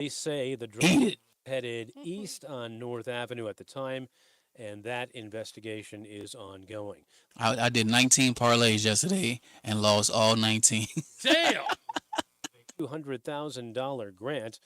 They say the driver headed east on North Avenue at the time, and that investigation is ongoing. I did 19 parlays yesterday and lost all 19. Damn. $200,000 grant.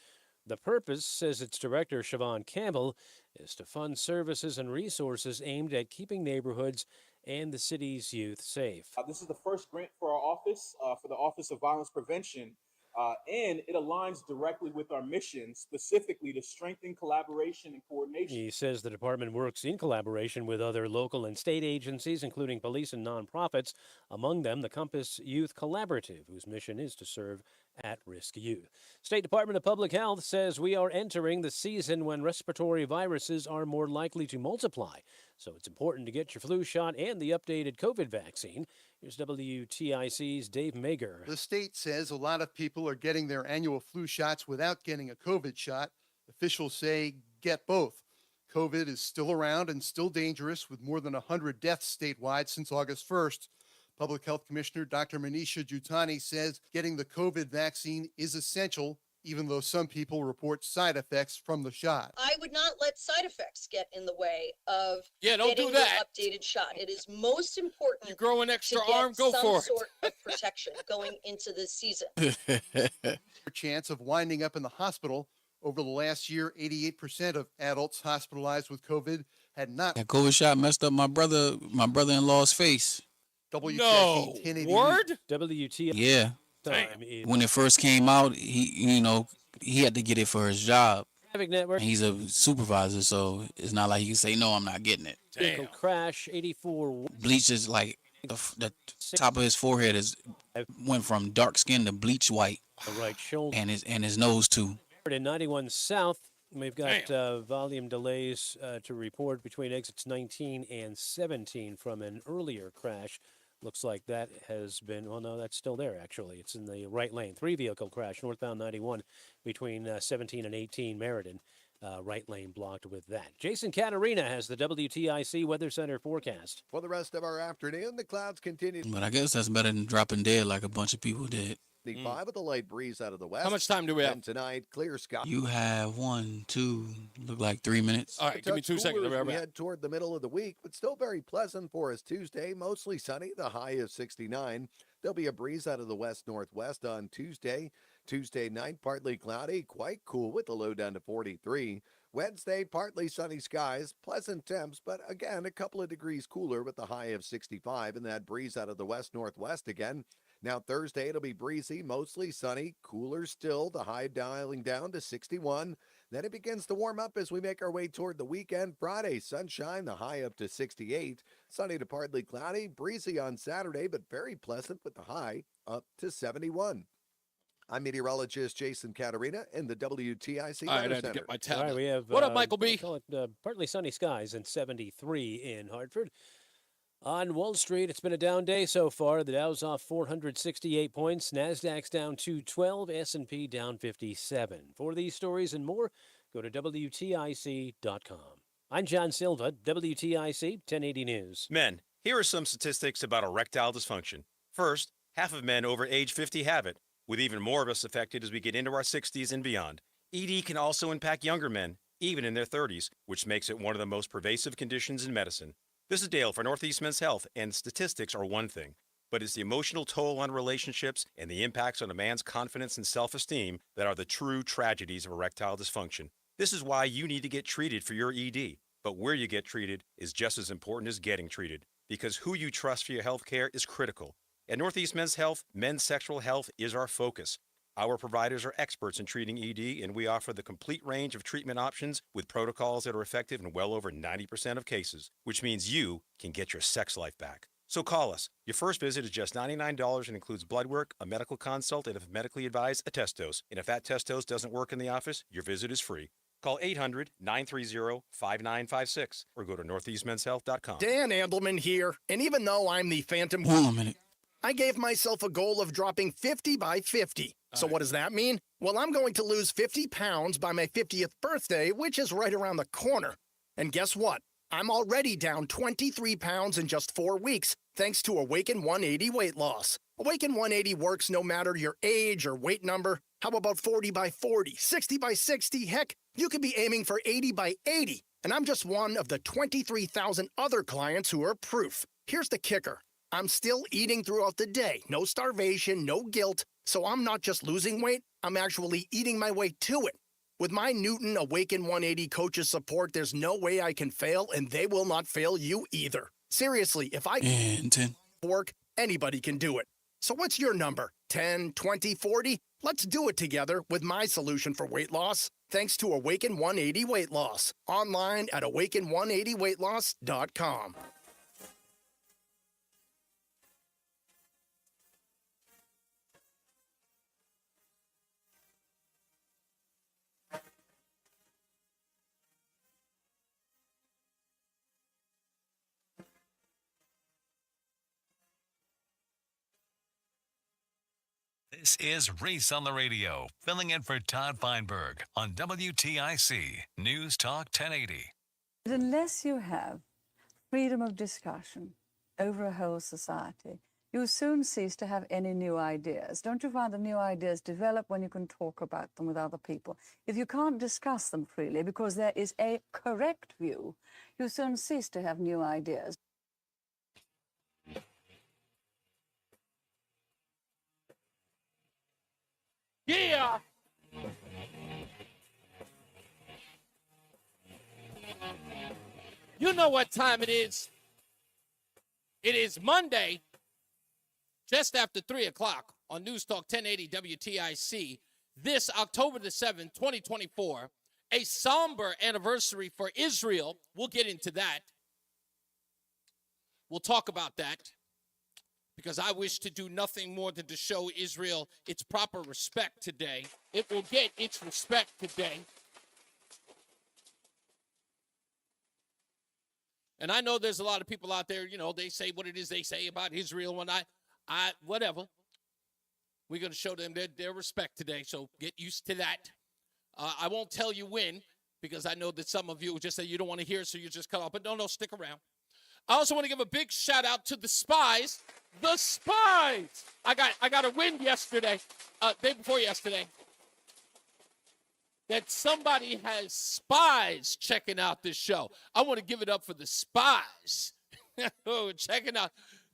The purpose, says its director, Siobhan Campbell, is to fund services and resources aimed at keeping neighborhoods and the city's youth safe. This is the first grant for our office, for the Office of Violence Prevention, and it aligns directly with our mission, specifically to strengthen collaboration and coordination. He says the department works in collaboration with other local and state agencies, including police and nonprofits, among them the Compass Youth Collaborative, whose mission is to serve at-risk youth. State Department of Public Health says we are entering the season when respiratory viruses are more likely to multiply. So it's important to get your flu shot and the updated COVID vaccine. Here's WTIC's Dave Mager. The state says a lot of people are getting their annual flu shots without getting a COVID shot. Officials say get both. COVID is still around and still dangerous, with more than 100 deaths statewide since August 1st. Public Health Commissioner Dr. Manisha Jutani says getting the COVID vaccine is essential, even though some people report side effects from the shot. I would not let side effects get in the way of Don't getting do that. the updated shot. It is most important You grow an extra to get arm, go some for it. sort of protection going into this season. Chance of winding up in the hospital. Over the last year, 88% of adults hospitalized with COVID had not. That COVID shot messed up my brother-in-law's face. WTIC No. 1080 Word? WTI Yeah. time is When it first came out, he had to get it for his job. Traffic Network. And he's a supervisor, so it's not like he can say, no, I'm not getting it. Vehicle crash, 84. Bleach is like the top of his forehead went from dark skin to bleach white, The right shoulder. and his nose too. In 91 South, we've got volume delays to report between exits 19 and 17 from an earlier crash. Looks like that has been, well, no, that's still there, actually. It's in the right lane. 3-vehicle crash, northbound 91 between 17 and 18 Meriden. Right lane blocked with that. Jason Catarina has the WTIC Weather Center forecast. For the rest of our afternoon, the clouds continue. But I guess that's better than dropping dead like a bunch of people did. The 5 with a light breeze out of the west. How much time do we have? And tonight, clear sky. You have 1, 2, look like 3 minutes. All right, give me 2 seconds. As we head toward the middle of the week, but still very pleasant for us Tuesday. Mostly sunny, the high is 69. There'll be a breeze out of the west-northwest on Tuesday. Tuesday night, partly cloudy, quite cool with the low down to 43. Wednesday, partly sunny skies, pleasant temps, but again, a couple of degrees cooler with the high of 65, and that breeze out of the west-northwest again. Now Thursday, it'll be breezy, mostly sunny, cooler still, the high dialing down to 61. Then it begins to warm up as we make our way toward the weekend. Friday, sunshine, the high up to 68. Sunny to partly cloudy, breezy on Saturday, but very pleasant with the high up to 71. I'm meteorologist Jason Catarina in the WTIC All right, I Weather had to Center. get my All tablet. right, we have. What up, Michael B? Call it partly sunny skies and 73 in Hartford. On Wall Street, it's been a down day so far. The Dow's off 468 points. NASDAQ's down 212. S&P down 57. For these stories and more, go to WTIC.com. I'm John Silva, WTIC 1080 News. Men, here are some statistics about erectile dysfunction. First, half of men over age 50 have it, with even more of us affected as we get into our 60s and beyond. ED can also impact younger men, even in their 30s, which makes it one of the most pervasive conditions in medicine. This is Dale for Northeast Men's Health, and statistics are one thing, but it's the emotional toll on relationships and the impacts on a man's confidence and self-esteem that are the true tragedies of erectile dysfunction. This is why you need to get treated for your ED, but where you get treated is just as important as getting treated, because who you trust for your health care is critical. At Northeast Men's Health, men's sexual health is our focus. Our providers are experts in treating ED, and we offer the complete range of treatment options with protocols that are effective in well over 90% of cases, which means you can get your sex life back. So call us. Your first visit is just $99 and includes blood work, a medical consult, and if medically advised, a test dose. And if that test dose doesn't work in the office, your visit is free. Call 800-930-5956 or go to northeastmenshealth.com. Dan Andelman here, and even though I'm the phantom... Hold on a minute. I gave myself a goal of dropping 50 by 50. So what does that mean? Well, I'm going to lose 50 pounds by my 50th birthday, which is right around the corner. And guess what? I'm already down 23 pounds in just 4 weeks, thanks to Awaken 180 weight loss. Awaken 180 works no matter your age or weight number. How about 40 by 40, 60 by 60? Heck, you could be aiming for 80 by 80. And I'm just one of the 23,000 other clients who are proof. Here's the kicker. I'm still eating throughout the day. No starvation, no guilt. So I'm not just losing weight, I'm actually eating my way to it. With my Newton Awaken 180 coaches support, there's no way I can fail, and they will not fail you either. Seriously, if I And 10. work, anybody can do it. So what's your number? 10, 20, 40? Let's do it together with my solution for weight loss. Thanks to Awaken 180 Weight Loss. Online at awaken180weightloss.com. This is Reese on the Radio, filling in for Todd Feinberg on WTIC News Talk 1080. Unless you have freedom of discussion over a whole society, you will soon cease to have any new ideas. Don't you find that new ideas develop when you can talk about them with other people? If you can't discuss them freely because there is a correct view, you soon cease to have new ideas. Yeah. You know what time it is. It is Monday, just after 3 o'clock on News Talk 1080 WTIC. This October the 7th, 2024, a somber anniversary for Israel. We'll get into that. We'll talk about that, because I wish to do nothing more than to show Israel its proper respect today. It will get its respect today. And I know there's a lot of people out there, you know, they say what it is they say about Israel, and whatever. We're going to show them their respect today, so get used to that. I won't tell you when, because I know that some of you will just say you don't want to hear, so you just cut off. But no, stick around. I also want to give a big shout out to the spies. The spies! I got a win yesterday, day before yesterday, that somebody has spies checking out this show. I want to give it up for the spies who are checking out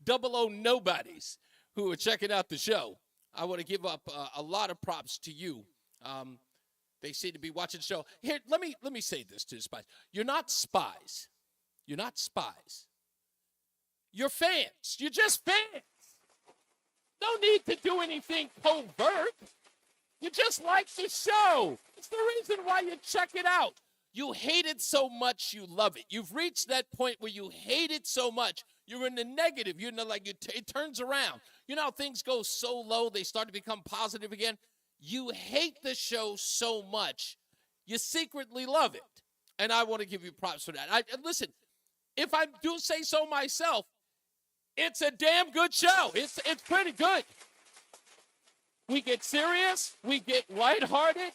00 nobodies who are checking out the show. I want to give up a lot of props to you. They seem to be watching the show. Here, let me say this to the spies. You're not spies. You're not spies. You're fans. You're just fans. No need to do anything covert. You just like the show. It's the reason why you check it out. You hate it so much you love it. You've reached that point where you hate it so much you're in the negative. You know, like it turns around. You know how things go so low they start to become positive again? You hate the show so much you secretly love it. And I want to give you props for that. Listen, if I do say so myself, it's a damn good show. It's pretty good. We get serious. We get lighthearted.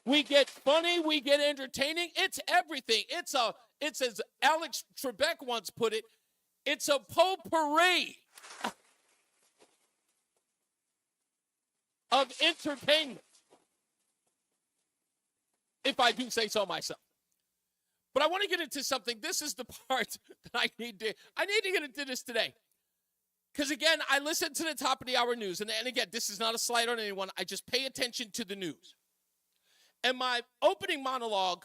We get funny. We get entertaining. It's everything. It's as Alex Trebek once put it, it's a potpourri of entertainment, if I do say so myself. But I want to get into something. This is the part that I need to get into this today. Because, again, I listen to the top of the hour news. And again, this is not a slight on anyone. I just pay attention to the news. And my opening monologue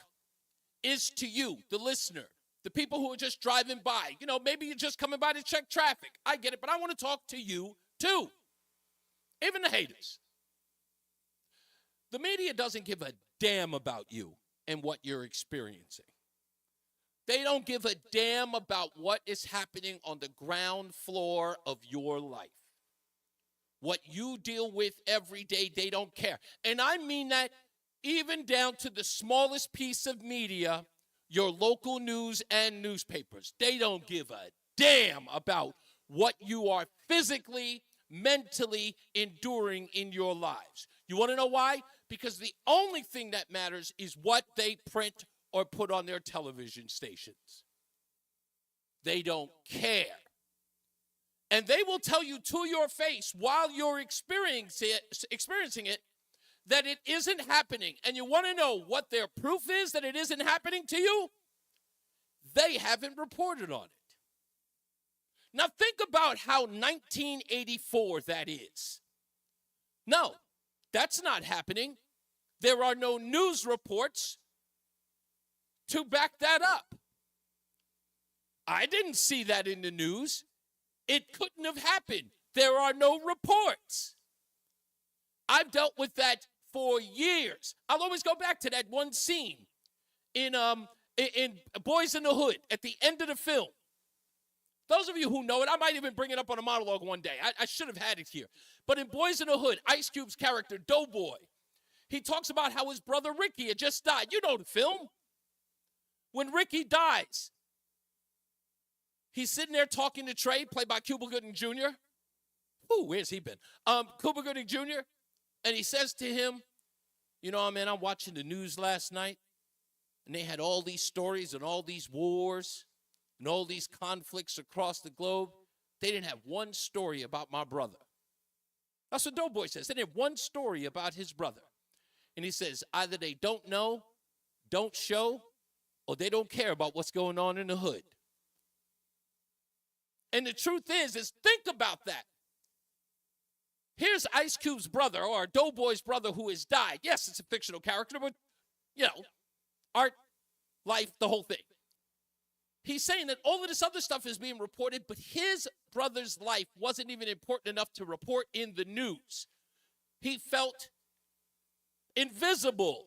is to you, the listener, the people who are just driving by. You know, maybe you're just coming by to check traffic. I get it. But I want to talk to you, too. Even the haters. The media doesn't give a damn about you and what you're experiencing. They don't give a damn about what is happening on the ground floor of your life. What you deal with every day, they don't care. And I mean that even down to the smallest piece of media, your local news and newspapers. They don't give a damn about what you are physically, mentally enduring in your lives. You want to know why? Because the only thing that matters is what they print or put on their television stations. They don't care. And they will tell you to your face while you're experiencing it that it isn't happening. And you want to know what their proof is that it isn't happening to you? They haven't reported on it. Now think about how 1984 that is. No, that's not happening. There are no news reports to back that up. I didn't see that in the news. It couldn't have happened. There are no reports. I've dealt with that for years. I'll always go back to that one scene in Boys in the Hood at the end of the film. Those of you who know it, I might even bring it up on a monologue one day. I should have had it here. But in Boys in the Hood, Ice Cube's character, Doughboy, he talks about how his brother Ricky had just died. You know the film. When Ricky dies, he's sitting there talking to Trey, played by Cuba Gooding Jr. Ooh, where's he been? Cuba Gooding Jr., and he says to him, you know, man, I'm watching the news last night, and they had all these stories and all these wars and all these conflicts across the globe. They didn't have one story about my brother. That's what Doughboy says. They didn't have one story about his brother. And he says, either they don't know, don't show, or they don't care about what's going on in the hood. And the truth is think about that. Here's Ice Cube's brother, or Doughboy's brother, who has died. Yes, it's a fictional character, but, you know, art, life, the whole thing. He's saying that all of this other stuff is being reported, but his brother's life wasn't even important enough to report in the news. He felt invisible.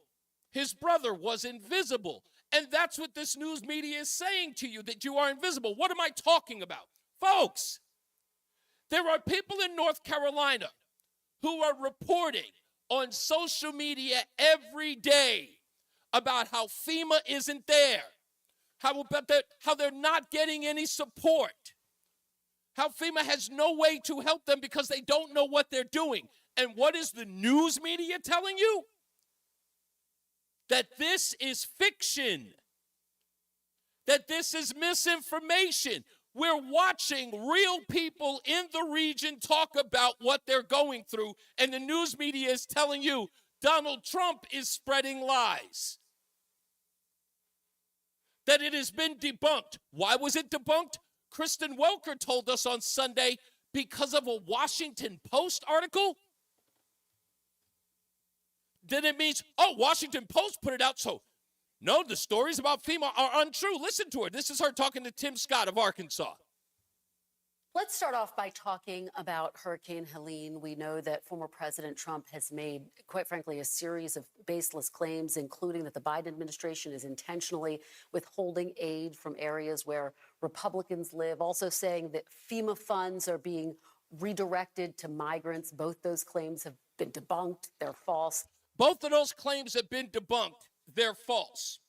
His brother was invisible. And that's what this news media is saying to you, that you are invisible. What am I talking about? Folks, there are people in North Carolina who are reporting on social media every day about how FEMA isn't there, how they're not getting any support, how FEMA has no way to help them because they don't know what they're doing. And what is the news media telling you? That this is fiction, that this is misinformation. We're watching real people in the region talk about what they're going through, and the news media is telling you Donald Trump is spreading lies. That it has been debunked. Why was it debunked? Kristen Welker told us on Sunday because of a Washington Post article. Then it means, oh, Washington Post put it out, so no, the stories about FEMA are untrue. Listen to her. This is her talking to Tim Scott of Arkansas. Let's start off by talking about Hurricane Helene. We know that former President Trump has made, quite frankly, a series of baseless claims, including that the Biden administration is intentionally withholding aid from areas where Republicans live, also saying that FEMA funds are being redirected to migrants. Both those claims have been debunked. They're false. Both of those claims have been debunked. They're false.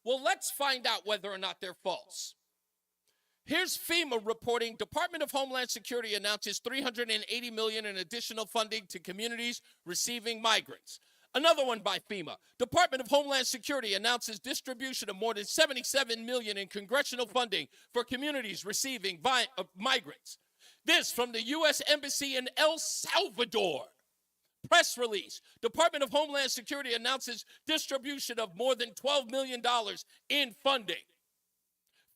Well, let's find out whether or not they're false. Here's FEMA reporting Department of Homeland Security announces $380 million in additional funding to communities receiving migrants. Another one by FEMA. Department of Homeland Security announces distribution of more than $77 million in congressional funding for communities receiving migrants. This from the U.S. Embassy in El Salvador. Press release. Department of Homeland Security announces distribution of more than $12 million in funding.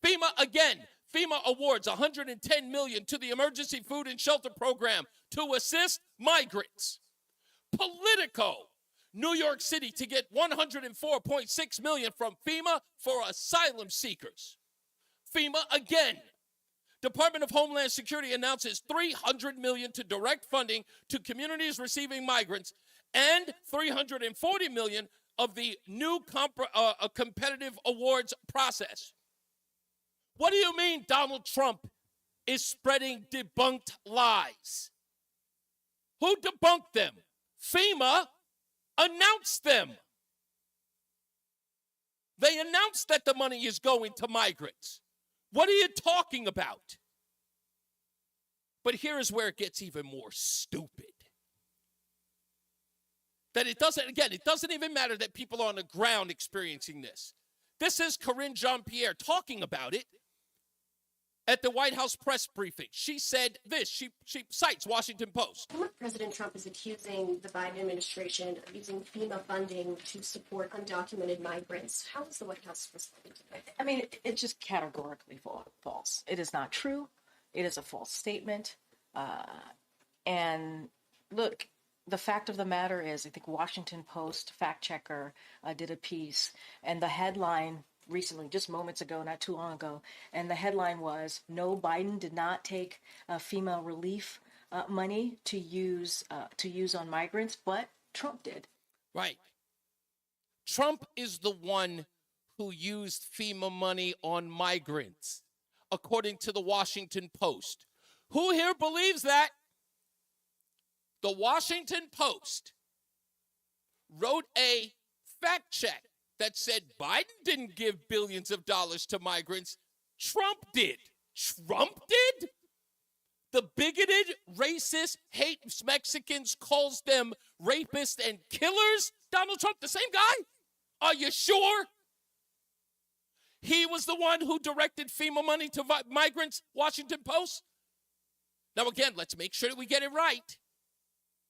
FEMA again. FEMA awards $110 million to the Emergency Food and Shelter Program to assist migrants. Politico. New York City to get $104.6 million from FEMA for asylum seekers. FEMA again. Department of Homeland Security announces $300 million to direct funding to communities receiving migrants and $340 million of the new competitive awards process. What do you mean Donald Trump is spreading debunked lies? Who debunked them? FEMA announced them. They announced that the money is going to migrants. What are you talking about? But here is where it gets even more stupid. That it doesn't even matter that people are on the ground experiencing this. This is Karine Jean-Pierre talking about it. at the White House press briefing. She said this. She cites Washington Post. Former President Trump is accusing the Biden administration of using FEMA funding to support undocumented migrants. How is the White House responding to that? I mean, it's just categorically false. It is not true. It is a false statement. And look, the fact of the matter is, I think Washington Post fact checker did a piece, and the headline recently, just moments ago, not too long ago, and the headline was, no, Biden did not take FEMA relief money to use on migrants, but Trump did. Right. Trump is the one who used FEMA money on migrants, according to the Washington Post. Who here believes that? The Washington Post wrote a fact check that said Biden didn't give billions of dollars to migrants. Trump did. Trump did? The bigoted, racist, hates Mexicans, calls them rapists and killers? Donald Trump, the same guy? Are you sure? He was the one who directed FEMA money to migrants, Washington Post? Now, again, let's make sure that we get it right.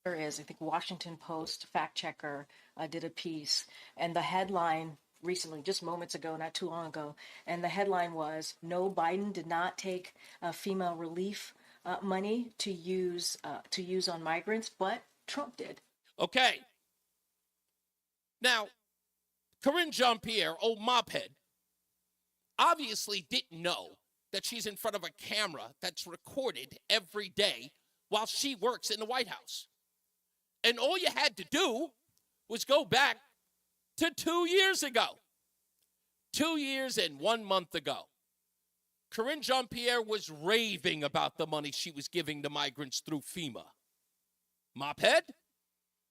There is, I think Washington Post fact checker did a piece, and the headline recently, just moments ago, not too long ago, and the headline was, no, Biden did not take FEMA relief money to use on migrants, but Trump did. Okay. Now, Corinne Jean-Pierre, old mophead, obviously didn't know that she's in front of a camera that's recorded every day while she works in the White House. And all you had to do was go back to 2 years ago. 2 years and 1 month ago. Corinne Jean-Pierre was raving about the money she was giving to migrants through FEMA. Mophead?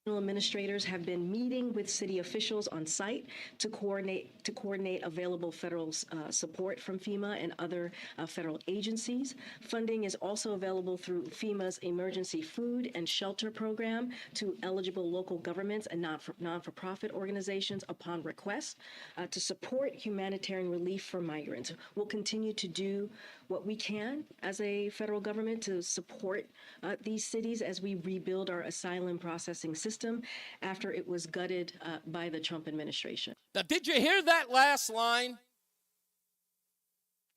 Administrators have been meeting with city officials on site to coordinate available federal support from FEMA and other federal agencies. Funding is also available through FEMA's emergency food and shelter program to eligible local governments and non-for-profit organizations upon request to support humanitarian relief for migrants. We'll continue to do what we can as a federal government to support these cities as we rebuild our asylum processing system after it was gutted by the Trump administration. Now, did you hear that last line?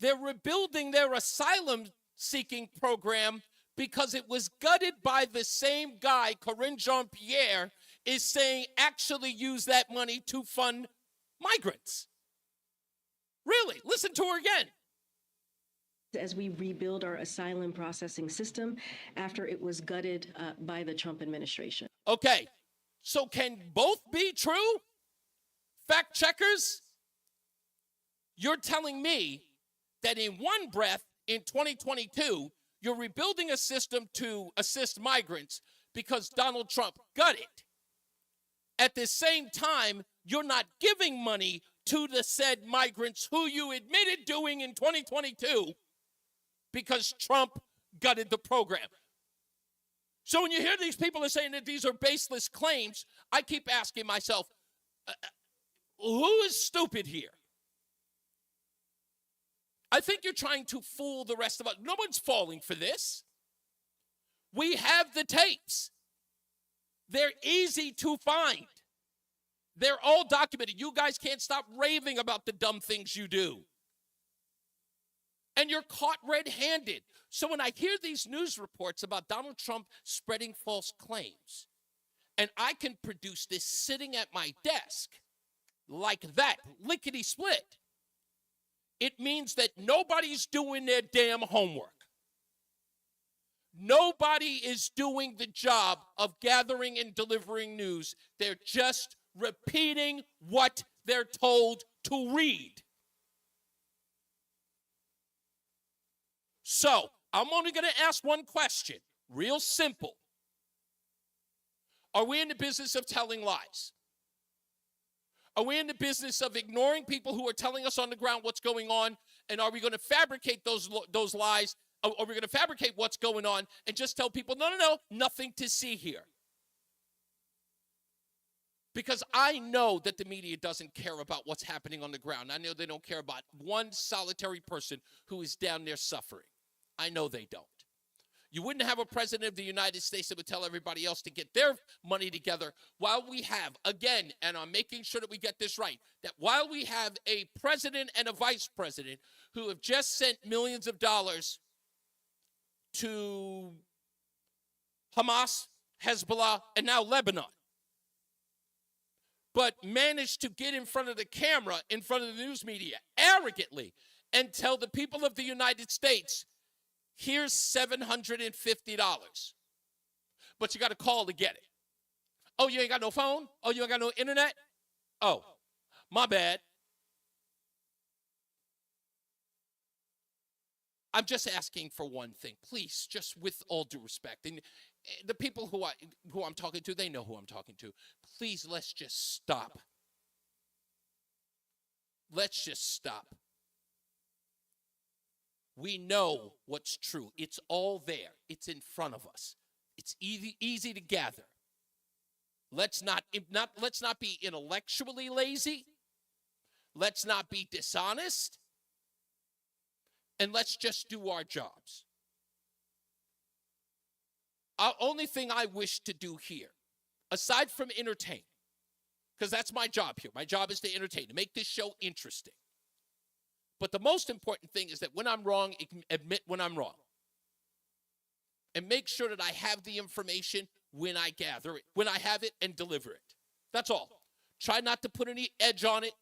They're rebuilding their asylum-seeking program because it was gutted by the same guy, Corinne Jean-Pierre, is saying actually use that money to fund migrants. Really? Listen to her again. As we rebuild our asylum processing system after it was gutted by the Trump administration. Okay, so can both be true? Fact checkers? You're telling me that in one breath, in 2022, you're rebuilding a system to assist migrants because Donald Trump gutted. At the same time, you're not giving money to the said migrants who you admitted doing in 2022 because Trump gutted the program. So when you hear these people are saying that these are baseless claims, I keep asking myself, who is stupid here? I think you're trying to fool the rest of us. No one's falling for this. We have the tapes. They're easy to find. They're all documented. You guys can't stop raving about the dumb things you do. And you're caught red-handed. So when I hear these news reports about Donald Trump spreading false claims, and I can produce this sitting at my desk like that, lickety-split, it means that nobody's doing their damn homework. Nobody is doing the job of gathering and delivering news. They're just repeating what they're told to read. So, I'm only going to ask one question, real simple. Are we in the business of telling lies? Are we in the business of ignoring people who are telling us on the ground what's going on? And are we going to fabricate those lies? Or are we going to fabricate what's going on and just tell people, no, nothing to see here? Because I know that the media doesn't care about what's happening on the ground. I know they don't care about one solitary person who is down there suffering. I know they don't. You wouldn't have a president of the United States that would tell everybody else to get their money together while we have, again, and I'm making sure that we get this right, that while we have a president and a vice president who have just sent millions of dollars to Hamas, Hezbollah, and now Lebanon, but managed to get in front of the camera, in front of the news media, arrogantly, and tell the people of the United States, here's $750. But you got to call to get it. Oh, you ain't got no phone? Oh, you ain't got no internet? Oh, my bad. I'm just asking for one thing. Please, just with all due respect. And the people who I'm talking to, they know who I'm talking to. Please, let's just stop. Let's just stop. We know what's true. It's all there. It's in front of us. It's easy to gather. Let's not be intellectually lazy. Let's not be dishonest. And let's just do our jobs. Our only thing I wish to do here, aside from entertain, because that's my job here. My job is to entertain, to make this show interesting. But the most important thing is that when I'm wrong, I can admit when I'm wrong. And make sure that I have the information when I gather it, when I have it, and deliver it. That's all. Try not to put any edge on it.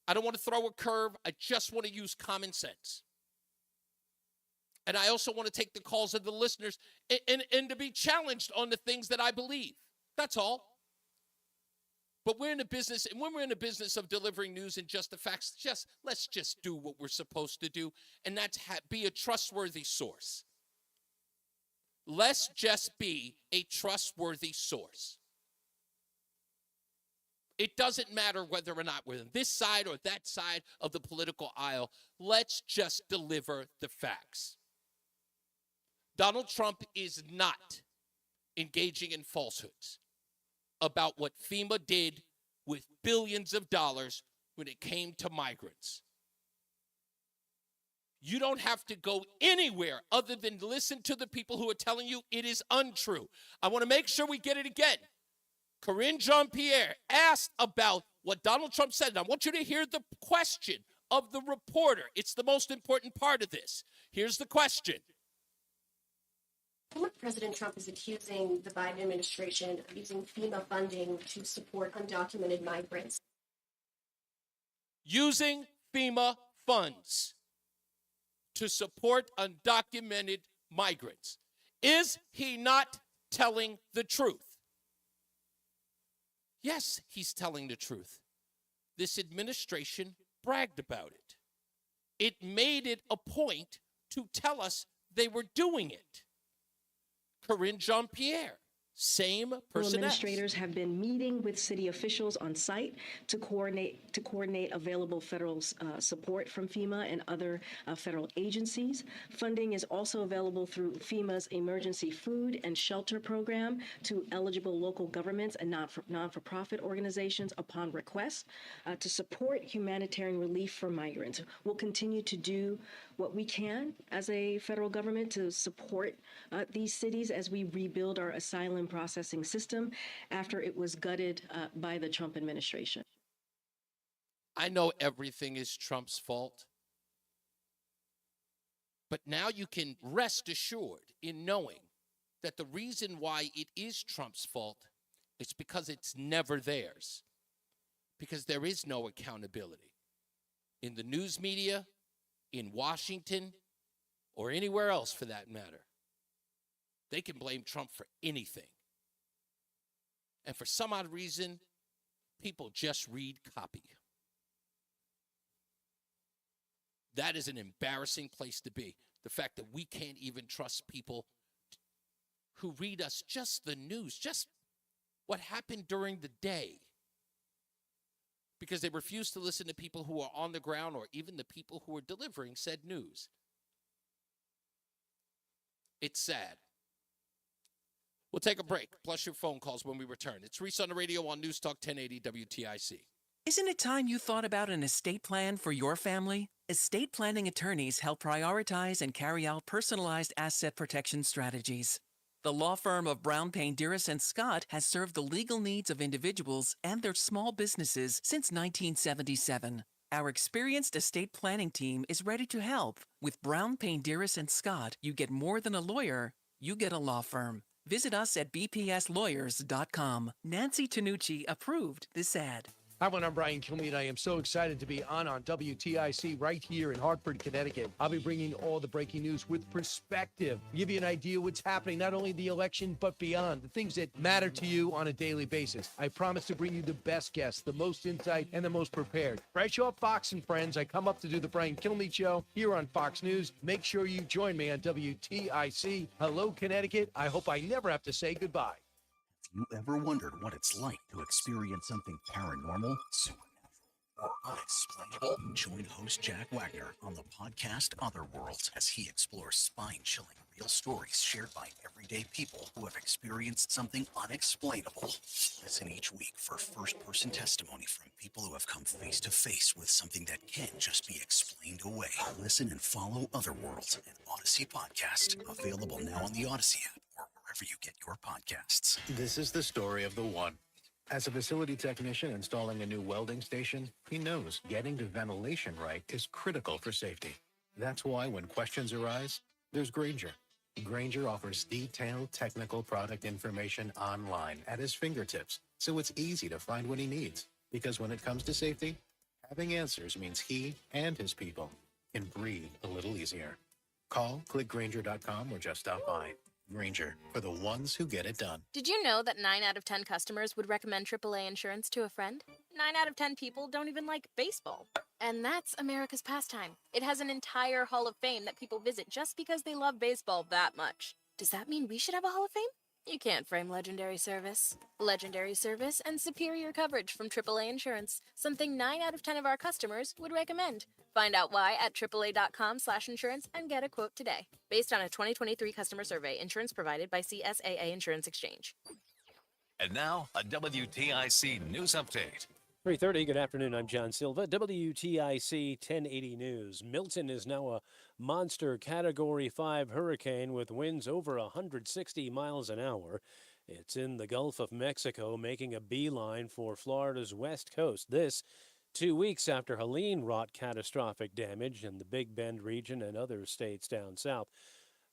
I don't want to throw a curve. I just want to use common sense. And I also want to take the calls of the listeners and to be challenged on the things that I believe. That's all. But we're in a business, and when we're in a business of delivering news and just the facts, let's just do what we're supposed to do, and that's be a trustworthy source. Let's just be a trustworthy source. It doesn't matter whether or not we're on this side or that side of the political aisle. Let's just deliver the facts. Donald Trump is not engaging in falsehoods about what FEMA did with billions of dollars when it came to migrants. You don't have to go anywhere other than listen to the people who are telling you it is untrue. I want to make sure we get it again. Karine Jean-Pierre asked about what Donald Trump said. And I want you to hear the question of the reporter. It's the most important part of this. Here's the question. President Trump is accusing the Biden administration of using FEMA funding to support undocumented migrants. Using FEMA funds to support undocumented migrants. Is he not telling the truth? Yes, he's telling the truth. This administration bragged about it. It made it a point to tell us they were doing it. Karine Jean-Pierre, same person. Administrators have been meeting with city officials on site to coordinate available federal support from FEMA and other federal agencies. Funding is also available through FEMA's emergency food and shelter program to eligible local governments and non-for-profit organizations upon request to support humanitarian relief for migrants. We'll continue to do what we can as a federal government to support these cities as we rebuild our asylum processing system after it was gutted by the Trump administration. I know everything is Trump's fault, but now you can rest assured in knowing that the reason why it is Trump's fault is because it's never theirs, because there is no accountability in the news media, in Washington, or anywhere else for that matter. They can blame Trump for anything. And for some odd reason, people just read copy. That is an embarrassing place to be. The fact that we can't even trust people who read us just the news, just what happened during the day. Because they refuse to listen to people who are on the ground or even the people who are delivering said news. It's sad. We'll take a break, plus your phone calls when we return. It's Reese on the Radio on NewsTalk 1080 WTIC. Isn't it time you thought about an estate plan for your family? Estate planning attorneys help prioritize and carry out personalized asset protection strategies. The law firm of Brown, Payne, Dearest & Scott has served the legal needs of individuals and their small businesses since 1977. Our experienced estate planning team is ready to help. With Brown, Payne, Dearest & Scott, you get more than a lawyer, you get a law firm. Visit us at bpslawyers.com. Nancy Tanucci approved this ad. Hi, I'm Brian Kilmeade. I am so excited to be on WTIC right here in Hartford, Connecticut. I'll be bringing all the breaking news with perspective. Give you an idea what's happening, not only the election, but beyond, the things that matter to you on a daily basis. I promise to bring you the best guests, the most insight, and the most prepared. Right show up, Fox and Friends. I come up to do the Brian Kilmeade Show here on Fox News. Make sure you join me on WTIC. Hello, Connecticut. I hope I never have to say goodbye. You ever wondered what it's like to experience something paranormal, supernatural, or unexplainable? Join host Jack Wagner on the podcast Otherworlds as he explores spine-chilling real stories shared by everyday people who have experienced something unexplainable. Listen each week for first-person testimony from people who have come face-to-face with something that can't just be explained away. Listen and follow Otherworlds, an Odyssey podcast, available now on the Odyssey app or wherever you get your podcasts. This is the story of the one. As a facility technician installing a new welding station, he knows getting the ventilation right is critical for safety. That's why when questions arise, there's Grainger. Grainger offers detailed technical product information online at his fingertips, so it's easy to find what he needs. Because when it comes to safety, having answers means he and his people can breathe a little easier. Call, click Grainger.com, or just stop by. Grainger, for the ones who get it done. Did you know that 9 out of 10 customers would recommend AAA insurance to a friend? 9 out of 10 people don't even like baseball. And that's America's pastime. It has an entire Hall of Fame that people visit just because they love baseball that much. Does that mean we should have a Hall of Fame? You can't frame legendary service. Legendary service and superior coverage from AAA Insurance. Something 9 out of 10 of our customers would recommend. Find out why at AAA.com/insurance and get a quote today. Based on a 2023 customer survey, insurance provided by CSAA Insurance Exchange. And now, a WTIC news update. 3:30, good afternoon. I'm John Silva. WTIC 1080 News. Milton is now a monster Category 5 hurricane with winds over 160 miles an hour. It's in the Gulf of Mexico, making a beeline for Florida's west coast. This 2 weeks after Helene wrought catastrophic damage in the Big Bend region and other states down south.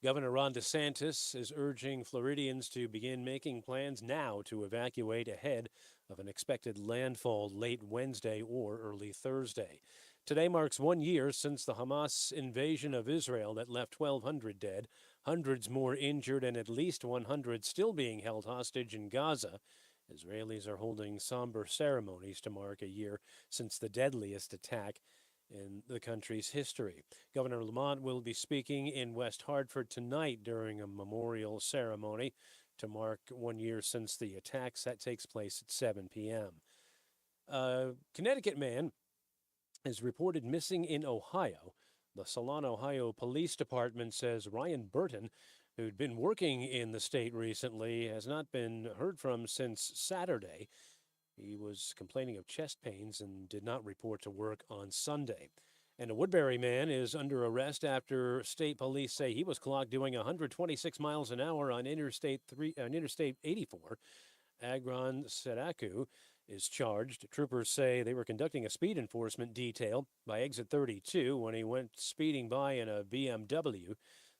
Governor Ron DeSantis is urging Floridians to begin making plans now to evacuate ahead of an expected landfall late Wednesday or early Thursday. Today marks 1 year since the Hamas invasion of Israel that left 1,200 dead, hundreds more injured, and at least 100 still being held hostage in Gaza. Israelis are holding somber ceremonies to mark a year since the deadliest attack in the country's history. Governor Lamont will be speaking in West Hartford tonight during a memorial ceremony to mark 1 year since the attacks. That takes place at 7 p.m. A Connecticut man is reported missing in Ohio. The Salon, Ohio Police Department says Ryan Burton, who'd been working in the state recently, has not been heard from since Saturday. He was complaining of chest pains and did not report to work on Sunday. And a Woodbury man is under arrest after state police say he was clocked doing 126 miles an hour on Interstate 84. Agron Sadaku is charged. Troopers say they were conducting a speed enforcement detail by exit 32 when he went speeding by in a BMW.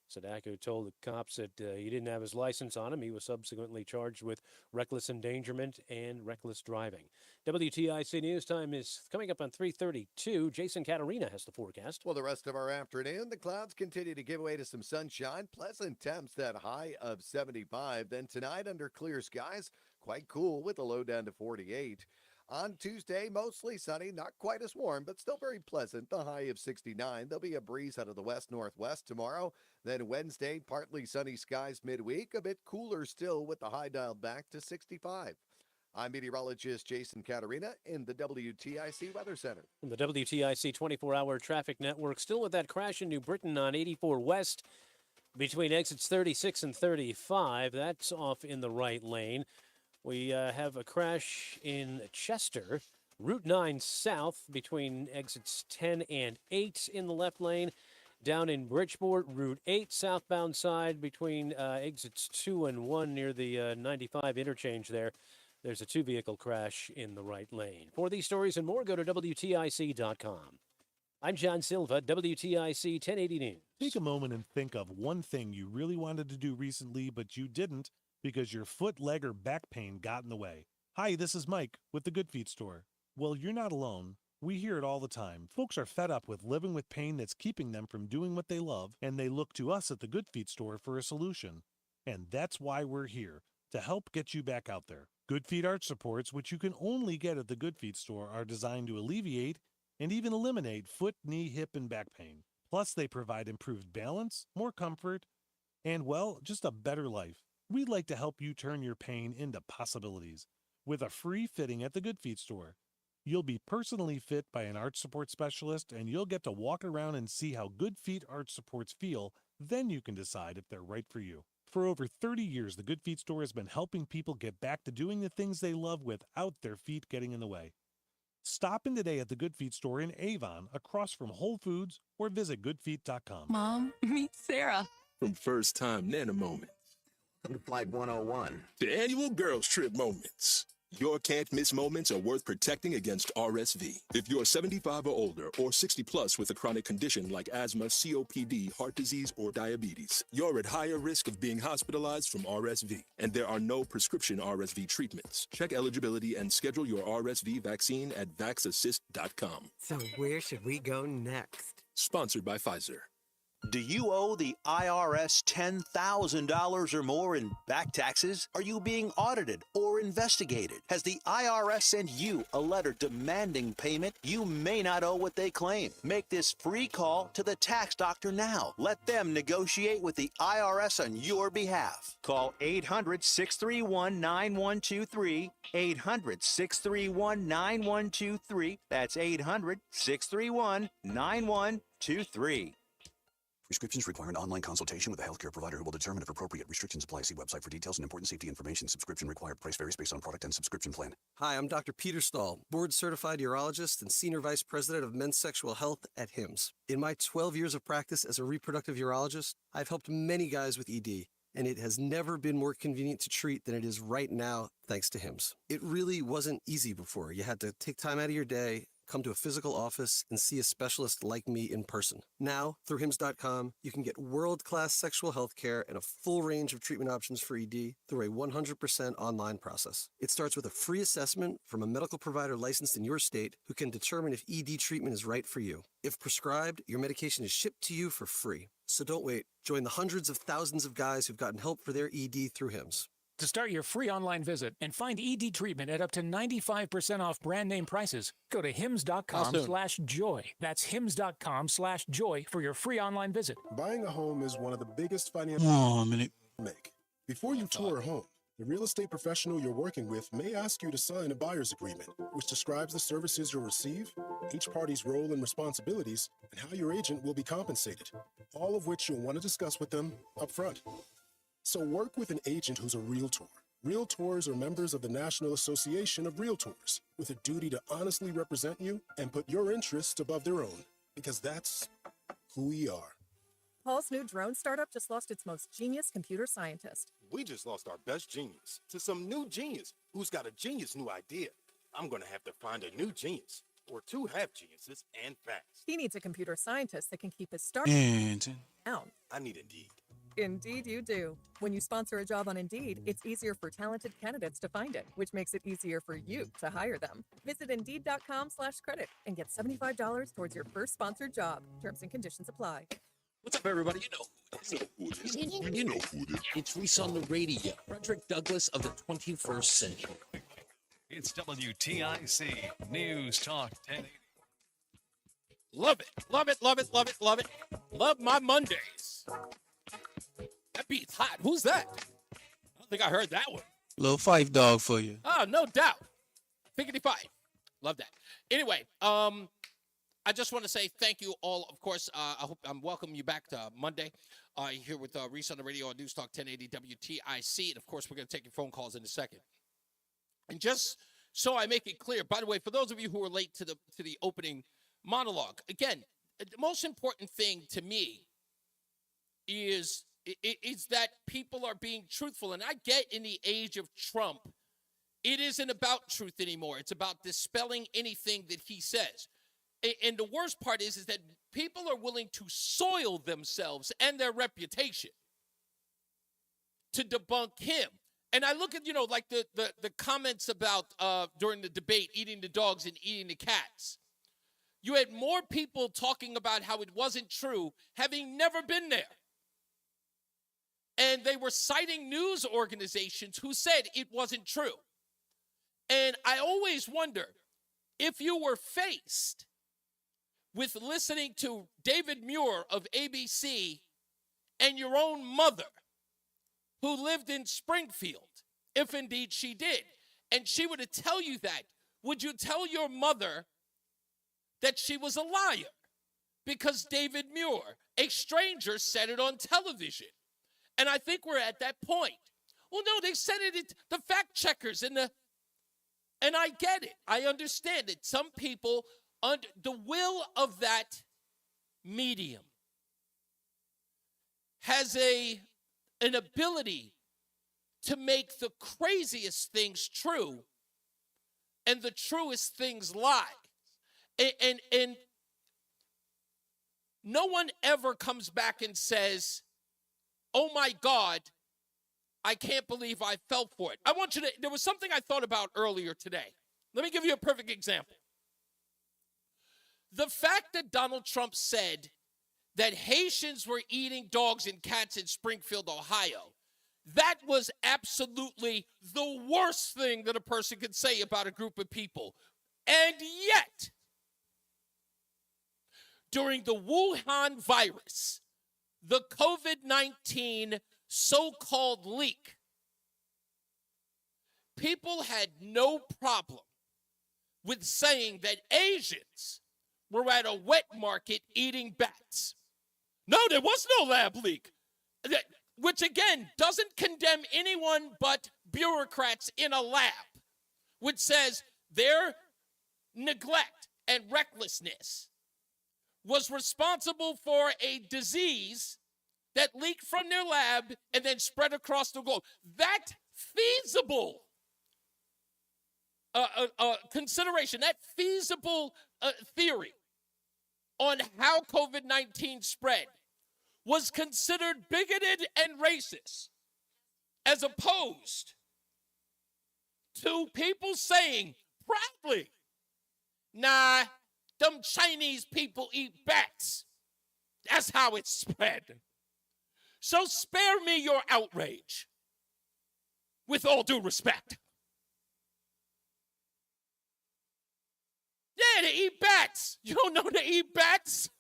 Sadako told the cops that he didn't have his license on him. He was subsequently charged with reckless endangerment and reckless driving. WTIC News Time is coming up on 3:32. Jason Caterina has the forecast. Well, the rest of our afternoon, the clouds continue to give way to some sunshine. Pleasant temps, that high of 75. Then tonight, under clear skies, quite cool with a low down to 48. On Tuesday, mostly sunny, not quite as warm, but still very pleasant. The high of 69. There'll be a breeze out of the west-northwest tomorrow. Then Wednesday, partly sunny skies midweek, a bit cooler still with the high dialed back to 65. I'm meteorologist Jason Caterina in the WTIC Weather Center. The WTIC 24-hour traffic network still with that crash in New Britain on 84 West. Between exits 36 and 35, that's off in the right lane. We have a crash in Chester, Route 9 south between exits 10 and 8 in the left lane. Down in Bridgeport, Route 8 southbound side between exits 2 and 1 near the 95 interchange there. There's a two-vehicle crash in the right lane. For these stories and more, go to WTIC.com. I'm John Silva, WTIC 1080 News. Take a moment and think of one thing you really wanted to do recently, but you didn't because your foot, leg, or back pain got in the way. Hi, this is Mike with the Good Feet store. Well, you're not alone. We hear it all the time. Folks are fed up with living with pain that's keeping them from doing what they love, and they look to us at the Good Feet store for a solution. And that's why we're here, to help get you back out there. Good Feet arch supports, which you can only get at the Good Feet store, are designed to alleviate and even eliminate foot, knee, hip, and back pain. Plus, they provide improved balance, more comfort, and, well, just a better life. We'd like to help you turn your pain into possibilities with a free fitting at the Good Feet store. You'll be personally fit by an arch support specialist, and you'll get to walk around and see how Good Feet arch supports feel. Then you can decide if they're right for you. For over 30 years, the Good Feet store has been helping people get back to doing the things they love without their feet getting in the way. Stop in today at the Good Feet store in Avon, across from Whole Foods, or visit goodfeet.com. Mom, meet Sarah. From first time Nana moments to Flight 101 to annual girls trip moments. Your can't miss moments are worth protecting against RSV. If you're 75 or older or 60 plus with a chronic condition like asthma, COPD, heart disease, or diabetes, you're at higher risk of being hospitalized from RSV. And there are no prescription RSV treatments. Check eligibility and schedule your RSV vaccine at vaxassist.com. So where should we go next? Sponsored by Pfizer. Do you owe the IRS $10,000 or more in back taxes? Are you being audited or investigated? Has the IRS sent you a letter demanding payment? You may not owe what they claim. Make this free call to the tax doctor now. Let them negotiate with the IRS on your behalf. Call 800-631-9123, 800-631-9123. That's 800-631-9123. Prescriptions require an online consultation with a healthcare provider who will determine if appropriate. Restrictions apply. See website for details and important safety information. Subscription required. Price varies based on product and subscription plan. Hi, I'm Dr. Peter Stahl, board-certified urologist and senior vice president of men's sexual health at HIMSS. In my 12 years of practice as a reproductive urologist, I've helped many guys with ED, and it has never been more convenient to treat than it is right now, thanks to HIMSS. It really wasn't easy before. You had to take time out of your day, come to a physical office, and see a specialist like me in person. Now, through HIMSS.com, you can get world-class sexual health care and a full range of treatment options for ED through a 100% online process. It starts with a free assessment from a medical provider licensed in your state who can determine if ED treatment is right for you. If prescribed, your medication is shipped to you for free. So don't wait. Join the hundreds of thousands of guys who've gotten help for their ED through HIMSS. To start your free online visit and find ED treatment at up to 95% off brand name prices, go to hims.com/joy. That's hims.com/joy for your free online visit. Buying a home is one of the biggest financial make. Before you tour a home, the real estate professional you're working with may ask you to sign a buyer's agreement, which describes the services you'll receive, each party's role and responsibilities, and how your agent will be compensated, all of which you'll want to discuss with them up front. So work with an agent who's a realtor. Realtors are members of the National Association of Realtors with a duty to honestly represent you and put your interests above their own, because that's who we are. Paul's new drone startup just lost its most genius computer scientist. We just lost our best genius to some new genius who's got a genius new idea. I'm going to have to find a new genius, or two have geniuses, and fast. He needs a computer scientist that can keep his startup down. I need Indeed. Indeed you do. When you sponsor a job on Indeed, it's easier for talented candidates to find it, which makes it easier for you to hire them. Visit Indeed.com/credit and get $75 towards your first sponsored job. Terms and conditions apply. What's up, everybody? You know who it is. You know who it is. It's Reese on the Radio. Frederick Douglass of the 21st century. It's WTIC News Talk 1080. Love it. Love it. Love it. Love it. Love it. Love my Mondays. That beat's hot. Who's that? I don't think I heard that one. Little Fife dog for you. Oh, no doubt. 55. Love that. Anyway, I just want to say thank you all. Of course, I hope I'm welcoming you back to Monday here with Reese on the Radio on NewsTalk 1080 WTIC. And, of course, we're going to take your phone calls in a second. And just so I make it clear, by the way, for those of you who are late to the opening monologue, again, the most important thing to me is that people are being truthful. And I get in the age of Trump, it isn't about truth anymore. It's about dispelling anything that he says. And the worst part is that people are willing to soil themselves and their reputation to debunk him. And I look at, like the comments about during the debate, eating the dogs and eating the cats. You had more people talking about how it wasn't true, having never been there. And they were citing news organizations who said it wasn't true. And I always wonder, if you were faced with listening to David Muir of ABC and your own mother, who lived in Springfield, if indeed she did, and she were to tell you that, would you tell your mother that she was a liar? Because David Muir, a stranger, said it on television. And I think we're at that point. Well, no, they said it, the fact checkers and I get it. I understand it. Some people, under the will of that medium, has an ability to make the craziest things true and the truest things lie. And no one ever comes back and says, oh my God, I can't believe I fell for it. There was something I thought about earlier today. Let me give you a perfect example. The fact that Donald Trump said that Haitians were eating dogs and cats in Springfield, Ohio, that was absolutely the worst thing that a person could say about a group of people. And yet, during the Wuhan virus, the COVID-19 so-called leak, people had no problem with saying that Asians were at a wet market eating bats. No, there was no lab leak, which again doesn't condemn anyone but bureaucrats in a lab, which says their neglect and recklessness was responsible for a disease that leaked from their lab and then spread across the globe. That feasible consideration, that feasible theory on how COVID-19 spread was considered bigoted and racist, as opposed to people saying proudly, nah, them Chinese people eat bats. That's how it spread. So spare me your outrage, with all due respect. Yeah, they eat bats. You don't know they eat bats?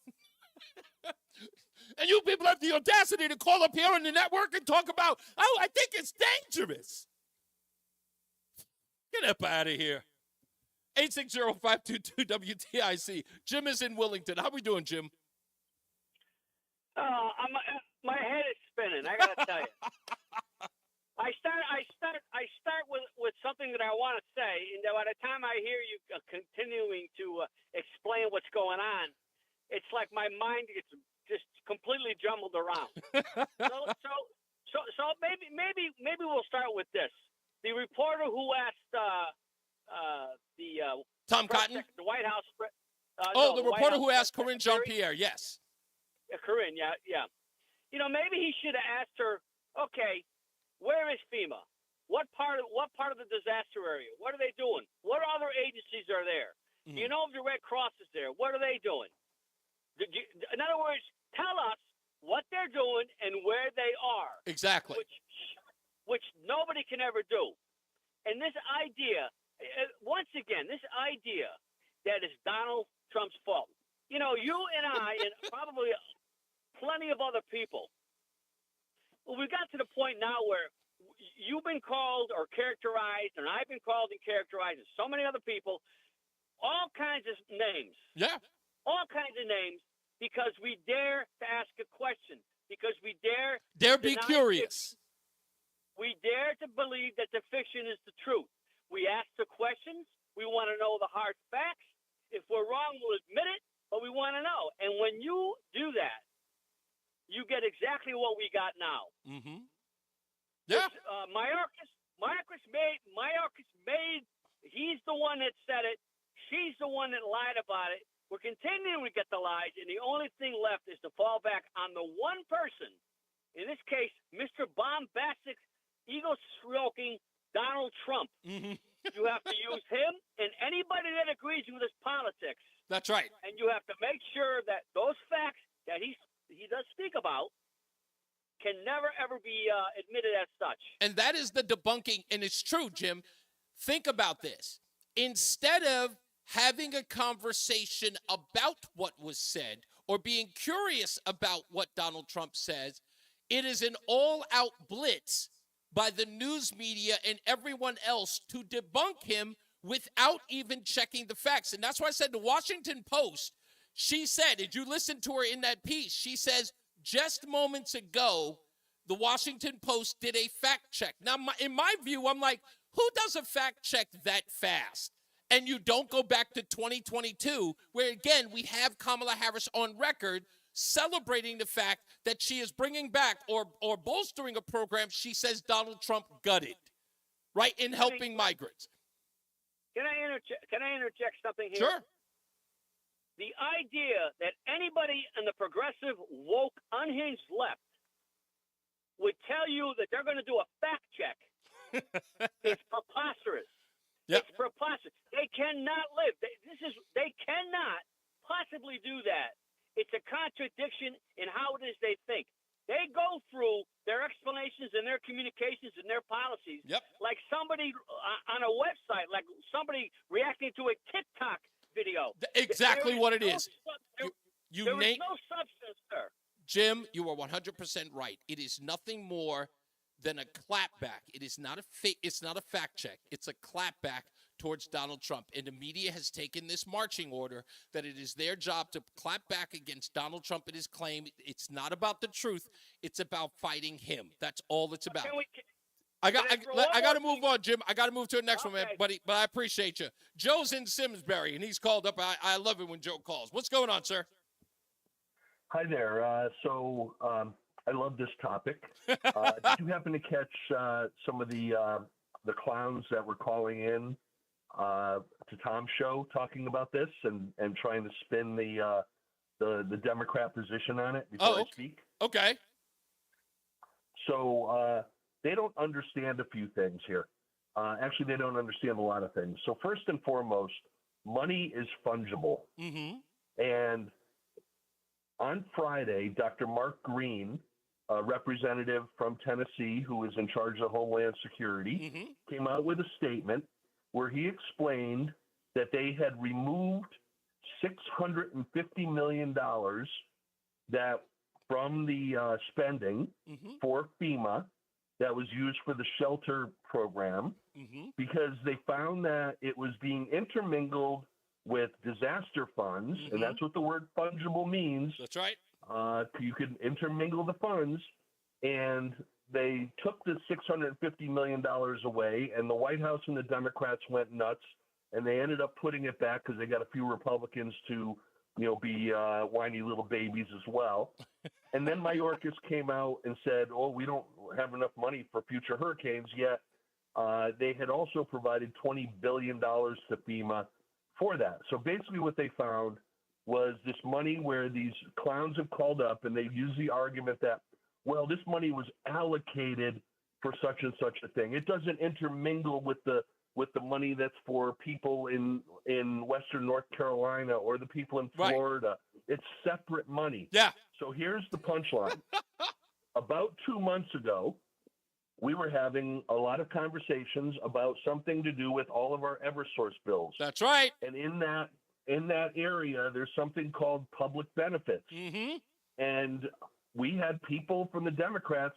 And you people have the audacity to call up here on the network and talk about, oh, I think it's dangerous. Get up out of here. 860-522-WTIC. Jim is in Willington. How we doing, Jim? My head is spinning. I gotta tell you. I start with something that I want to say, and by the time I hear you continuing to explain what's going on, it's like my mind gets just completely jumbled around. So maybe we'll start with this. The reporter who asked Tom Cotton, the White House. The reporter who asked Corinne Jean-Pierre. Yes. Corinne, yeah. Maybe he should have asked her. Okay, where is FEMA? What part of the disaster area? What are they doing? What other agencies are there? Mm-hmm. Do you know if the Red Cross is there? What are they doing? In other words, tell us what they're doing and where they are. Exactly. Which nobody can ever do. And this idea, once again, that is Donald Trump's fault. You and I, and probably plenty of other people, well, we've got to the point now where you've been called or characterized, and I've been called and characterized, and so many other people, all kinds of names. Yeah. all kinds of names, because we dare to ask a question, because we dare be deny curious. fiction. We dare to believe that the fiction is the truth. We ask the questions. We want to know the hard facts. If we're wrong, we'll admit it, but we want to know. And when you do that, you get exactly what we got now. Mm-hmm. Yeah. Mayorkas made, he's the one that said it. She's the one that lied about it. We're continuing to get the lies, and the only thing left is to fall back on the one person, in this case, Mr. Bombastic, ego-stroking Donald Trump. Mm-hmm. You have to use him and anybody that agrees with his politics. That's right. And you have to make sure that those facts that he does speak about can never, ever be admitted as such. And that is the debunking, and it's true, Jim. Think about this. Instead of having a conversation about what was said or being curious about what Donald Trump says, it is an all-out blitz by the news media and everyone else to debunk him without even checking the facts. And that's why I said the Washington Post, she said, did you listen to her in that piece? She says, just moments ago, the Washington Post did a fact check. Now, in my view, I'm like, who does a fact check that fast? And you don't go back to 2022, where, again, we have Kamala Harris on record celebrating the fact that she is bringing back or bolstering a program she says Donald Trump gutted, right, in helping migrants. Can I interject something here? Sure. The idea that anybody in the progressive, woke, unhinged left would tell you that they're going to do a fact check is preposterous. Yep. It's preposterous. They cannot live. They cannot possibly do that. It's a contradiction in how it is they think. They go through their explanations and their communications and their policies like somebody on a website, like somebody reacting to a TikTok video. Exactly what it is. There is no substance there. Jim, you are 100% right. It is nothing more than a clapback. It is not it's not a fact check. It's a clapback towards Donald Trump. And the media has taken this marching order that it is their job to clap back against Donald Trump and his claim. It's not about the truth. It's about fighting him. That's all it's about. I got to move on, Jim. I got to move to the next one, man. But I appreciate you. Joe's in Simsbury, and he's called up. I love it when Joe calls. What's going on, sir? Hi there. I love this topic. Did you happen to catch some of the clowns that were calling in to Tom's show talking about this and trying to spin the Democrat position on it before I speak? Okay. So they don't understand a few things here. Actually, they don't understand a lot of things. So first and foremost, money is fungible. Mm-hmm. And on Friday, Dr. Mark Green, a representative from Tennessee who is in charge of Homeland Security, came out with a statement where he explained that they had removed $650 million that from the spending for FEMA that was used for the shelter program because they found that it was being intermingled with disaster funds, and that's what the word fungible means. That's right. You could intermingle the funds, and they took the $650 million away, and the White House and the Democrats went nuts, and they ended up putting it back because they got a few Republicans to, be whiny little babies as well. And then Mayorkas came out and said, we don't have enough money for future hurricanes, yet they had also provided $20 billion to FEMA for that. So basically what they found was this money where these clowns have called up and they've used the argument that, this money was allocated for such and such a thing. It doesn't intermingle with the money that's for people in Western North Carolina or the people in Florida. Right. It's separate money. Yeah. So here's the punchline. About 2 months ago, we were having a lot of conversations about something to do with all of our Eversource bills. That's right. And in that area, there's something called public benefits. Mm-hmm. And we had people from the Democrats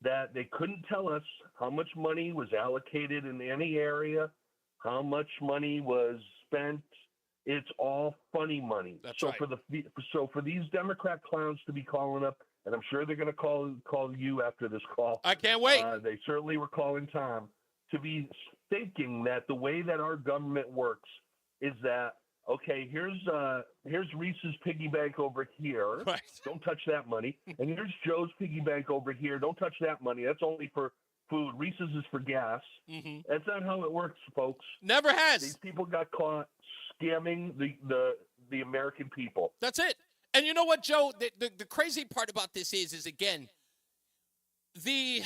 that they couldn't tell us how much money was allocated in any area, how much money was spent It's all funny money. That's so right. For these Democrat clowns to be calling up, and I'm sure they're going to call you after this call. I can't wait. They certainly were calling Tom, to be thinking that the way that our government works is that, okay, here's Reese's piggy bank over here. Right. Don't touch that money. And here's Joe's piggy bank over here. Don't touch that money. That's only for food. Reese's is for gas. Mm-hmm. That's not how it works, folks. Never has. These people got caught scamming the American people. That's it. And you know what, Joe? The crazy part about this is again, the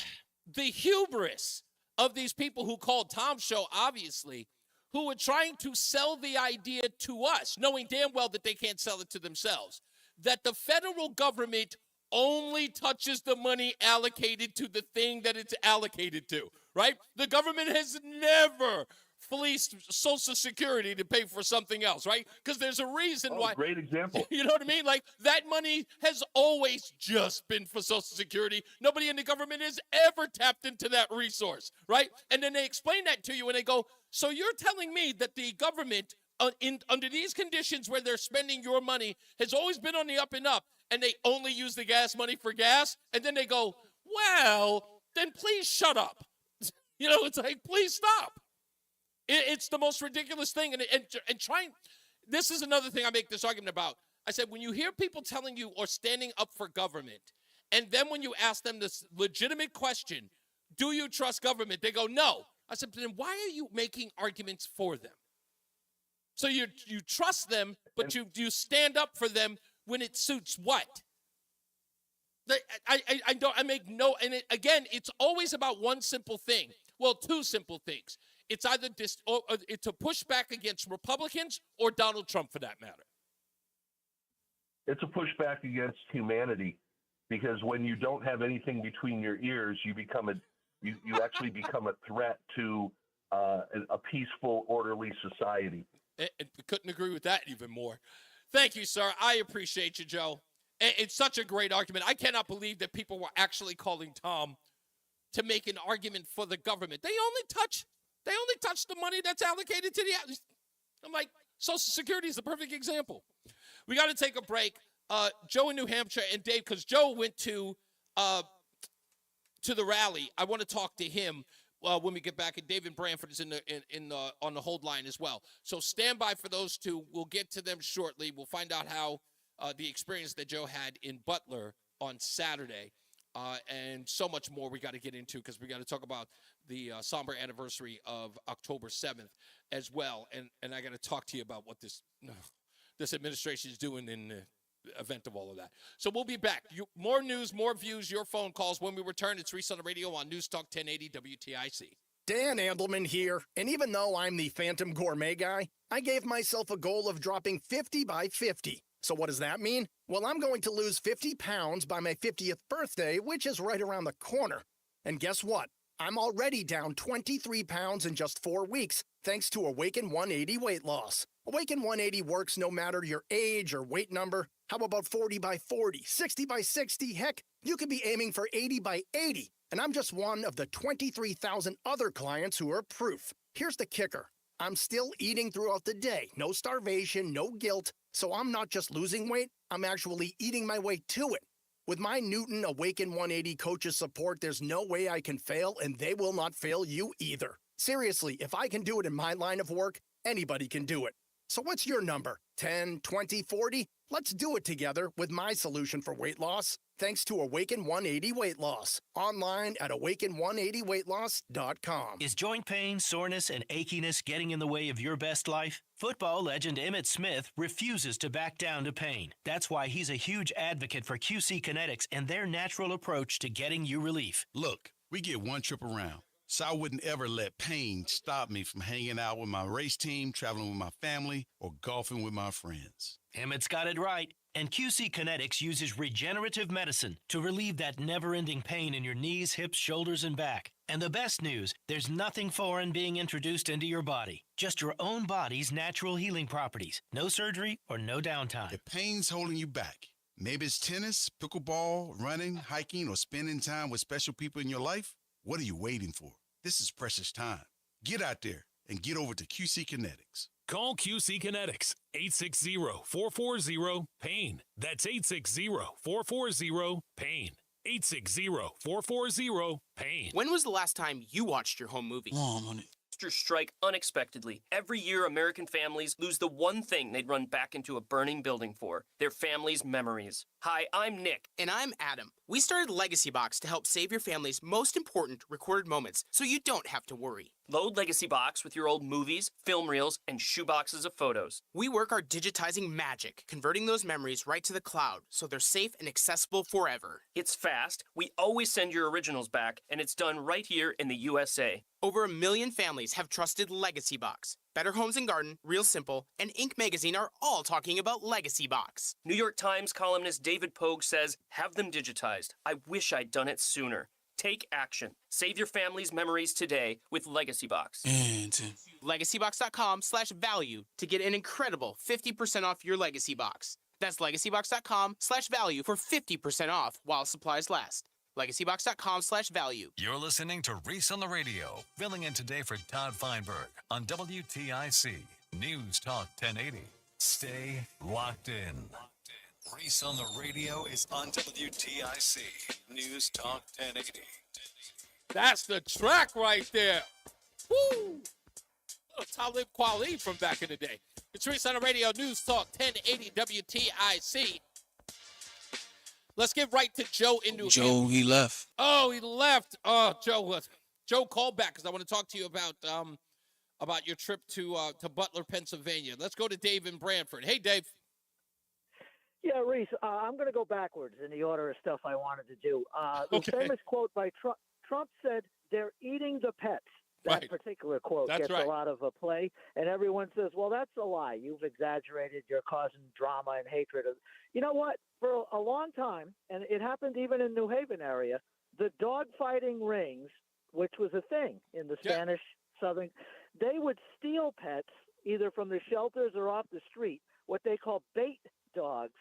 hubris of these people who called Tom's show, obviously, who were trying to sell the idea to us, knowing damn well that they can't sell it to themselves, that the federal government only touches the money allocated to the thing that it's allocated to, right? The government has never fleeced Social Security to pay for something else, right? Because there's a reason why. Great example. You know what I mean? Like, that money has always just been for Social Security. Nobody in the government has ever tapped into that resource, right? And then they explain that to you and they go, so you're telling me that the government, under these conditions where they're spending your money, has always been on the up and up, and they only use the gas money for gas? And then they go, well, then please shut up. You know, it's like, please stop. It's the most ridiculous thing. And trying, this is another thing I make this argument about. I said, when you hear people telling you or standing up for government, and then when you ask them this legitimate question, do you trust government? They go, no. I said, then why are you making arguments for them? So you trust them, but you stand up for them when it suits what? I make no, and again, it's always about one simple thing. Well, two simple things. It's either it's a pushback against Republicans or Donald Trump, for that matter. It's a pushback against humanity, because when you don't have anything between your ears, you actually become a threat to a peaceful, orderly society. And couldn't agree with that even more. Thank you, sir. I appreciate you, Joe. It's such a great argument. I cannot believe that people were actually calling Tom to make an argument for the government. They only touch the money that's allocated to the. I'm like, Social Security is the perfect example. We got to take a break. Joe in New Hampshire and Dave, because Joe went to the rally. I want to talk to him when we get back. And Dave in Branford is on the hold line as well. So stand by for those two. We'll get to them shortly. We'll find out how the experience that Joe had in Butler on Saturday. And so much more we got to get into, because we got to talk about the somber anniversary of October 7th as well. And I got to talk to you about what this administration is doing in the event of all of that. So we'll be back. More news, more views, your phone calls when we return. It's Reese on the Radio on NewsTalk 1080 WTIC. Dan Andelman here, and even though I'm the Phantom Gourmet guy, I gave myself a goal of dropping 50 by 50. So what does that mean? Well, I'm going to lose 50 pounds by my 50th birthday, which is right around the corner. And guess what? I'm already down 23 pounds in just 4 weeks, thanks to Awaken 180 weight loss. Awaken 180 works no matter your age or weight number. How about 40 by 40, 60 by 60? Heck, you could be aiming for 80 by 80. And I'm just one of the 23,000 other clients who are proof. Here's the kicker. I'm still eating throughout the day. No starvation, no guilt. So I'm not just losing weight, I'm actually eating my way to it. With my Newton Awaken 180 coaches support, there's no way I can fail, and they will not fail you either. Seriously, if I can do it in my line of work, anybody can do it. So what's your number? 10, 20, 40? Let's do it together with my solution for weight loss. Thanks to Awaken 180 Weight Loss. Online at awaken180weightloss.com. Is joint pain, soreness, and achiness getting in the way of your best life? Football legend Emmitt Smith refuses to back down to pain. That's why he's a huge advocate for QC Kinetics and their natural approach to getting you relief. Look, we get one trip around, so I wouldn't ever let pain stop me from hanging out with my race team, traveling with my family, or golfing with my friends. Emmitt's got it right. And QC Kinetics uses regenerative medicine to relieve that never-ending pain in your knees, hips, shoulders, and back. And the best news, there's nothing foreign being introduced into your body. Just your own body's natural healing properties. No surgery or no downtime. If pain's holding you back, maybe it's tennis, pickleball, running, hiking, or spending time with special people in your life, what are you waiting for? This is precious time. Get out there and get over to QC Kinetics. Call QC Kinetics, 860-440-PAIN. That's 860-440-PAIN. 860-440-PAIN. When was the last time you watched your home movie? Monsters strike unexpectedly. Every year, American families lose the one thing they'd run back into a burning building for, their family's memories. Hi, I'm Nick. And I'm Adam. We started Legacy Box to help save your family's most important recorded moments so you don't have to worry. Load Legacy Box with your old movies, film reels, and shoeboxes of photos. We work our digitizing magic, converting those memories right to the cloud so they're safe and accessible forever. It's fast, we always send your originals back, and it's done right here in the USA. Over 1 million families have trusted Legacy Box. Better Homes and Garden, Real Simple, and Inc. magazine are all talking about Legacy Box. New York Times columnist David Pogue says, have them digitized. I wish I'd done it sooner. Take action. Save your family's memories today with Legacy Box. LegacyBox.com/value to get an incredible 50% off your Legacy Box. That's LegacyBox.com/value for 50% off while supplies last. LegacyBox.com/value. You're listening to Reese on the Radio, filling in today for Todd Feinberg on WTIC News Talk 1080. Stay locked in. Reese on the Radio is on WTIC News Talk 1080. That's the track right there. Woo! Talib Kweli from back in the day. It's Reese on the Radio, News Talk 1080 WTIC. Let's get right to Joe in New Hampshire. Joe, he left. Oh, he left. Oh, Joe called back because I want to talk to you about your trip to Butler, Pennsylvania. Let's go to Dave in Branford. Hey, Dave. Yeah, Reese, I'm going to go backwards in the order of stuff I wanted to do. The famous quote by Trump. Trump said, they're eating the pets. That particular quote gets a lot of play, and everyone says, well, that's a lie. You've exaggerated. You're causing drama and hatred. You know what? For a long time, and it happened even in New Haven area, the dog-fighting rings, which was a thing in the Spanish Southern, they would steal pets either from the shelters or off the street, what they call bait dogs,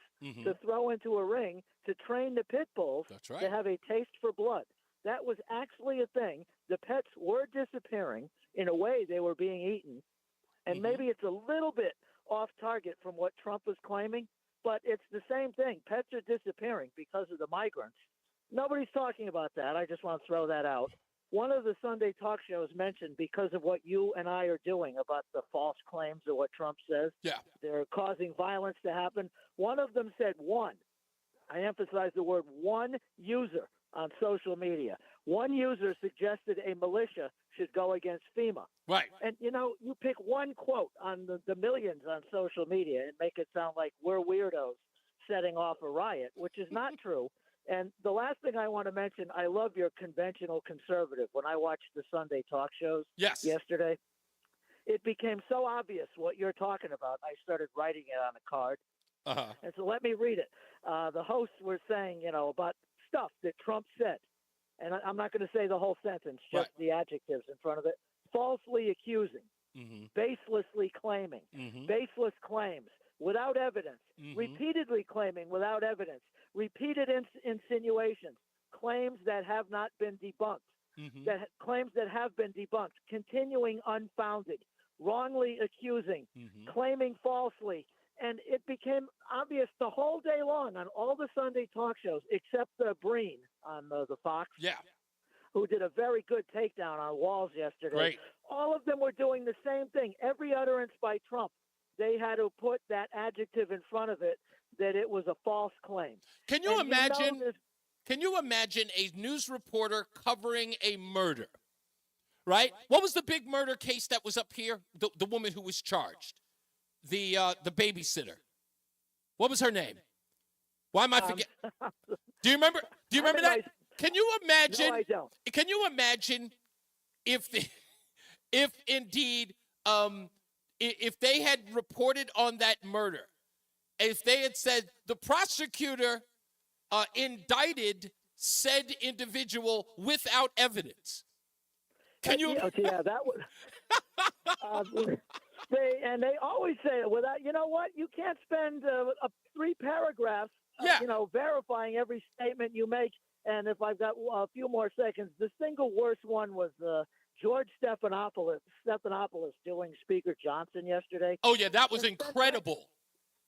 to throw into a ring to train the pit bulls to have a taste for blood. That was actually a thing. The pets were disappearing. In a way, they were being eaten. And maybe it's a little bit off target from what Trump was claiming, but it's the same thing. Pets are disappearing because of the migrants. Nobody's talking about that. I just want to throw that out. One of the Sunday talk shows mentioned because of what you and I are doing about the false claims of what Trump says. Yeah. They're causing violence to happen. One of them said one. I emphasize the word one user on social media. One user suggested a militia should go against FEMA. Right. And, you pick one quote on the millions on social media and make it sound like we're weirdos setting off a riot, which is not true. And the last thing I want to mention, I love your conventional conservative. When I watched the Sunday talk shows yesterday, it became so obvious what you're talking about. I started writing it on a card. And so let me read it. The hosts were saying, about stuff that Trump said. And I'm not going to say the whole sentence, just the adjectives in front of it. Falsely accusing, baselessly claiming, baseless claims without evidence, repeatedly claiming without evidence, repeated insinuations, claims that have not been debunked, claims that have been debunked, continuing unfounded, wrongly accusing, claiming falsely. And it became obvious the whole day long on all the Sunday talk shows, except Breen on the Fox, who did a very good takedown on Walls yesterday. Great. All of them were doing the same thing. Every utterance by Trump, they had to put that adjective in front of it that it was a false claim. Can you imagine? Can you imagine a news reporter covering a murder? Right? What was the big murder case that was up here? The woman who was charged. The babysitter. What was her name? Why am I forgetting? Do you remember? Do you remember that? Can you imagine? No, I don't. Can you imagine if indeed if they had reported on that murder, if they had said the prosecutor indicted said individual without evidence? Can you? Yeah, that would. They always say it without. You know what? You can't spend 3 paragraphs, verifying every statement you make. And if I've got a few more seconds, the single worst one was George Stephanopoulos doing Speaker Johnson yesterday. Oh, yeah, that was incredible.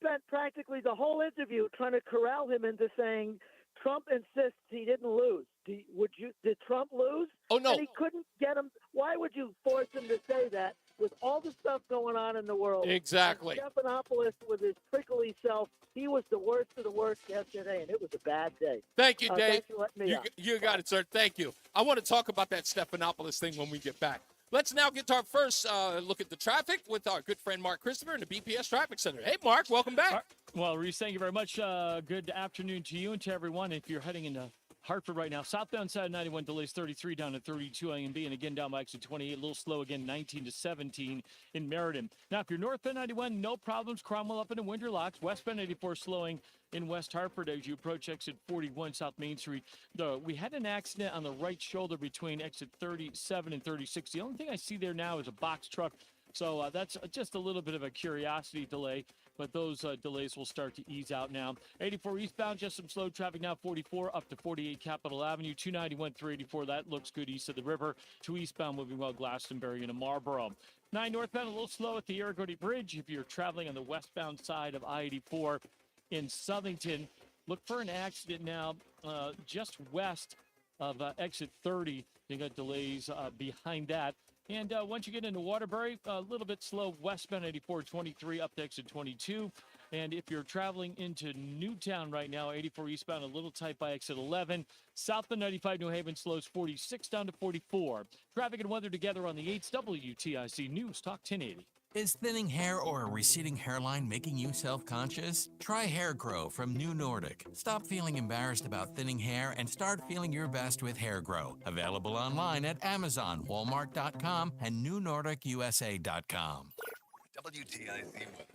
Spent practically the whole interview trying to corral him into saying Trump insists he didn't lose. Did Trump lose? Oh, no. And he couldn't get him. Why would you force him to say that with all the stuff going on in the world? Exactly. And Stephanopoulos, with his prickly self, he was the worst of the worst yesterday, and it was a bad day. Thank you, Dave. Thanks for letting me on. You got it, sir. Thank you. I want to talk about that Stephanopoulos thing when we get back. Let's now get to our first look at the traffic with our good friend Mark Christopher in the BPS Traffic Center. Hey, Mark, welcome back. Well, Reese, thank you very much. Good afternoon to you and to everyone. If you're heading into Hartford right now, southbound side 91 delays 33 down to 32 A and B, and again down by exit 28, a little slow again, 19 to 17 in Meriden. Now, if you're northbound 91, no problems. Cromwell up into Winter Locks. Westbound 84 slowing in West Hartford as you approach exit 41 South Main Street. We had an accident on the right shoulder between exit 37 and 36. The only thing I see there now is a box truck. So that's just a little bit of a curiosity delay, but those delays will start to ease out now. 84 eastbound, just some slow traffic now, 44 up to 48 Capitol Avenue, 291 through 84. That looks good east of the river. 2 eastbound moving well, Glastonbury into Marlboro. 9 northbound, a little slow at the Aragodi Bridge. If you're traveling on the westbound side of I-84 in Southington, look for an accident now just west of exit 30. They got delays behind that. And once you get into Waterbury, a little bit slow westbound 84 23 up to exit 22. And if you're traveling into Newtown right now, 84 eastbound, a little tight by exit 11. Southbound 95 New Haven slows 46 down to 44. Traffic and weather together on the 8th WTIC News Talk 1080. Is thinning hair or a receding hairline making you self-conscious? Try Hair Grow from New Nordic. Stop feeling embarrassed about thinning hair and start feeling your best with Hair Grow. Available online at Amazon, Walmart.com, and NewNordicUSA.com. WTIC weather.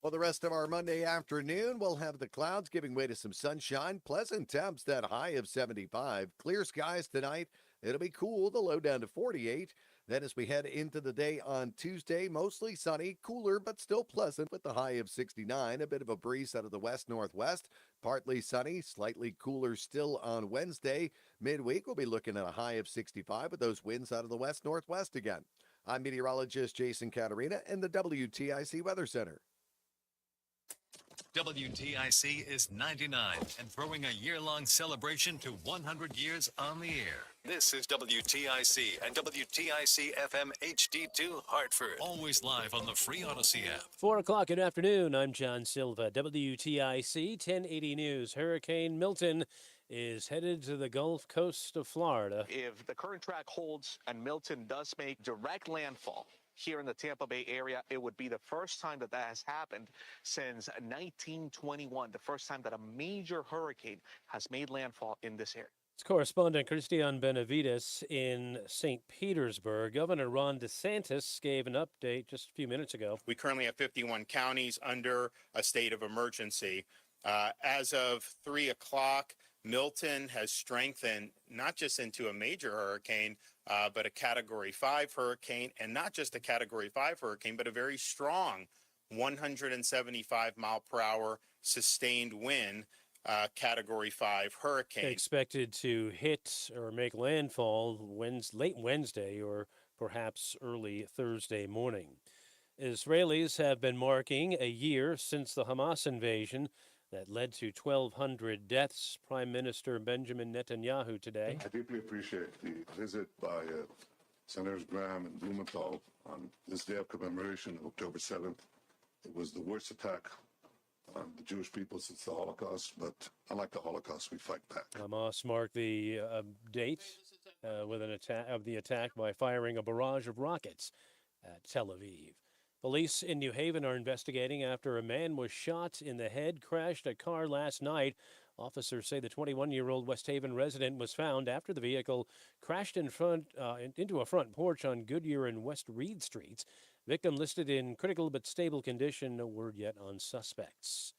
Well, the rest of our Monday afternoon, we'll have the clouds giving way to some sunshine. Pleasant temps, that high of 75. Clear skies tonight. It'll be cool, the low down to 48. Then as we head into the day on Tuesday, mostly sunny, cooler, but still pleasant with the high of 69. A bit of a breeze out of the west-northwest. Partly sunny, slightly cooler still on Wednesday. Midweek, we'll be looking at a high of 65 with those winds out of the west-northwest again. I'm meteorologist Jason Caterina in the WTIC Weather Center. WTIC is 99 and throwing a year-long celebration to 100 years on the air. This is WTIC and WTIC FM HD2 Hartford. Always live on the free Odyssey app. 4 o'clock in the afternoon. I'm John Silva, WTIC 1080 News. Hurricane Milton is headed to the Gulf Coast of Florida. If the current track holds and Milton does make direct landfall here in the Tampa Bay area, it would be the first time that has happened since 1921, the first time that a major hurricane has made landfall in this area. It's correspondent Christian Benavides in St. Petersburg. Governor Ron DeSantis gave an update just a few minutes ago. We currently have 51 counties under a state of emergency. As of 3 o'clock, Milton has strengthened not just into a major hurricane, but a Category 5 hurricane, and not just a Category 5 hurricane, but a very strong 175 mile per hour sustained wind Category 5 hurricane. Expected to hit or make landfall late Wednesday or perhaps early Thursday morning. Israelis have been marking a year since the Hamas invasion that led to 1,200 deaths. Prime Minister Benjamin Netanyahu today. I deeply appreciate the visit by Senators Graham and Blumenthal on this day of commemoration, October 7th. It was the worst attack on the Jewish people since the Holocaust, but unlike the Holocaust, we fight back. Hamas marked the date with an attack by firing a barrage of rockets at Tel Aviv. Police in New Haven are investigating after a man was shot in the head, crashed a car last night. Officers say the 21-year-old West Haven resident was found after the vehicle crashed into a front porch on Goodyear and West Reed Streets. Victim listed in critical but stable condition. No word yet on suspects.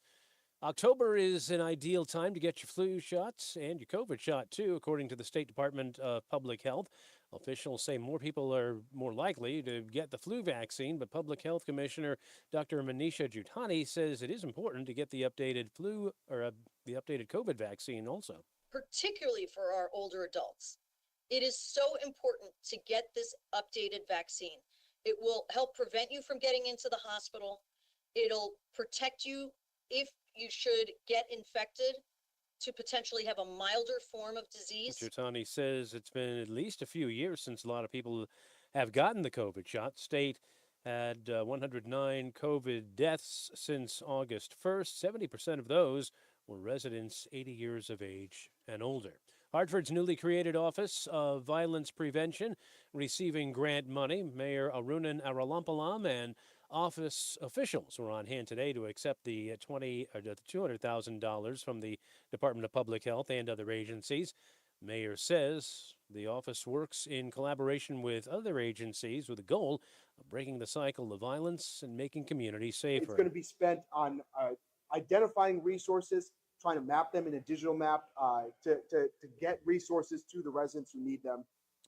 October is an ideal time to get your flu shots and your COVID shot, too, according to the State Department of Public Health. Officials say more people are more likely to get the flu vaccine, but Public Health Commissioner Dr. Manisha Juthani says it is important to get the updated the updated COVID vaccine also. Particularly for our older adults. It is so important to get this updated vaccine. It will help prevent you from getting into the hospital. It'll protect you if you should get infected to potentially have a milder form of disease. Giuliani says it's been at least a few years since a lot of people have gotten the COVID shot. State had 109 COVID deaths since August 1st. 70% of those were residents 80 years of age and older. Hartford's newly created Office of Violence Prevention receiving grant money. Mayor Arunan Aralampalam and office officials were on hand today to accept the $200,000 from the Department of Public Health and other agencies. Mayor says the office works in collaboration with other agencies with the goal of breaking the cycle of violence and making communities safer. It's going to be spent on identifying resources, trying to map them in a digital map to get resources to the residents who need them.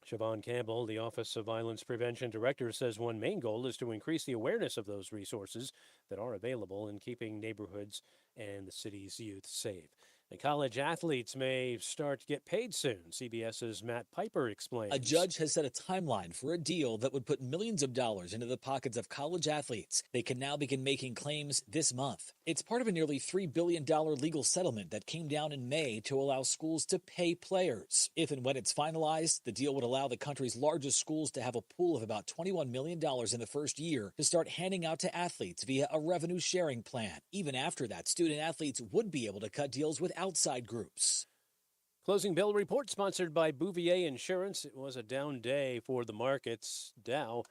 Siobhan Campbell, the Office of Violence Prevention Director, says one main goal is to increase the awareness of those resources that are available in keeping neighborhoods and the city's youth safe. And college athletes may start to get paid soon, CBS's Matt Piper explains. A judge has set a timeline for a deal that would put millions of dollars into the pockets of college athletes. They can now begin making claims this month. It's part of a nearly $3 billion legal settlement that came down in May to allow schools to pay players. If and when it's finalized, the deal would allow the country's largest schools to have a pool of about $21 million in the first year to start handing out to athletes via a revenue sharing plan. Even after that, student athletes would be able to cut deals with outside groups. Closing Bell Report sponsored by Bouvier Insurance. It was a down day for the markets. Dow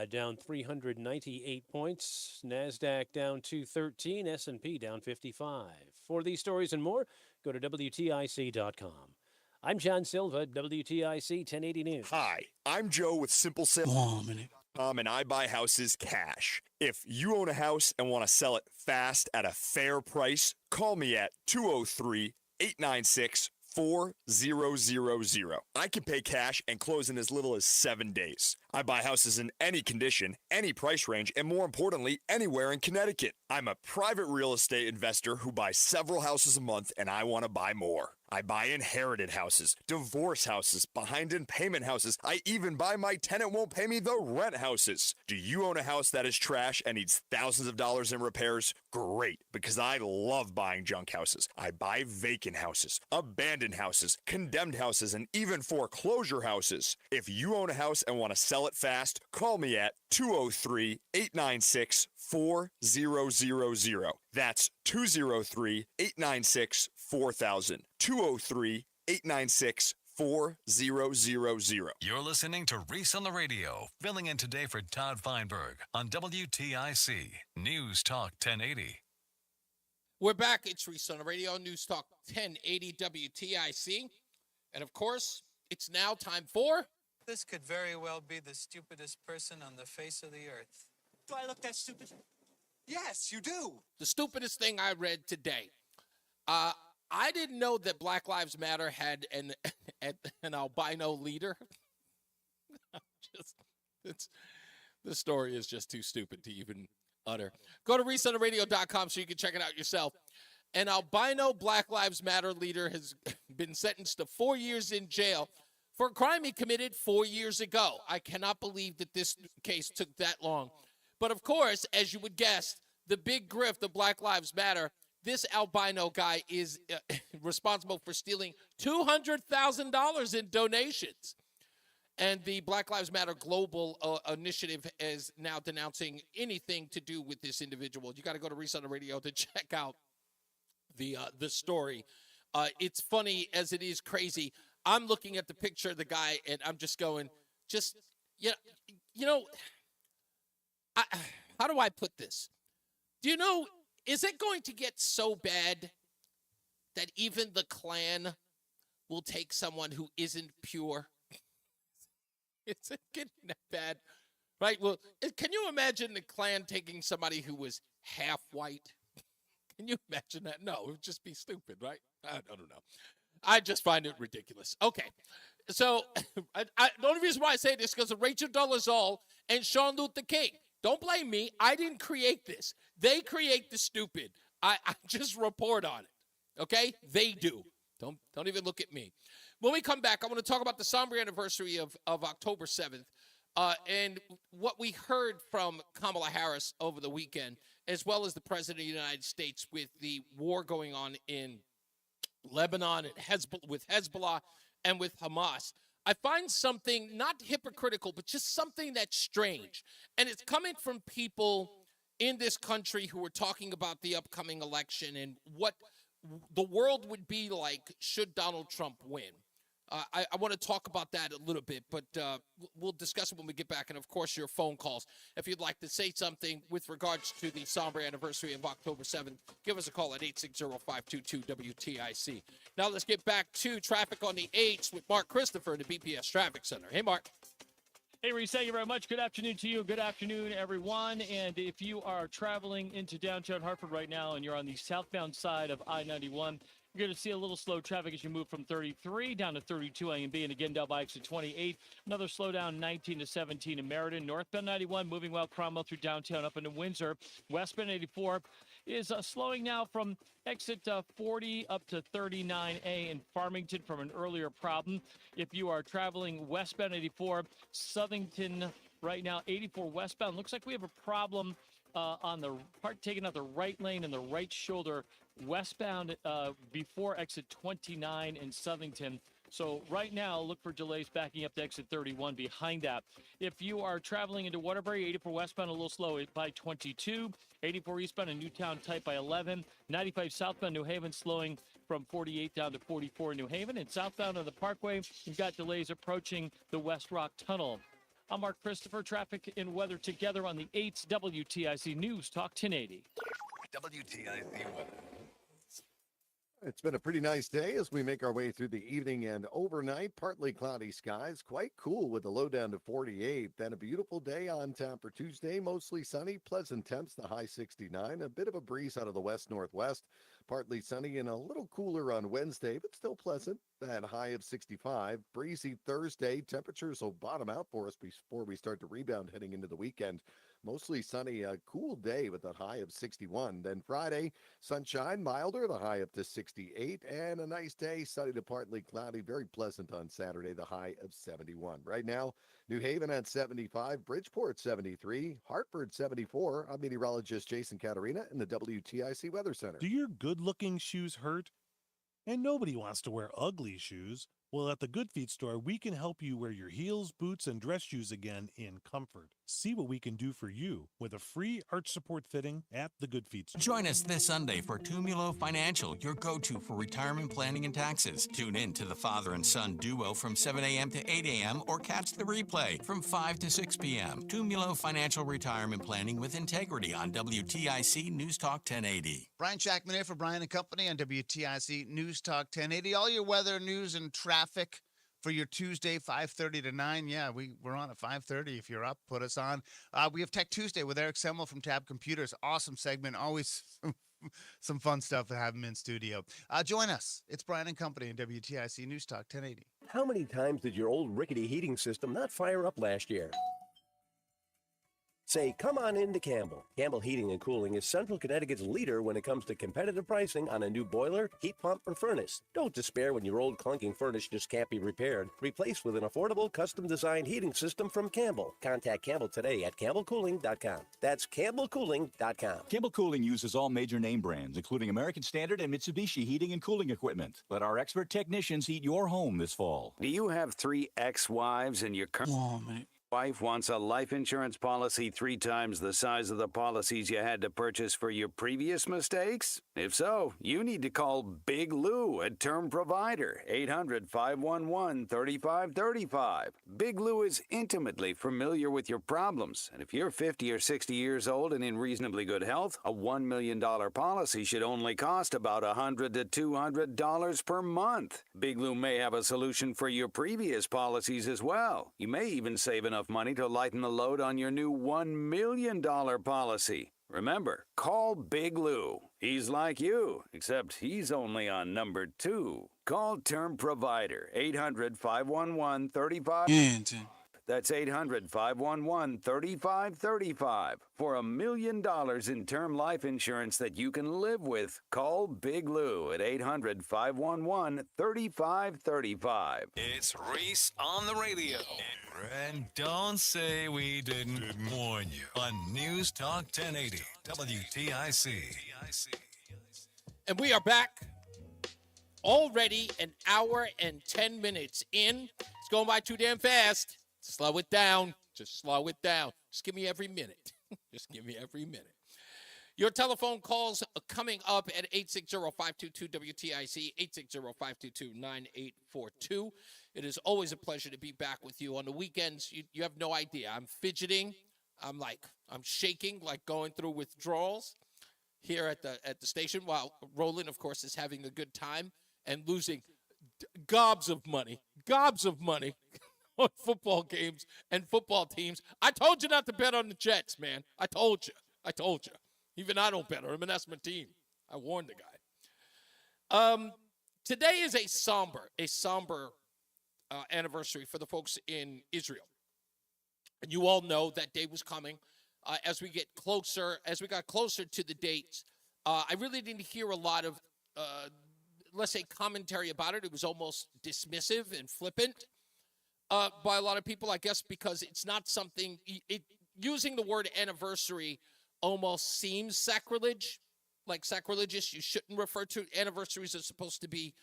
down 398 points. NASDAQ down 213. S&P down 55. For these stories and more, go to WTIC.com. I'm John Silva, WTIC 1080 News. Hi, I'm Joe with Simple Sale. And I buy houses cash. If you own a house and want to sell it fast at a fair price, call me at 203-896-4000. I can pay cash and close in as little as 7 days. I buy houses in any condition, any price range, and more importantly, anywhere in Connecticut. I'm a private real estate investor who buys several houses a month, and I want to buy more. I buy inherited houses, divorce houses, behind in payment houses. I even buy my tenant won't pay me the rent houses. Do you own a house that is trash and needs thousands of dollars in repairs? Great, because I love buying junk houses. I buy vacant houses, abandoned houses, condemned houses, and even foreclosure houses. If you own a house and want to sell it fast, call me at 203-896-4000. That's 203-896-4000. 203-896-4000. You're listening to Reese on the Radio, filling in today for Todd Feinberg on WTIC News Talk 1080. We're back. It's Reese on the Radio, News Talk 1080 WTIC. And of course, it's now time for... This could very well be the stupidest person on the face of the earth. Do I look that stupid? Yes, you do. The stupidest thing I read today. I didn't know that Black Lives Matter had an albino leader. This story is just too stupid to even utter. Go to ReeseOnTheRadio.com so you can check it out yourself. An albino Black Lives Matter leader has been sentenced to 4 years in jail for a crime he committed 4 years ago. I cannot believe that this case took that long. But of course, as you would guess, the big grift of Black Lives Matter, this albino guy is responsible for stealing $200,000 in donations. And the Black Lives Matter Global Initiative is now denouncing anything to do with this individual. You got to go to Reese on the Radio to check out the story. It's funny as it is crazy. I'm looking at the picture of the guy, and I'm just going, how do I put this? Do you know, is it going to get so bad that even the Klan will take someone who isn't pure? Is it getting that bad? Right? Well, can you imagine the Klan taking somebody who was half white? Can you imagine that? No, it would just be stupid, right? I don't know. I just find it ridiculous. Okay. So the only reason why I say this is because of Rachel Dolezal and Sean Luther King. Don't blame me. I didn't create this. They create the stupid. I just report on it. Okay? They do. Don't even look at me. When we come back, I want to talk about the somber anniversary of October 7th and what we heard from Kamala Harris over the weekend, as well as the President of the United States with the war going on in Lebanon and with Hezbollah and with Hamas. I find something not hypocritical, but just something that's strange. And it's coming from people in this country who are talking about the upcoming election and what the world would be like should Donald Trump win. I want to talk about that a little bit, but we'll discuss it when we get back. And, of course, your phone calls. If you'd like to say something with regards to the somber anniversary of October 7th, give us a call at 860-522-WTIC. Now let's get back to traffic on the 8s with Mark Christopher in the BPS Traffic Center. Hey, Mark. Hey, Reese, thank you very much. Good afternoon to you. Good afternoon, everyone. And if you are traveling into downtown Hartford right now and you're on the southbound side of I-91, you're going to see a little slow traffic as you move from 33 down to 32 A and B, and again down by exit 28. Another slowdown 19 to 17 in Meriden. Northbound 91 moving well Cromwell through downtown up into Windsor. Westbound 84 is slowing now from exit 40 up to 39A in Farmington from an earlier problem. If you are traveling westbound 84, Southington right now 84 westbound. Looks like we have a problem on the part taking out the right lane and the right shoulder westbound before exit 29 in Southington. So right now, look for delays backing up to exit 31 behind that. If you are traveling into Waterbury, 84 westbound, a little slow by 22. 84 eastbound in Newtown, tight by 11. 95 southbound New Haven, slowing from 48 down to 44 in New Haven. And southbound on the Parkway, you've got delays approaching the West Rock Tunnel. I'm Mark Christopher. Traffic and weather together on the 8th WTIC News Talk 1080. WTIC weather. It's been a pretty nice day as we make our way through the evening and overnight. Partly cloudy skies, quite cool with the low down to 48. Then a beautiful day on tap for Tuesday, mostly sunny, pleasant temps, the high 69. A bit of a breeze out of the west-northwest. Partly sunny and a little cooler on Wednesday, but still pleasant. That high of 65. Breezy Thursday. Temperatures will bottom out for us before we start to rebound heading into the weekend. Mostly sunny, a cool day with a high of 61. Then Friday, sunshine, milder, the high up to 68. And a nice day, sunny to partly cloudy, very pleasant on Saturday, the high of 71. Right now, New Haven at 75, Bridgeport 73, Hartford 74. I'm meteorologist Jason Caterina in the WTIC Weather Center. Do your good-looking shoes hurt? And nobody wants to wear ugly shoes. Well, at the Good Feet store, we can help you wear your heels, boots, and dress shoes again in comfort. See what we can do for you with a free arch support fitting at the Good Feet store. Join us this Sunday for Tumulo Financial, your go-to for retirement planning and taxes. Tune in to the father and son duo from 7 a.m. to 8 a.m. or catch the replay from 5 to 6 p.m. Tumulo Financial Retirement Planning with Integrity on WTIC News Talk 1080. Brian Shackman here for Brian & Company on WTIC News Talk 1080. All your weather, news, and traffic for your Tuesday, 5:30 to 9. Yeah, we're on at 5:30. If you're up, put us on. We have Tech Tuesday with Eric Semmel from Tab Computers. Awesome segment. Always some fun stuff to have him in studio. Join us. It's Brian & Company on WTIC News Talk 1080. How many times did your old rickety heating system not fire up last year? Say, come on into Campbell. Campbell Heating and Cooling is Central Connecticut's leader when it comes to competitive pricing on a new boiler, heat pump, or furnace. Don't despair when your old clunking furnace just can't be repaired. Replace with an affordable, custom-designed heating system from Campbell. Contact Campbell today at campbellcooling.com. That's campbellcooling.com. Campbell Cooling uses all major name brands, including American Standard and Mitsubishi heating and cooling equipment. Let our expert technicians heat your home this fall. Do you have 3 ex-wives in your current... Wife wants a life insurance policy 3 times the size of the policies you had to purchase for your previous mistakes? If so, you need to call Big Lou, a term provider, 800-511-3535. Big Lou is intimately familiar with your problems, and if you're 50 or 60 years old and in reasonably good health, a $1 million policy should only cost about $100 to $200 per month. Big Lou may have a solution for your previous policies as well. You may even save enough money to lighten the load on your new $1 million policy. Remember, call Big Lou. He's like you, except he's only on number 2. Call Term Provider, 800-511-35... That's 800-511-3535. For $1 million in term life insurance that you can live with, call Big Lou at 800-511-3535. It's Reese on the radio. And don't say we didn't warn you on News Talk 1080 WTIC. And we are back. Already an hour and 10 minutes in. It's going by too damn fast. Slow it down. Just slow it down. Just give me every minute. Just give me every minute. Your telephone calls coming up at 860-522-WTIC, 860-522-9842. It is always a pleasure to be back with you. On the weekends, you have no idea. I'm fidgeting. I'm shaking, like going through withdrawals here at the station, while Roland, of course, is having a good time and losing gobs of money on football games and football teams. I told you not to bet on the Jets, man. I told you. Even I don't bet on them, and that's my team. I warned the guy. Today is a somber anniversary for the folks in Israel. And you all know that day was coming. As we got closer to the dates, I really didn't hear a lot of, let's say, commentary about it. It was almost dismissive and flippant by a lot of people, I guess, because it's not something, using the word anniversary almost seems sacrilegious. You shouldn't refer to anniversaries as supposed to be,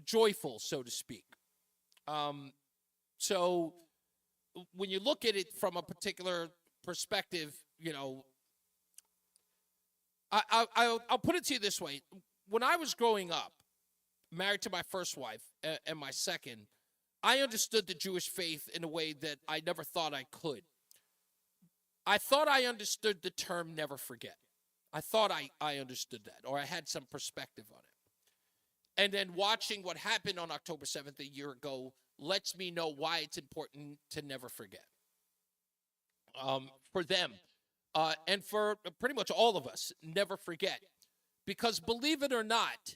joyful, so to speak. So when you look at it from a particular perspective, I'll put it to you this way. When I was growing up, married to my first wife and my second, I understood the Jewish faith in a way that I never thought I could. I thought I understood the term never forget. I thought I understood that, or I had some perspective on it. And then watching what happened on October 7th a year ago lets me know why it's important to never forget. For them, and for pretty much all of us, never forget. Because believe it or not,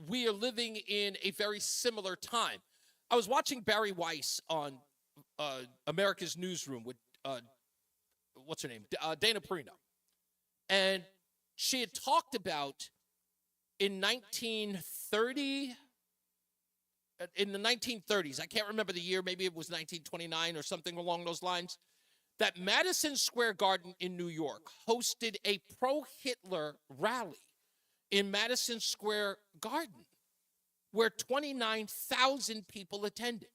we are living in a very similar time. I was watching Barry Weiss on America's Newsroom with, what's her name? Dana Perino. And she had talked about in the 1930s, I can't remember the year, maybe it was 1929 or something along those lines, that Madison Square Garden in New York hosted a pro-Hitler rally in Madison Square Garden where 29,000 people attended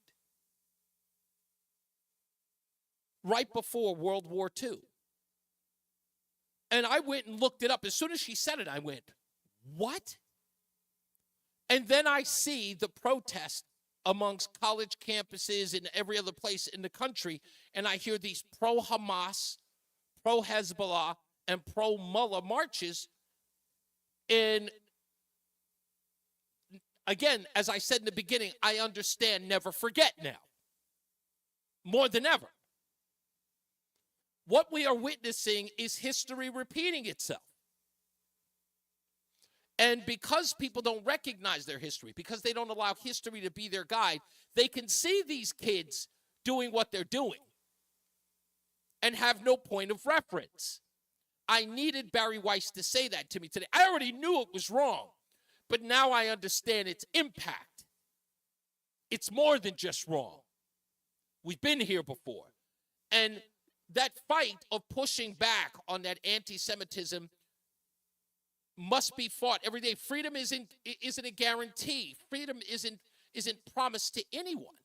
right before World War II. And I went and looked it up. As soon as she said it, I went, what? And then I see the protest amongst college campuses and every other place in the country, and I hear these pro-Hamas, pro-Hezbollah, and pro-Mullah marches. And again, as I said in the beginning, I understand never forget now, more than ever. What we are witnessing is history repeating itself. And because people don't recognize their history, because they don't allow history to be their guide, they can see these kids doing what they're doing and have no point of reference. I needed Barry Weiss to say that to me today. I already knew it was wrong, but now I understand its impact. It's more than just wrong. We've been here before. And that fight of pushing back on that anti-Semitism must be fought every day. Freedom isn't a guarantee. Freedom isn't promised to anyone.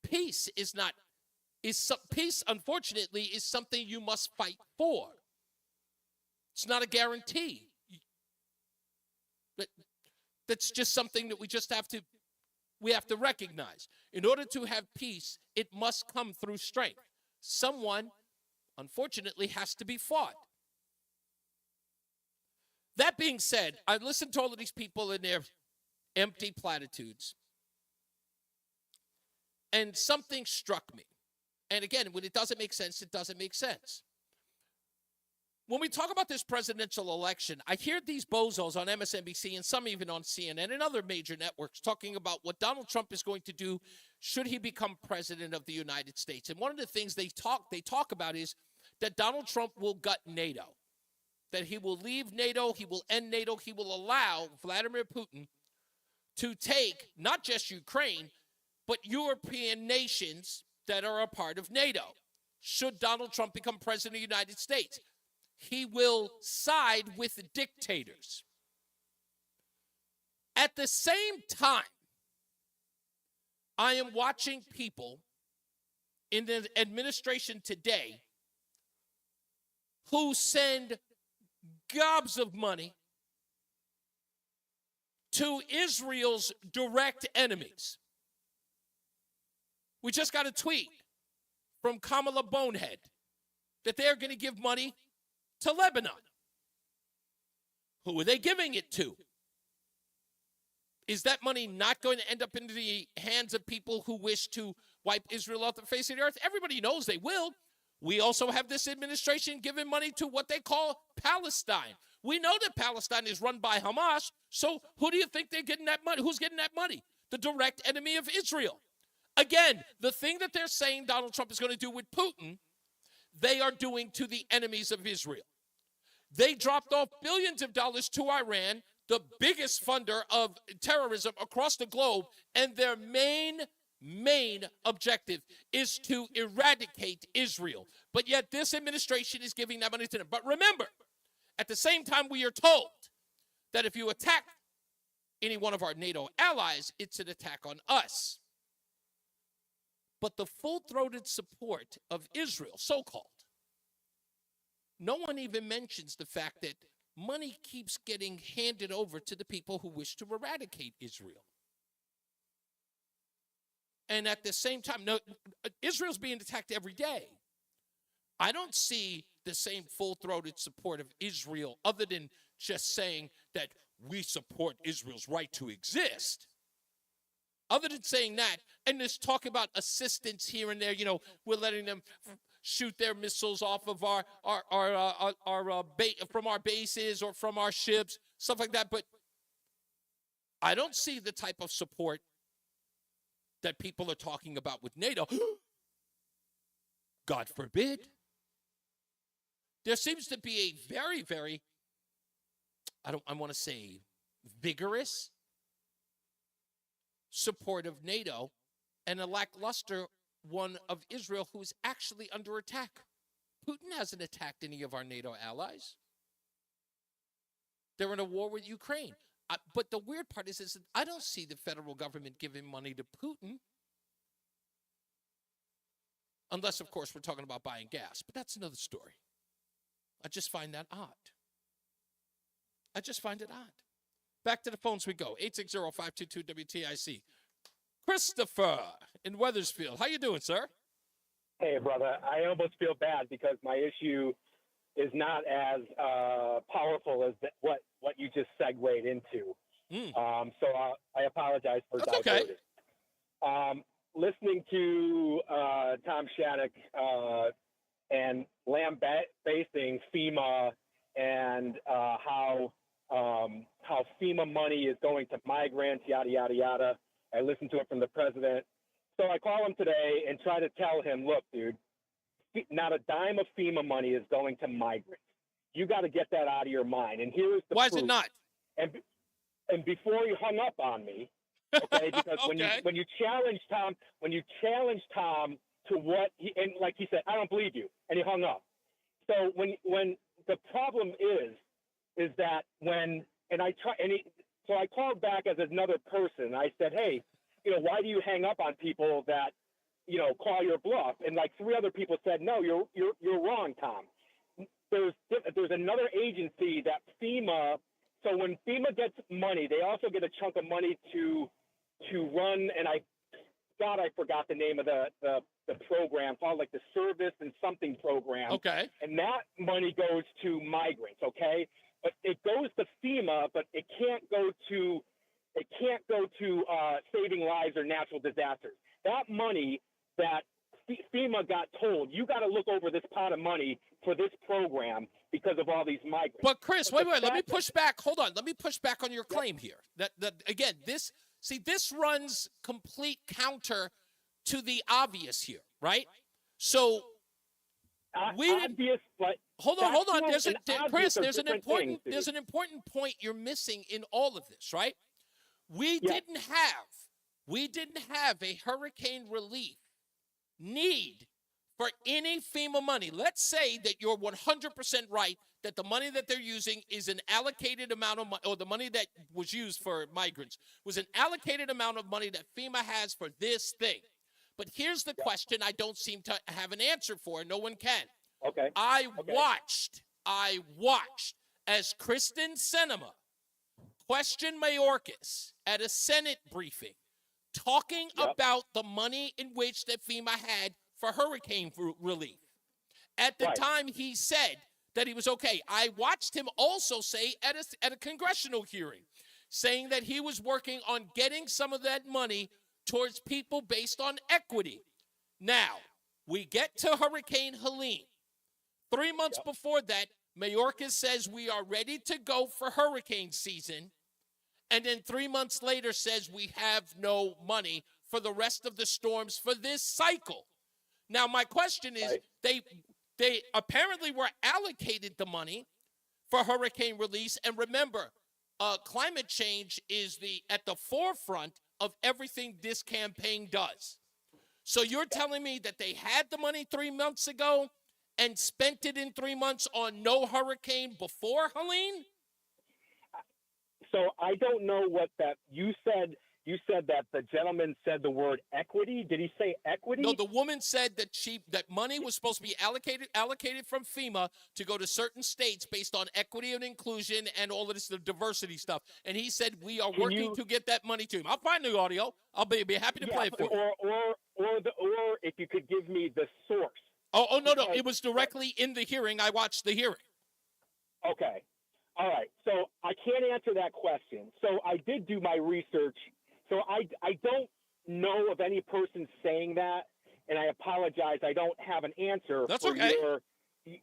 Peace peace, unfortunately, is something you must fight for. It's not a guarantee. That's just something that we have to recognize. In order to have peace, it must come through strength. Someone, unfortunately, has to be fought. That being said, I listened to all of these people in their empty platitudes, and something struck me. And again, when it doesn't make sense, it doesn't make sense. When we talk about this presidential election, I hear these bozos on MSNBC and some even on CNN and other major networks talking about what Donald Trump is going to do should he become president of the United States. And one of the things they talk about is that Donald Trump will gut NATO, that he will leave NATO, he will end NATO, he will allow Vladimir Putin to take not just Ukraine, but European nations that are a part of NATO. Should Donald Trump become president of the United States, he will side with dictators. At the same time, I am watching people in the administration today who send gobs of money to Israel's direct enemies. We just got a tweet from Kamala Bonehead that they're going to give money to Lebanon. Who are they giving it to? Is that money not going to end up in the hands of people who wish to wipe Israel off the face of the earth? Everybody knows they will. We also have this administration giving money to what they call Palestine. We know that Palestine is run by Hamas, so who do you think they're getting that money? Who's getting that money? The direct enemy of Israel. Again, the thing that they're saying Donald Trump is going to do with Putin, they are doing to the enemies of Israel. They dropped off billions of dollars to Iran, the biggest funder of terrorism across the globe, and their main objective is to eradicate Israel. But yet this administration is giving that money to them. But remember, at the same time, we are told that if you attack any one of our NATO allies, it's an attack on us. But the full-throated support of Israel, so-called, no one even mentions the fact that money keeps getting handed over to the people who wish to eradicate Israel. And at the same time, no, Israel's being attacked every day. I don't see the same full-throated support of Israel other than just saying that we support Israel's right to exist. Other than saying that, and this talk about assistance here and there, you know, we're letting them shoot their missiles off of from our bases or from our ships, stuff like that. But I don't see the type of support that people are talking about with NATO. God forbid. There seems to be a very, very, I want to say vigorous support of NATO and a lackluster one of Israel, who is actually under attack. Putin hasn't attacked any of our NATO allies. They're in a war with Ukraine. But the weird part is I don't see the federal government giving money to Putin. Unless, of course, we're talking about buying gas. But that's another story. I just find that odd. I just find it odd. Back to the phones we go. 860-522-WTIC. Christopher in Wethersfield. How you doing, sir? Hey, brother. I almost feel bad because my issue is not as powerful as what you just segued into. So I apologize for diverting. Okay. Listening to Tom Shattuck and lambasting FEMA and how FEMA money is going to migrants, yada, yada, yada. I listened to it from the president. So I call him today and try to tell him, look, dude, not a dime of FEMA money is going to migrants. You got to get that out of your mind. And here's the Why proof. is it not? And before you hung up on me, okay, because Okay. when you challenge Tom to what he, and like he said, I don't believe you, and he hung up. So when the problem is that so I called back as another person. I said, hey, why do you hang up on people that, call your bluff? And like three other people said, no, you're wrong, Tom. There's another agency that FEMA. So when FEMA gets money, they also get a chunk of money to run. And I forgot the name of the program called like the Service and Something program. Okay. And that money goes to migrants. Okay. But it goes to FEMA, but it can't go to saving lives or natural disasters. That money that FEMA got told, you got to look over this pot of money for this program because of all these migrants. But Chris, wait. Let me push back. Hold on. Let me push back on your claim here. That again, this runs complete counter to the obvious here, right? So we didn't. Obvious, but Hold on. factual and Chris, obvious are there's an different important things, dude. there's an important point you're missing in all of this, right? We Yeah. didn't have a hurricane relief need for any FEMA money. Let's say that you're 100% right that the money that they're using is an allocated amount of money, or the money that was used for migrants was an allocated amount of money that FEMA has for this thing. But here's the question I don't seem to have an answer for. No one can. Okay. I watched as Kristen Sinema questioned Mayorkas at a Senate briefing, talking about the money in which that FEMA had for hurricane relief. At the time, he said that he was okay. I watched him also say at a congressional hearing, saying that he was working on getting some of that money towards people based on equity. Now, we get to Hurricane Helene. 3 months before that, Mayorkas says we are ready to go for hurricane season, and then 3 months later says we have no money for the rest of the storms for this cycle. Now, my question is, they apparently were allocated the money for hurricane release, and remember, climate change is at the forefront of everything this campaign does. So you're telling me that they had the money 3 months ago and spent it in 3 months on no hurricane before Helene? So I don't know what that you said. You said that the gentleman said the word equity. Did he say equity? No, the woman said that money was supposed to be allocated from FEMA to go to certain states based on equity and inclusion and all of this, the diversity stuff. And he said we are working to get that money to him. I'll find the audio. I'll be happy to play it for you. Or if you could give me the source. Oh no, it was directly in the hearing. I watched the hearing. Okay. All right. So I can't answer that question. So I did do my research. So I don't know of any person saying that, and I apologize. I don't have an answer for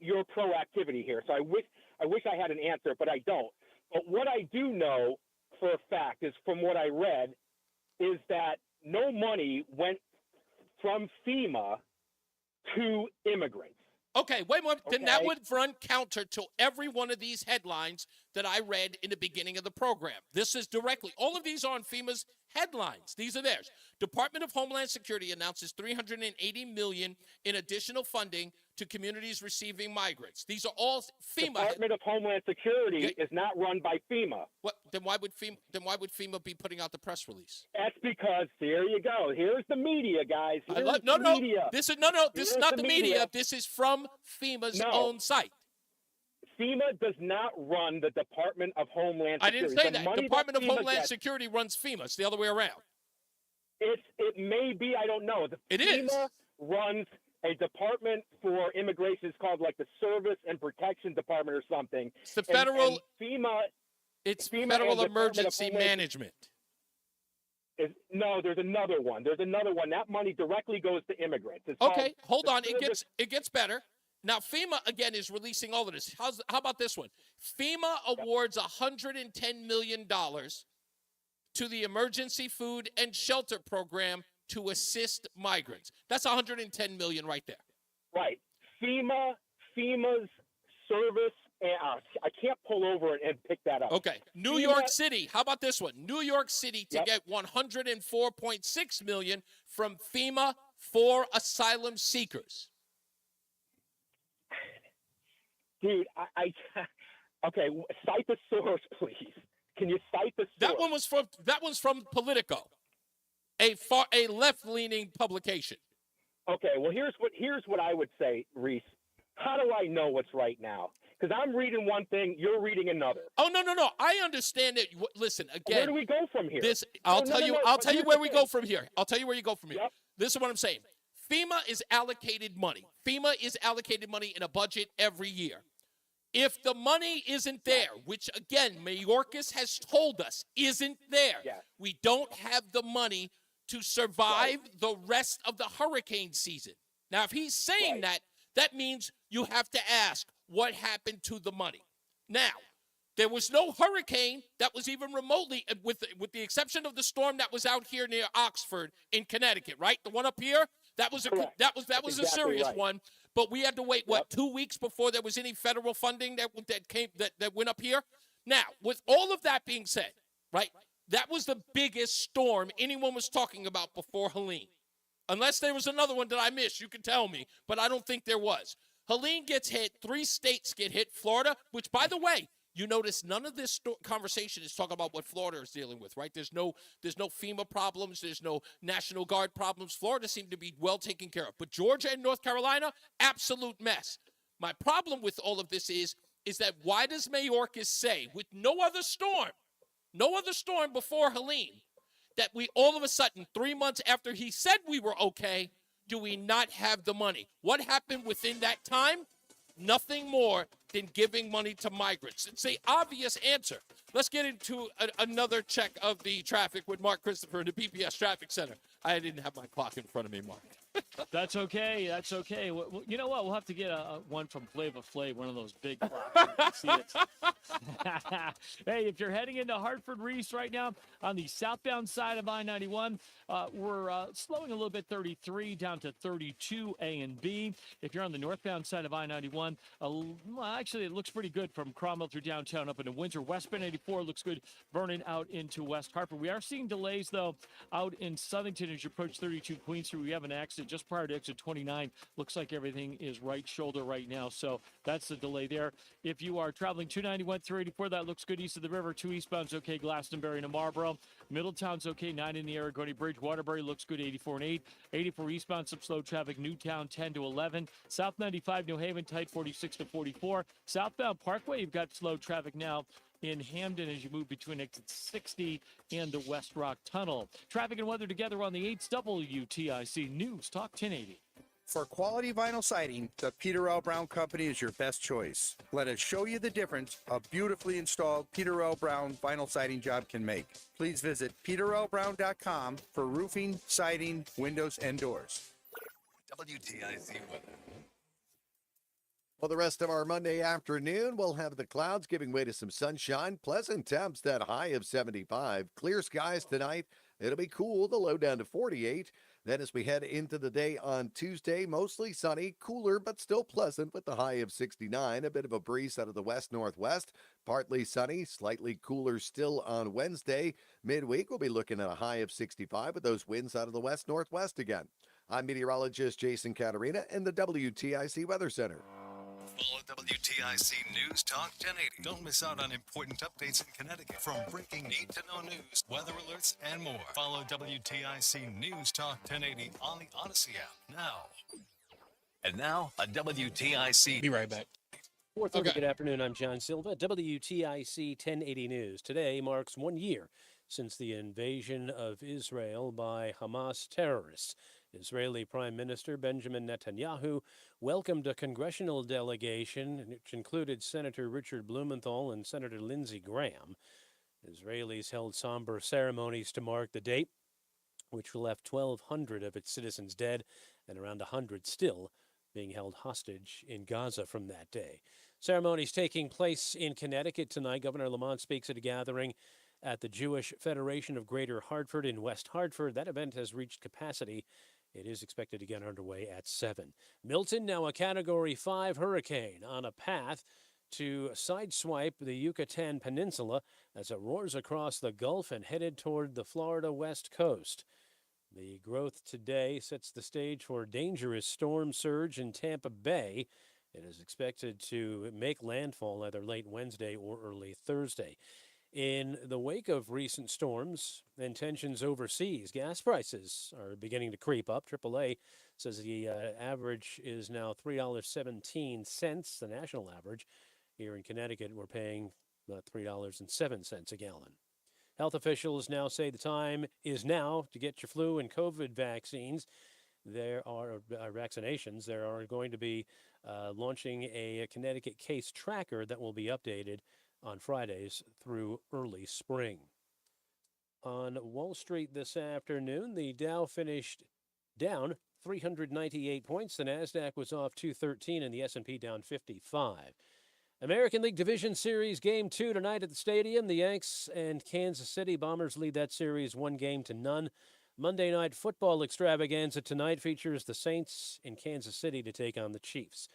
your proactivity here. So I wish I had an answer, but I don't. But what I do know for a fact is, from what I read, is that no money went from FEMA to immigrants. Okay, wait a minute. Then that would run counter to every one of these headlines that I read in the beginning of the program. This is directly, all of these are on FEMA's headlines. These are theirs. Department of Homeland Security announces $380 million in additional funding to communities receiving migrants. These are all FEMA. Department of Homeland Security is not run by FEMA. What? Then why would FEMA be putting out the press release? That's because there you go. Here's the media, guys. Media. This is not the media. This is from FEMA's own site. FEMA does not run the Department of Homeland Security. I didn't say that. Department of Homeland Security runs FEMA. It's the other way around. It may be. I don't know. FEMA runs a department for immigration. It's called like the Service and Protection Department or something. It's the federal. And FEMA. It's Federal Emergency Management. No, there's another one. That money directly goes to immigrants. Okay, hold on. It gets better. Now, FEMA, again, is releasing all of this. How about this one? FEMA awards $110 million to the Emergency Food and Shelter Program to assist migrants. That's $110 million right there. Right. FEMA's service, and I can't pull over and pick that up. Okay. New York City. How about this one? New York City to get $104.6 million from FEMA for asylum seekers. Dude, okay, cite the source, please. Can you cite the source? That one's from Politico, a left-leaning publication. Okay, well here's what I would say, Reese. How do I know what's right now? Because I'm reading one thing, you're reading another. Oh no! I understand it. Listen, again. Where do we go from here? I'll tell you where we go from here. I'll tell you where you go from here. Yep. This is what I'm saying. FEMA is allocated money. FEMA is allocated money in a budget every year. If the money isn't there, which again, Mayorkas has told us isn't there, we don't have the money to survive the rest of the hurricane season. Now, if he's saying that means you have to ask what happened to the money. Now, There was no hurricane that was even remotely, with the exception of the storm that was out here near Oxford in Connecticut, right? The one up here, that was a Exactly a serious right. one. But we had to wait 2 weeks before there was any federal funding that went up here. Now, with all of that being said, right, that was the biggest storm anyone was talking about before Helene. Unless there was another one that I missed, you can tell me, but I don't think there was. Helene gets hit. 3 states get hit. Florida, which, by the way, you notice none of this conversation is talking about what Florida is dealing with, right? There's no FEMA problems. There's no National Guard problems. Florida seemed to be well taken care of. But Georgia and North Carolina, absolute mess. My problem with all of this is that why does Mayorkas say, with no other storm before Helene, that we all of a sudden, 3 months after he said we were okay, do we not have the money? What happened within that time? Nothing more than giving money to migrants. It's the obvious answer. Let's get into another check of the traffic with Mark Christopher in the BPS Traffic Center. I didn't have my clock in front of me, Mark. That's okay. That's okay. Well, you know what? We'll have to get one from Flava Flav, one of those big clocks. See it. Hey, if you're heading into Hartford Reese right now on the southbound side of I-91, we're slowing a little bit, 33 down to 32 A and B. If you're on the northbound side of I-91, well, actually, it looks pretty good from Cromwell through downtown up into Windsor. Westbound 84 looks good, burning out into West Hartford. We are seeing delays, though, out in Southington as you approach 32 Queen Street. We have an accident just prior to exit 29. Looks like everything is right shoulder right now, so that's the delay there. If you are traveling 291 through 84, that looks good east of the river. 2 eastbound's okay, Glastonbury to Marlboro. Middletown's okay, 9 in the Aragoni Bridge. Waterbury looks good, 84 and 8. 84 eastbound, some slow traffic. Newtown, 10 to 11. South 95, New Haven, tight, 46 to 44. Southbound Parkway, you've got slow traffic now in Hamden as you move between exit 60 and the West Rock Tunnel. Traffic and weather together on the 8th WTIC News Talk 1080. For quality vinyl siding, the Peter L. Brown Company is your best choice. Let us show you the difference a beautifully installed Peter L. Brown vinyl siding job can make. Please visit peterlbrown.com for roofing, siding, windows, and doors. WTIC weather. Well, the rest of our Monday afternoon, we'll have the clouds giving way to some sunshine. Pleasant temps, that high of 75. Clear skies tonight. It'll be cool, the low down to 48. Then as we head into the day on Tuesday, mostly sunny, cooler, but still pleasant with the high of 69. A bit of a breeze out of the west-northwest. Partly sunny, slightly cooler still on Wednesday. Midweek, we'll be looking at a high of 65 with those winds out of the west-northwest again. I'm meteorologist Jason Caterina in the WTIC Weather Center. Follow WTIC News Talk 1080. Don't miss out on important updates in Connecticut. From breaking need-to-know news, weather alerts, and more. Follow WTIC News Talk 1080 on the Odyssey app now. And now, a WTIC. Be right back. 4:30, Good afternoon. I'm John Silva. WTIC 1080 News. Today marks 1 year since the invasion of Israel by Hamas terrorists. Israeli Prime Minister Benjamin Netanyahu welcomed a congressional delegation, which included Senator Richard Blumenthal and Senator Lindsey Graham. Israelis held somber ceremonies to mark the date, which left 1,200 of its citizens dead and around 100 still being held hostage in Gaza from that day. Ceremonies taking place in Connecticut tonight. Governor Lamont speaks at a gathering at the Jewish Federation of Greater Hartford in West Hartford. That event has reached capacity. It is expected to get underway at 7. Milton, now a Category 5 hurricane, on a path to sideswipe the Yucatan Peninsula as it roars across the Gulf and headed toward the Florida west coast. The growth today sets the stage for a dangerous storm surge in Tampa Bay. It is expected to make landfall either late Wednesday or early Thursday. In the wake of recent storms and tensions overseas, gas prices are beginning to creep up. AAA says the average is now $3.17, the national average. Here in Connecticut, we're paying $3.07 a gallon. Health officials now say the time is now to get your flu and COVID vaccines. There are vaccinations. There are going to be launching a Connecticut case tracker that will be updated on Fridays through early spring. On Wall Street this afternoon, the Dow finished down 398 points. The NASDAQ was off 213 and the S&P down 55. American League Division Series Game 2 tonight at the stadium. The Yanks and Kansas City Bombers lead that series 1-0. Monday Night Football extravaganza tonight features the Saints in Kansas City to take on the Chiefs.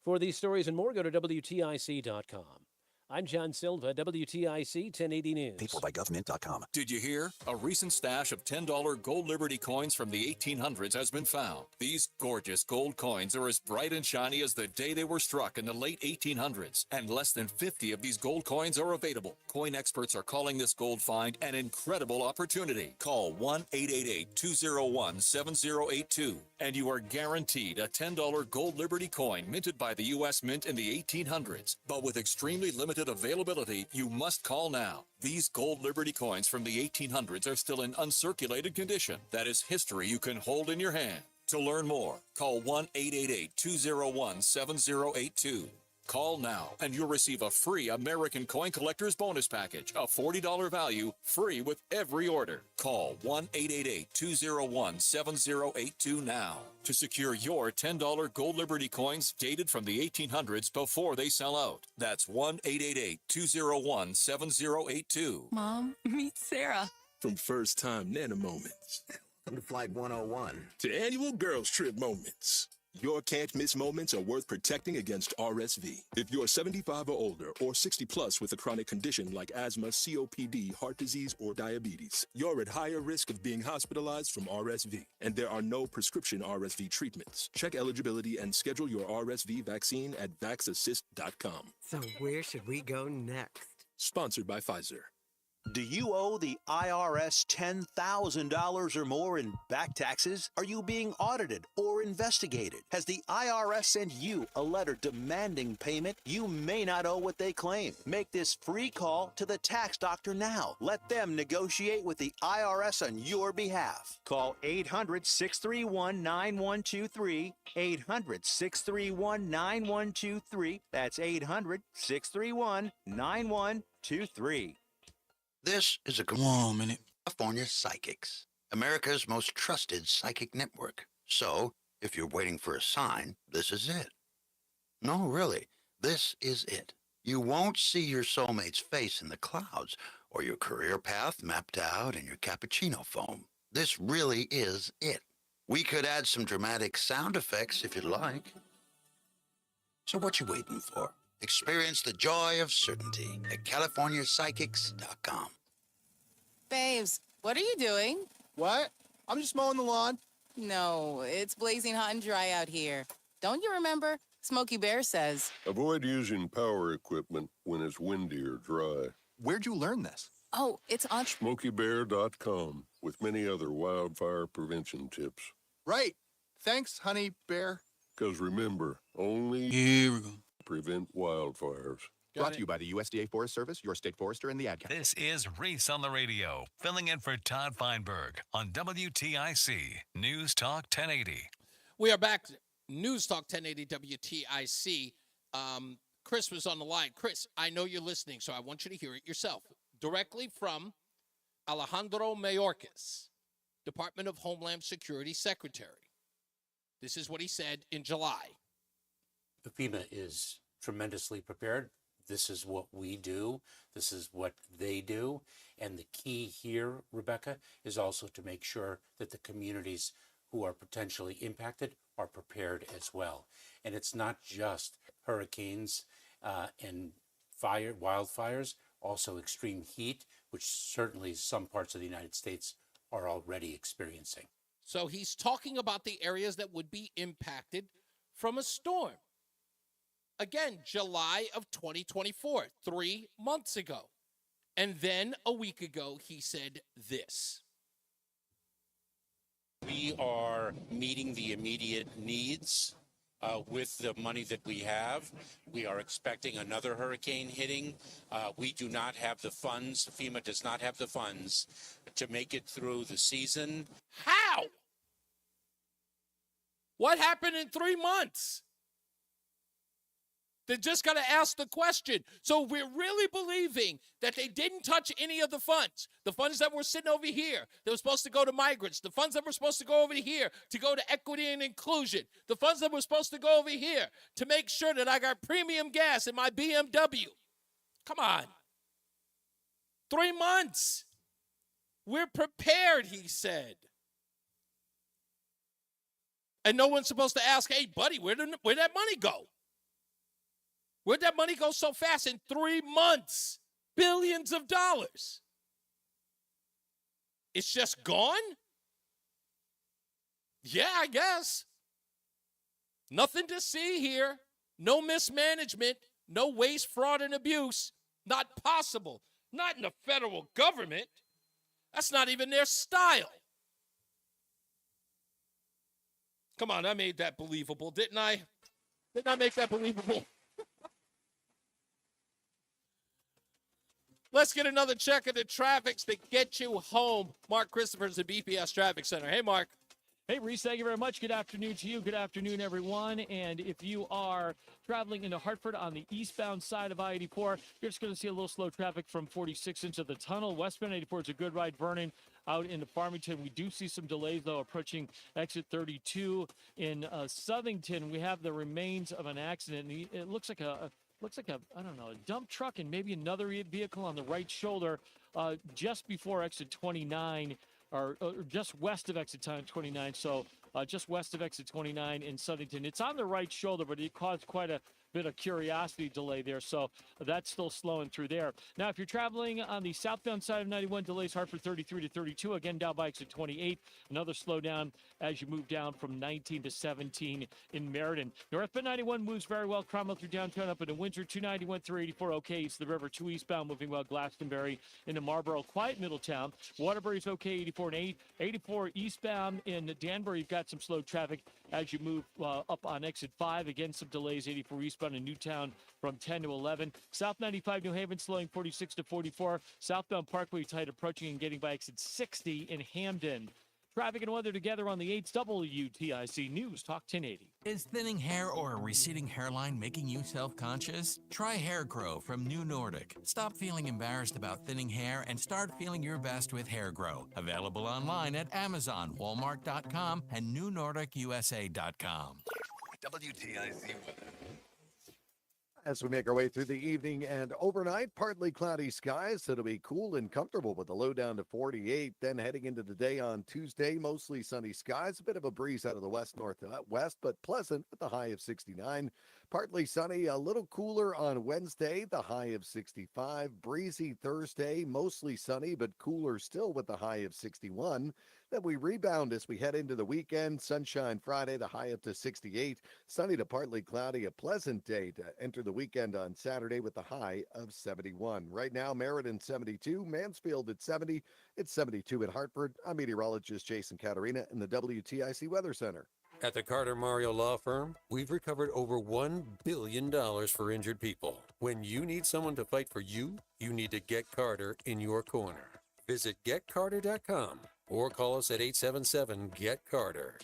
For these stories and more, go to WTIC.com. I'm John Silva, WTIC 1080 News. PaidForByGovernment.com. Did you hear? A recent stash of $10 gold Liberty coins from the 1800s has been found. These gorgeous gold coins are as bright and shiny as the day they were struck in the late 1800s, and less than 50 of these gold coins are available. Coin experts are calling this gold find an incredible opportunity. Call 1-888-201-7082, and you are guaranteed a $10 gold Liberty coin minted by the U.S. Mint in the 1800s. But with extremely limited availability, you must call now. These gold Liberty coins from the 1800s are still in uncirculated condition. That is history you can hold in your hand. To learn more, call 1-888-201-7082. Call now and you'll receive a free American Coin Collector's Bonus Package, a $40 value, free with every order. Call 1-888-201-7082 now to secure your $10 gold Liberty coins dated from the 1800s before they sell out. That's 1-888-201-7082. Mom, meet Sarah. From first-time Nana moments to Flight 101 to annual girls trip moments. Your can't-miss moments are worth protecting against RSV. If you're 75 or older or 60 plus with a chronic condition like asthma, COPD, heart disease, or diabetes, you're at higher risk of being hospitalized from RSV. And there are no prescription RSV treatments. Check eligibility and schedule your RSV vaccine at vaxassist.com. So where should we go next? Sponsored by Pfizer. Do you owe the IRS $10,000 or more in back taxes? Are you being audited or investigated? Has the IRS sent you a letter demanding payment? You may not owe what they claim. Make this free call to the tax doctor now. Let them negotiate with the IRS on your behalf. Call 800-631-9123, 800-631-9123. That's 800-631-9123. This is a California Psychics, America's most trusted psychic network. So, if you're waiting for a sign, this is it. No, really, this is it. You won't see your soulmate's face in the clouds or your career path mapped out in your cappuccino foam. This really is it. We could add some dramatic sound effects if you'd like. So what you waiting for? Experience the joy of certainty at CaliforniaPsychics.com. Babes, what are you doing? What? I'm just mowing the lawn. No, it's blazing hot and dry out here. Don't you remember? Smokey Bear says. Avoid using power equipment when it's windy or dry. Where'd you learn this? Oh, it's on SmokeyBear.com with many other wildfire prevention tips. Right. Thanks, honey bear. Because remember, only Here we go. prevent wildfires. Brought to you by the USDA Forest Service, your state forester, and the Ad Council. This is Reese on the Radio, filling in for Todd Feinberg on WTIC News Talk 1080. We are back. News Talk 1080 WTIC. Chris was on the line. Chris, I know you're listening, so I want you to hear it yourself. Directly from Alejandro Mayorkas, Department of Homeland Security Secretary. This is what he said in July. FEMA is tremendously prepared. This is what we do. This is what they do. And the key here, Rebecca, is also to make sure that the communities who are potentially impacted are prepared as well. And it's not just hurricanes and wildfires, also extreme heat, which certainly some parts of the United States are already experiencing. So he's talking about the areas that would be impacted from a storm. Again, July of 2024, 3 months ago. And then a week ago, he said this. We are meeting the immediate needs with the money that we have. We are expecting another hurricane hitting. We do not have the funds. FEMA does not have the funds to make it through the season. How? What happened in 3 months? They just got to ask the question. So we're really believing that they didn't touch any of the funds that were sitting over here that were supposed to go to migrants, the funds that were supposed to go over here to go to equity and inclusion, the funds that were supposed to go over here to make sure that I got premium gas in my BMW. Come on. 3 months. We're prepared, he said. And no one's supposed to ask, hey, buddy, where'd that money go? Where'd that money go so fast in 3 months? Billions of dollars. It's just gone? Yeah, I guess. Nothing to see here. No mismanagement. No waste, fraud, and abuse. Not possible. Not in the federal government. That's not even their style. Come on, I made that believable, didn't I? Didn't I make that believable? Let's get another check of the traffics to get you home. Mark Christopher's at BPS Traffic Center. Hey, Mark. Hey, Reese, thank you very much. Good afternoon to you. Good afternoon, everyone. And if you are traveling into Hartford on the eastbound side of I-84, you're just going to see a little slow traffic from 46 into the tunnel. Westbound 84 is a good ride. Vernon out into Farmington. We do see some delays, though, approaching exit 32. In Southington, we have the remains of an accident. It looks like a I don't know, a dump truck and maybe another vehicle on the right shoulder just before exit 29. Or just west of exit 29, so just west of exit 29 in Southington. It's on the right shoulder, but it caused quite a bit of curiosity delay there, so that's still slowing through there. Now, if you're traveling on the southbound side of 91, delays Hartford 33 to 32, again down by exit 28. Another slowdown as you move down from 19 to 17 in Meriden. Northbound 91 moves very well. Cromwell through downtown up into Windsor. 291 through 84, okay. It's the river. 2 eastbound moving well. Glastonbury into Marlboro. Quiet Middletown. Waterbury's okay. 84 and 8. 84 eastbound in Danbury. You've got some slow traffic as you move up on exit 5. Again, some delays. 84 eastbound in Newtown from 10 to 11. South 95 New Haven slowing 46 to 44. Southbound Parkway tight approaching and getting by exit 60 in Hamden. Traffic and weather together on the 8th WTIC News Talk 1080. Is thinning hair or a receding hairline making you self-conscious? Try Hair Grow from New Nordic. Stop feeling embarrassed about thinning hair and start feeling your best with Hair Grow. Available online at Amazon, Walmart.com, and NewNordicUSA.com. WTIC weather. As we make our way through the evening and overnight, partly cloudy skies. It'll be cool and comfortable with a low down to 48. Then heading into the day on Tuesday, mostly sunny skies. A bit of a breeze out of the west-northwest, but pleasant with the high of 69. Partly sunny, a little cooler on Wednesday, the high of 65. Breezy Thursday, mostly sunny, but cooler still with the high of 61. Then we rebound as we head into the weekend. Sunshine Friday, the high up to 68. Sunny to partly cloudy, a pleasant day to enter the weekend on Saturday with the high of 71. Right now, Meriden 72, Mansfield at 70. It's 72 at Hartford. I'm meteorologist Jason Caterina in the WTIC Weather Center. At the Carter Mario Law Firm, we've recovered over $1 billion for injured people. When you need someone to fight for you, you need to get Carter in your corner. Visit getcarter.com or call us at 877-GET-CARTER.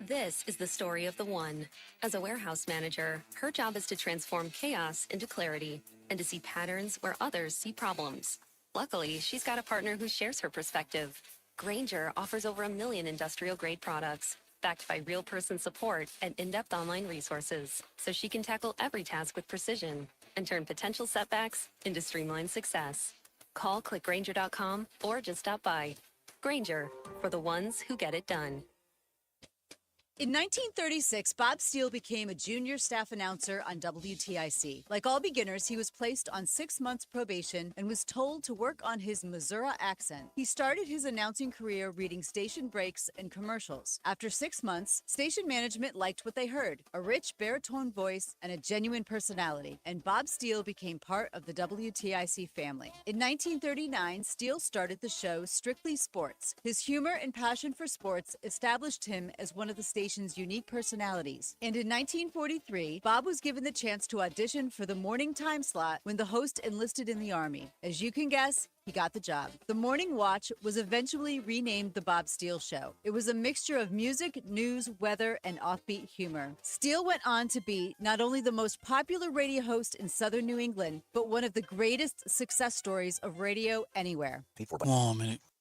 This is the story of the one. As a warehouse manager, her job is to transform chaos into clarity and to see patterns where others see problems. Luckily, she's got a partner who shares her perspective. Grainger offers over 1 million industrial-grade products, backed by real person support and in-depth online resources, so she can tackle every task with precision and turn potential setbacks into streamlined success. Call clickgrainger.com or just stop by. Grainger, for the ones who get it done. In 1936, Bob Steele became a junior staff announcer on WTIC. Like all beginners, he was placed on 6 months probation and was told to work on his Missouri accent. He started his announcing career reading station breaks and commercials. After 6 months, station management liked what they heard, a rich baritone voice and a genuine personality, and Bob Steele became part of the WTIC family. In 1939, Steele started the show Strictly Sports. His humor and passion for sports established him as one of the station's station's unique personalities. And in 1943, Bob was given the chance to audition for the morning time slot when the host enlisted in the Army. As you can guess, he got the job. The Morning Watch was eventually renamed The Bob Steele Show. It was a mixture of music, news, weather, and offbeat humor. Steele went on to be not only the most popular radio host in southern New England, but one of the greatest success stories of radio anywhere.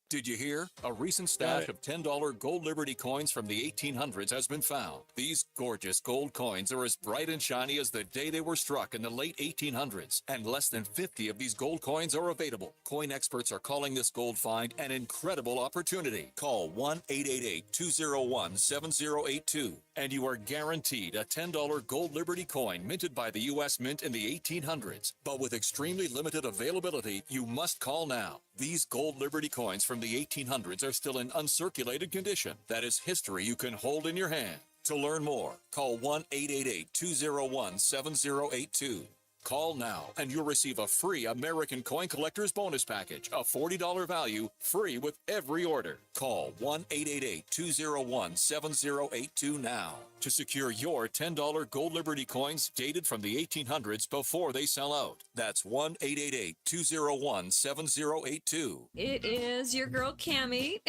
Did you hear? A recent stash of $10 gold Liberty coins from the 1800s has been found. These gorgeous gold coins are as bright and shiny as the day they were struck in the late 1800s, and less than 50 of these gold coins are available. Coin experts are calling this gold find an incredible opportunity. Call 1-888-201-7082, and you are guaranteed a $10 gold Liberty coin minted by the U.S. Mint in the 1800s. But with extremely limited availability, you must call now. These gold Liberty coins from the 1800s are still in uncirculated condition. That is history you can hold in your hand. To learn more, call 1-888-201-7082. Call now and you'll receive a free American Coin Collector's Bonus Package, a $40 value, free with every order. Call 1-888-201-7082 now to secure your $10 gold Liberty coins dated from the 1800s before they sell out. That's 1-888-201-7082. It is your girl, Cammie.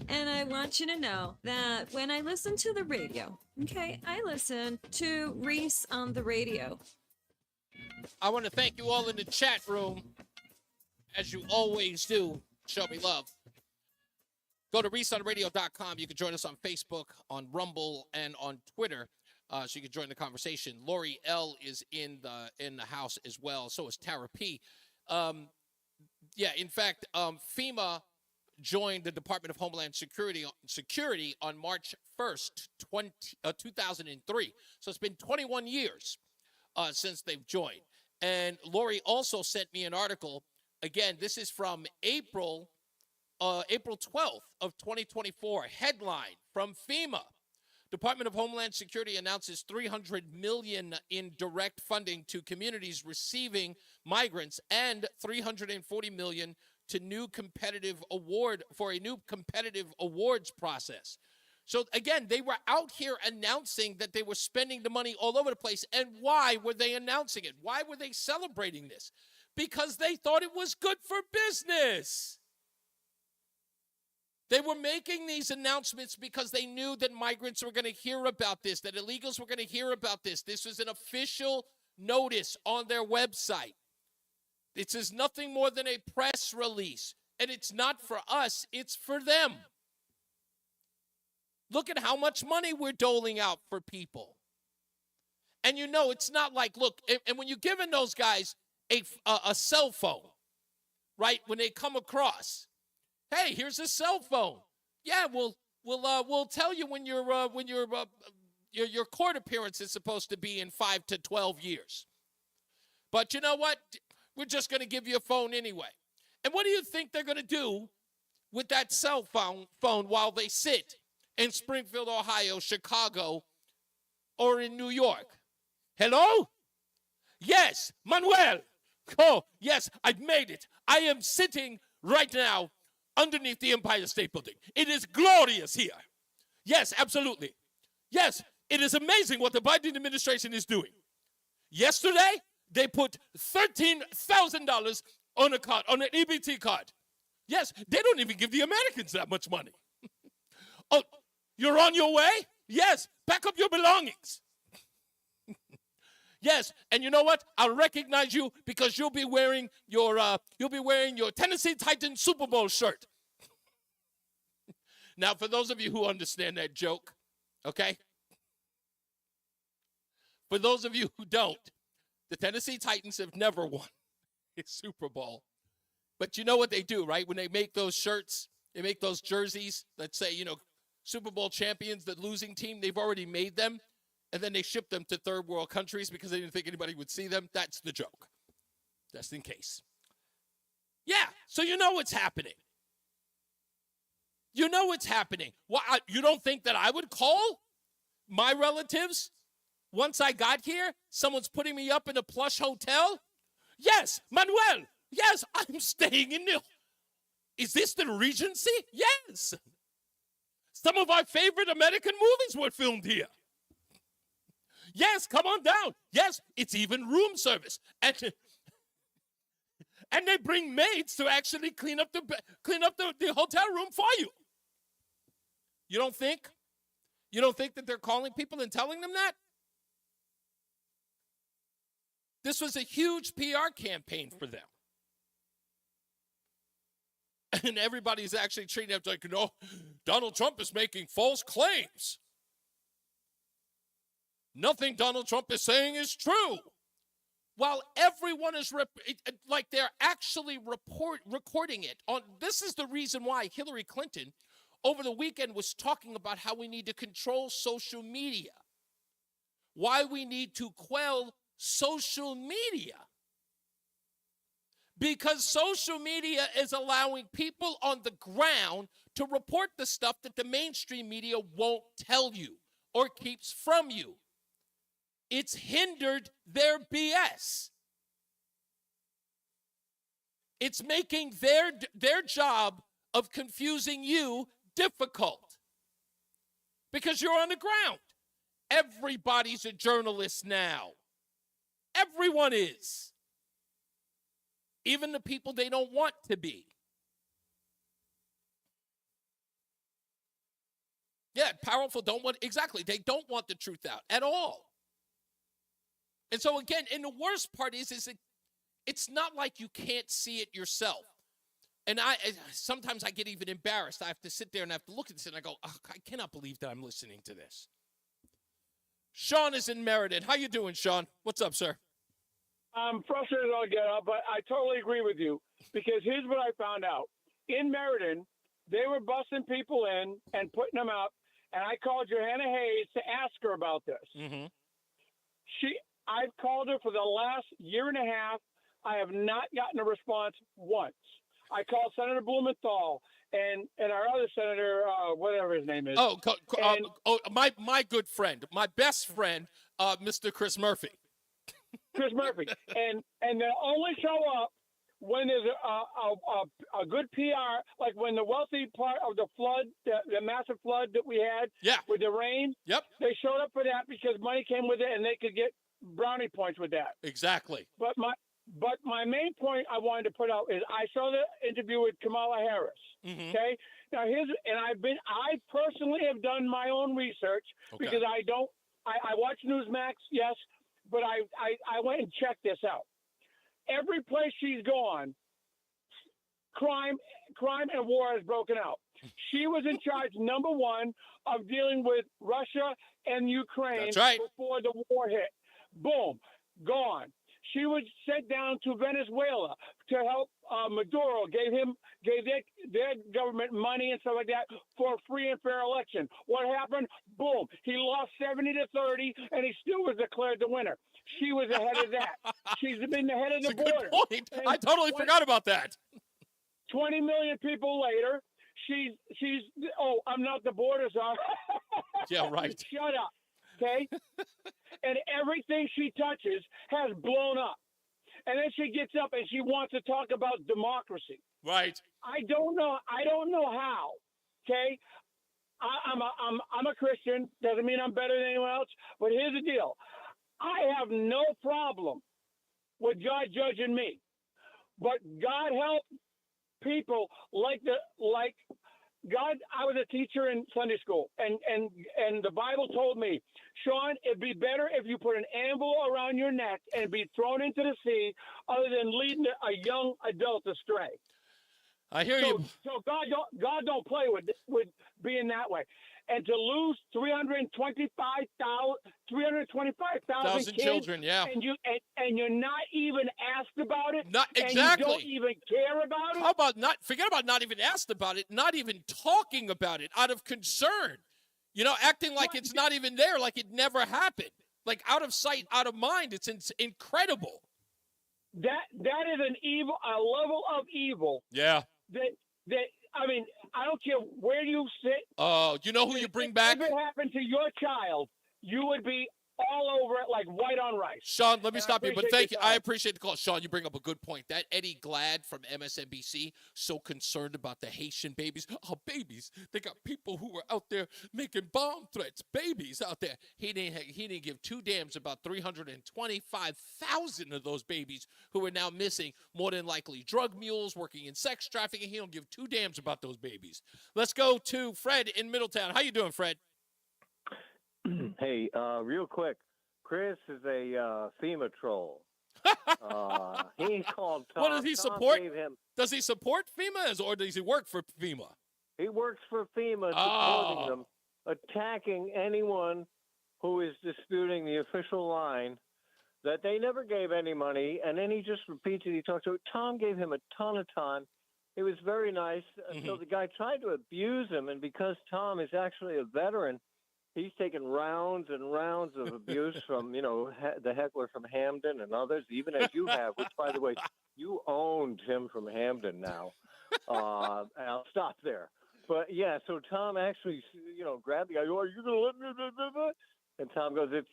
And I want you to know that when I listen to the radio, okay, I listen to Reese on the Radio. I want to thank you all in the chat room, as you always do. Show me love. Go to ReeseOnTheRadio.com. You can join us on Facebook, on Rumble, and on Twitter, so you can join the conversation. Lori L is in the house as well. So is Tara P. In fact, FEMA joined the Department of Homeland Security on March 1st, 2003. So it's been 21 years since they've joined. And Lori also sent me an article. Again, this is from April 12th of 2024. Headline from FEMA. Department of Homeland Security announces $300 million in direct funding to communities receiving migrants and $340 million to a new competitive awards process. So again, they were out here announcing that they were spending the money all over the place. And why were they announcing it? Why were they celebrating this? Because they thought it was good for business. They were making these announcements because they knew that migrants were going to hear about this, that illegals were going to hear about this. This was an official notice on their website. This is nothing more than a press release, and it's not for us, it's for them. Look at how much money we're doling out for people. And you know, it's not like, look, and when you're giving those guys a cell phone, right, when they come across, hey, here's a cell phone. Yeah, we'll tell you when your court appearance is supposed to be in 5 to 12 years. But you know what? We're just going to give you a phone anyway. And what do you think they're going to do with that cell phone while they sit in Springfield, Ohio, Chicago, or in New York? Hello? Yes, Manuel. Oh, yes, I've made it. I am sitting right now underneath the Empire State Building. It is glorious here. Yes, absolutely. Yes, it is amazing what the Biden administration is doing. Yesterday, they put $13,000 on a card, on an EBT card. Yes, they don't even give the Americans that much money. Oh, you're on your way? Yes, pack up your belongings. Yes, and you know what? I'll recognize you because you'll be wearing your Tennessee Titans Super Bowl shirt. Now, for those of you who understand that joke, okay? For those of you who don't, the Tennessee Titans have never won a Super Bowl. But you know what they do, right? When they make those shirts, they make those jerseys that say, Super Bowl champions, the losing team, they've already made them. And then they ship them to third world countries because they didn't think anybody would see them. That's the joke. Just in case. Yeah, so you know what's happening. You know what's happening. Well, you don't think that I would call my relatives once I got here? Someone's putting me up in a plush hotel? Yes, Manuel. Yes, I'm staying in the... Is this the Regency? Yes. Some of our favorite American movies were filmed here. Yes, come on down. Yes, it's even room service. And they bring maids to actually clean up the hotel room for you. You don't think? You don't think that they're calling people and telling them that? This was a huge PR campaign for them. And everybody's actually treating it like, no, Donald Trump is making false claims. Nothing Donald Trump is saying is true. While everyone is like they're actually recording it. This is the reason why Hillary Clinton over the weekend was talking about how we need to control social media. Why we need to quell social media. Because social media is allowing people on the ground to report the stuff that the mainstream media won't tell you or keeps from you. It's hindered their BS. It's making their job of confusing you difficult because you're on the ground. Everybody's a journalist now. Everyone is. Even the people they don't want to be. Yeah, powerful don't want, exactly, they don't want the truth out at all. And so again, and the worst part is it's not like you can't see it yourself. And sometimes I get even embarrassed. I have to sit there and I have to look at this and I go, oh, I cannot believe that I'm listening to this. Sean is in Meriden. How you doing, Sean? What's up, sir? I'm frustrated I'll get up, but I totally agree with you because here's what I found out. In Meriden, they were busting people in and putting them out, and I called Johanna Hayes to ask her about this. Mm-hmm. I've called her for the last year and a half. I have not gotten a response once. I called Senator Blumenthal and our other senator, whatever his name is. My good friend, my best friend, Mr. Chris Murphy. Chris Murphy, and they'll only show up when there's a good PR, like when the wealthy part of the flood, the massive flood that we had with the rain. Yep. They showed up for that because money came with it, and they could get brownie points with that. Exactly. But my main point I wanted to put out is I saw the interview with Kamala Harris. Mm-hmm. Okay. Now I personally have done my own research because I watch Newsmax, yes. But I went and checked this out. Every place she's gone, crime and war has broken out. She was in charge, number one, of dealing with Russia and Ukraine before the war hit. Boom, gone. She was sent down to Venezuela to help Maduro, gave their government money and stuff like that for a free and fair election. What happened? Boom. He lost 70-30, and he still was declared the winner. She was ahead of that. She's been the head of the border. Good point. I totally forgot about that. 20 million people later, she's I'm not the border czar. Yeah, right. Shut up. Okay? And everything she touches has blown up. And then she gets up and she wants to talk about democracy. Right. I don't know how. Okay? I'm a Christian. Doesn't mean I'm better than anyone else. But here's the deal. I have no problem with God judging me. But God help people like God. I was a teacher in Sunday school, and the Bible told me, Sean, it'd be better if you put an anvil around your neck and be thrown into the sea, other than leading a young adult astray. I hear you. So God don't play with being that way, and to lose 325,000 children, yeah, and you're not even asked about it. Not exactly. And you don't even care about it. How about forget about not even asked about it, not even talking about it out of concern. You know, acting like it's not even there, like it never happened. Like out of sight, out of mind. It's incredible. That is a level of evil. Yeah. That I mean, I don't care where you sit. Oh, you know who you bring back? If it happened to your child, you would be all over it like white on rice. Sean, let me And stop you, but appreciate thank you. your I time. appreciate the call. Sean, you bring up a good point. That Eddie Glad from MSNBC, so concerned about the Haitian babies. Oh, babies. They got people who are out there making bomb threats. Babies out there. He didn't give two damns about 325,000 of those babies who are now missing, more than likely drug mules, working in sex trafficking. He don't give two damns about those babies. Let's go to Fred in Middletown. How you doing, Fred? Hey, real quick, Chris is a FEMA troll. He called Tom. What does he Tom support? gave him- Does he support FEMA, or does he work for FEMA? He works for FEMA, Oh. supporting them, attacking anyone who is disputing the official line that they never gave any money, and then he just repeats it. He talks to Tom gave him a ton of time. It was very nice until the guy tried to abuse him, and because Tom is actually a veteran, he's taken rounds and rounds of abuse from, the heckler from Hamden and others, even as you have, which, by the way, you owned him from Hamden now. And I'll stop there. But, yeah, so Tom actually, grabbed the guy. Are you going to let me? And Tom goes, it's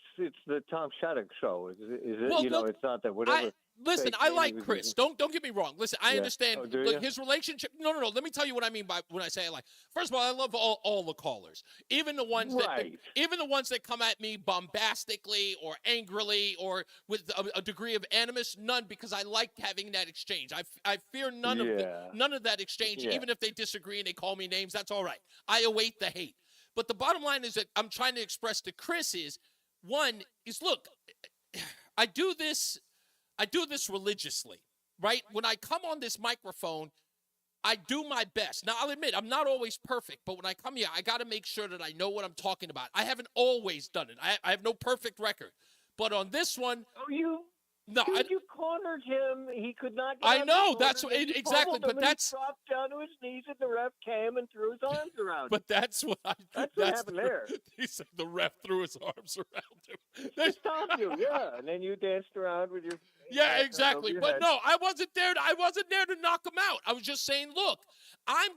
the Tom Shattuck show. Is it? Well, look, it's not that whatever. Listen, I like Chris. Don't get me wrong. Listen, I Yeah. understand Oh, do look, you? his relationship. No. Let me tell you what I mean by when I say I like. First of all, I love all the callers, even the ones that come at me bombastically or angrily or with a degree of animus. None, because I like having that exchange. I fear none of that exchange, Yeah. even if they disagree and they call me names. That's all right. I await the hate. But the bottom line is that I'm trying to express to Chris is look, I do this religiously, right? When I come on this microphone, I do my best. Now, I'll admit, I'm not always perfect, but when I come here, I got to make sure that I know what I'm talking about. I haven't always done it. I have no perfect record. But on this one... No, you cornered him. He could not get I out know, of the that's corner, and you exactly, fumbled but him, and that's... he dropped down to his knees, and the ref came and threw his arms around him. But that's what That's what happened there. He said the ref threw his arms around him. He stopped you, yeah, and then you danced around with your... Yeah, exactly. over your But head. no, I wasn't there to knock him out. I was just saying, look, I'm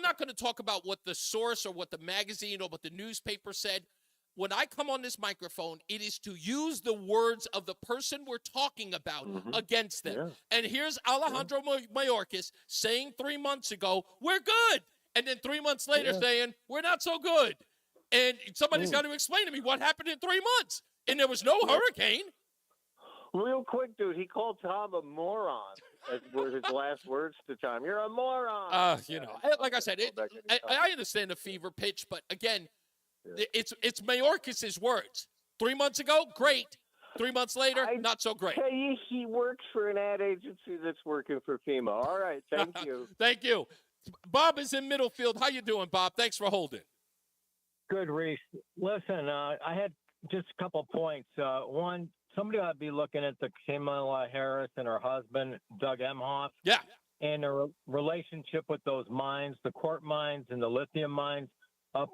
not going to talk about what the source or what the magazine or what the newspaper said. When I come on this microphone, it is to use the words of the person we're talking about against them. Yeah. And here's Alejandro Mayorkas saying 3 months ago, we're good. And then 3 months later saying, we're not so good. And somebody's got to explain to me what happened in 3 months. And there was no hurricane. Real quick, dude, he called Tom a moron. As were his last words to Tom. You're a moron. Like I said, I understand the fever pitch, but again, it's Mayorkas' words. 3 months ago, great. 3 months later, not so great. Hey, he works for an ad agency that's working for FEMA. All right, thank you. Thank you. Bob is in Middlefield. How you doing, Bob? Thanks for holding. Good, Reese. Listen, I had just a couple points. One, somebody ought to be looking at the Kamala Harris and her husband, Doug Emhoff. Yeah. And their relationship with those mines, the quartz mines and the lithium mines up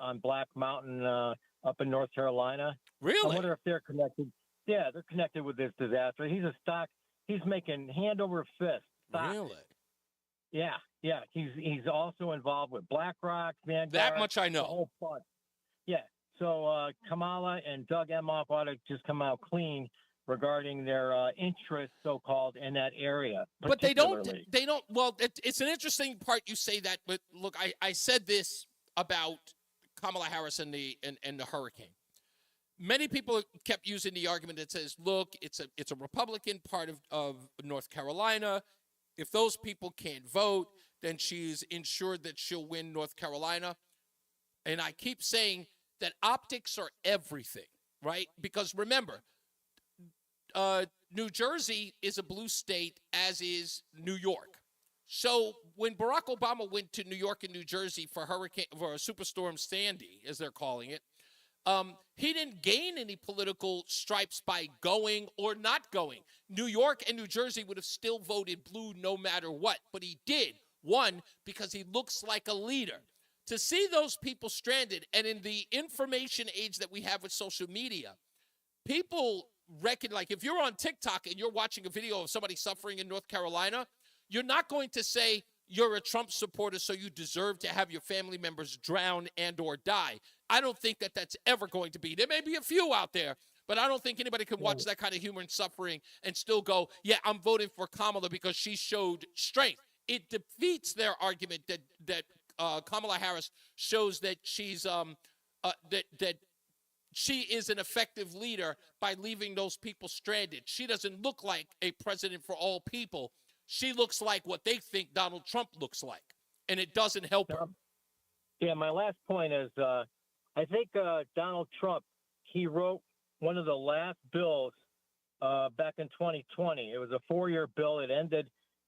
on Black Mountain up in North Carolina. Really? I wonder if they're connected. Yeah, they're connected with this disaster. He's making hand over fist. Stock. Really? Yeah. He's also involved with BlackRock, Vanguard. That much I know. The whole bunch. Yeah. So Kamala and Doug Emhoff ought to just come out clean regarding their interest, so-called, in that area. But they don't. Well, it's an interesting part you say that. But look, I said this about Kamala Harris and the hurricane. Many people kept using the argument that says, look, it's a Republican part of North Carolina. If those people can't vote, then she's ensured that she'll win North Carolina. And I keep saying that optics are everything, right? Because remember, New Jersey is a blue state, as is New York. So when Barack Obama went to New York and New Jersey for Superstorm Sandy, as they're calling it, he didn't gain any political stripes by going or not going. New York and New Jersey would have still voted blue no matter what, but he did. One, because he looks like a leader. To see those people stranded, and in the information age that we have with social media, people reckon, like if you're on TikTok and you're watching a video of somebody suffering in North Carolina, you're not going to say, you're a Trump supporter, so you deserve to have your family members drown and or die. I don't think that that's ever going to be. There may be a few out there, but I don't think anybody can watch that kind of human suffering and still go, yeah, I'm voting for Kamala because she showed strength. It defeats their argument that Kamala Harris shows that she's that she is an effective leader by leaving those people stranded. She doesn't look like a president for all people. She looks like what they think Donald Trump looks like, and it doesn't help her. Yeah, my last point is I think Donald Trump, he wrote one of the last bills back in 2020. It was a 4-year bill. It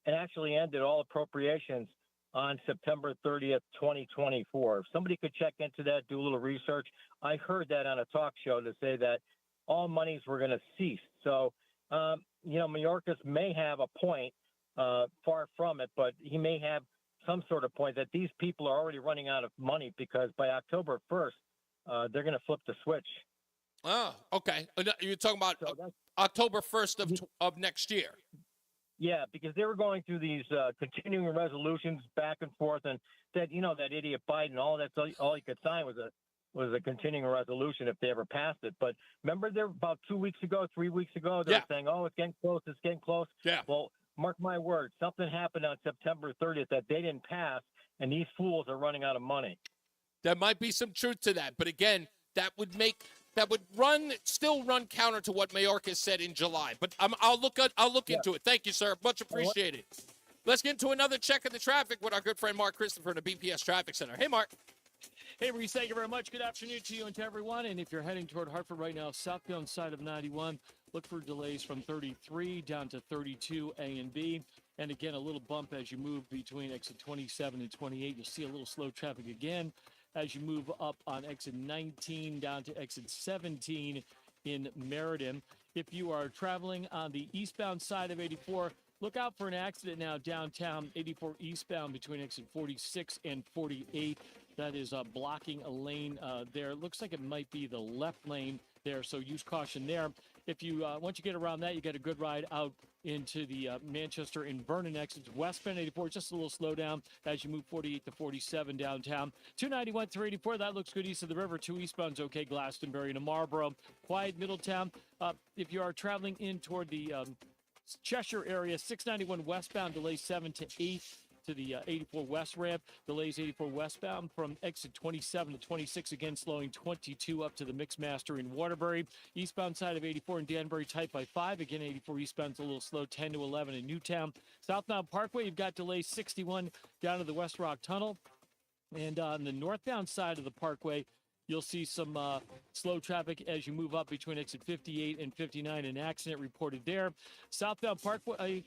actually ended all appropriations on September 30th, 2024. If somebody could check into that, do a little research. I heard that on a talk show to say that all monies were going to cease. So, Mayorkas may have a point, far from it, but he may have some sort of point that these people are already running out of money because by October 1st, they're going to flip the switch. Oh, okay. You're talking about October 1st of next year. Yeah, because they were going through these continuing resolutions back and forth, and that that idiot Biden, all he could sign was a continuing resolution if they ever passed it. But remember, there about 3 weeks ago, they were saying, "Oh, it's getting close, it's getting close." Yeah. Well, mark my words, something happened on September 30th that they didn't pass, and these fools are running out of money. There might be some truth to that, but again, that would still run counter to what Mayorkas said in July. But I'll look into it. Thank you, sir. Much appreciated. Let's get into another check of the traffic with our good friend Mark Christopher in the BPS Traffic Center. Hey, Mark. Hey, Reese, thank you very much. Good afternoon to you and to everyone. And if you're heading toward Hartford right now, southbound side of 91, look for delays from 33 down to 32 A and B. And again, a little bump as you move between exit 27 and 28. You'll see a little slow traffic again as you move up on exit 19 down to exit 17 in Meriden. If you are traveling on the eastbound side of 84, look out for an accident now downtown 84 eastbound between exit 46 and 48. That is blocking a lane there. It looks like it might be the left lane there, so use caution there. If you once you get around that, you get a good ride out into the Manchester and Vernon exits. Westbound 84, just a little slowdown as you move 48 to 47 downtown. 291 through 84, that looks good east of the river. 2 eastbound's okay, Glastonbury to Marlboro. Quiet Middletown. If you are traveling in toward the Cheshire area, 691 westbound, delays 7 to 8 to the 84 west ramp. Delays 84 westbound from exit 27 to 26, again slowing 22 up to the Mixmaster in Waterbury. Eastbound side of 84 in Danbury, tight by 5. Again, 84 eastbound's a little slow, 10 to 11 in Newtown. Southbound Parkway, you've got delays 61 down to the West Rock Tunnel. And on the northbound side of the Parkway, you'll see some slow traffic as you move up between exit 58 and 59. An accident reported there. Southbound Parkway,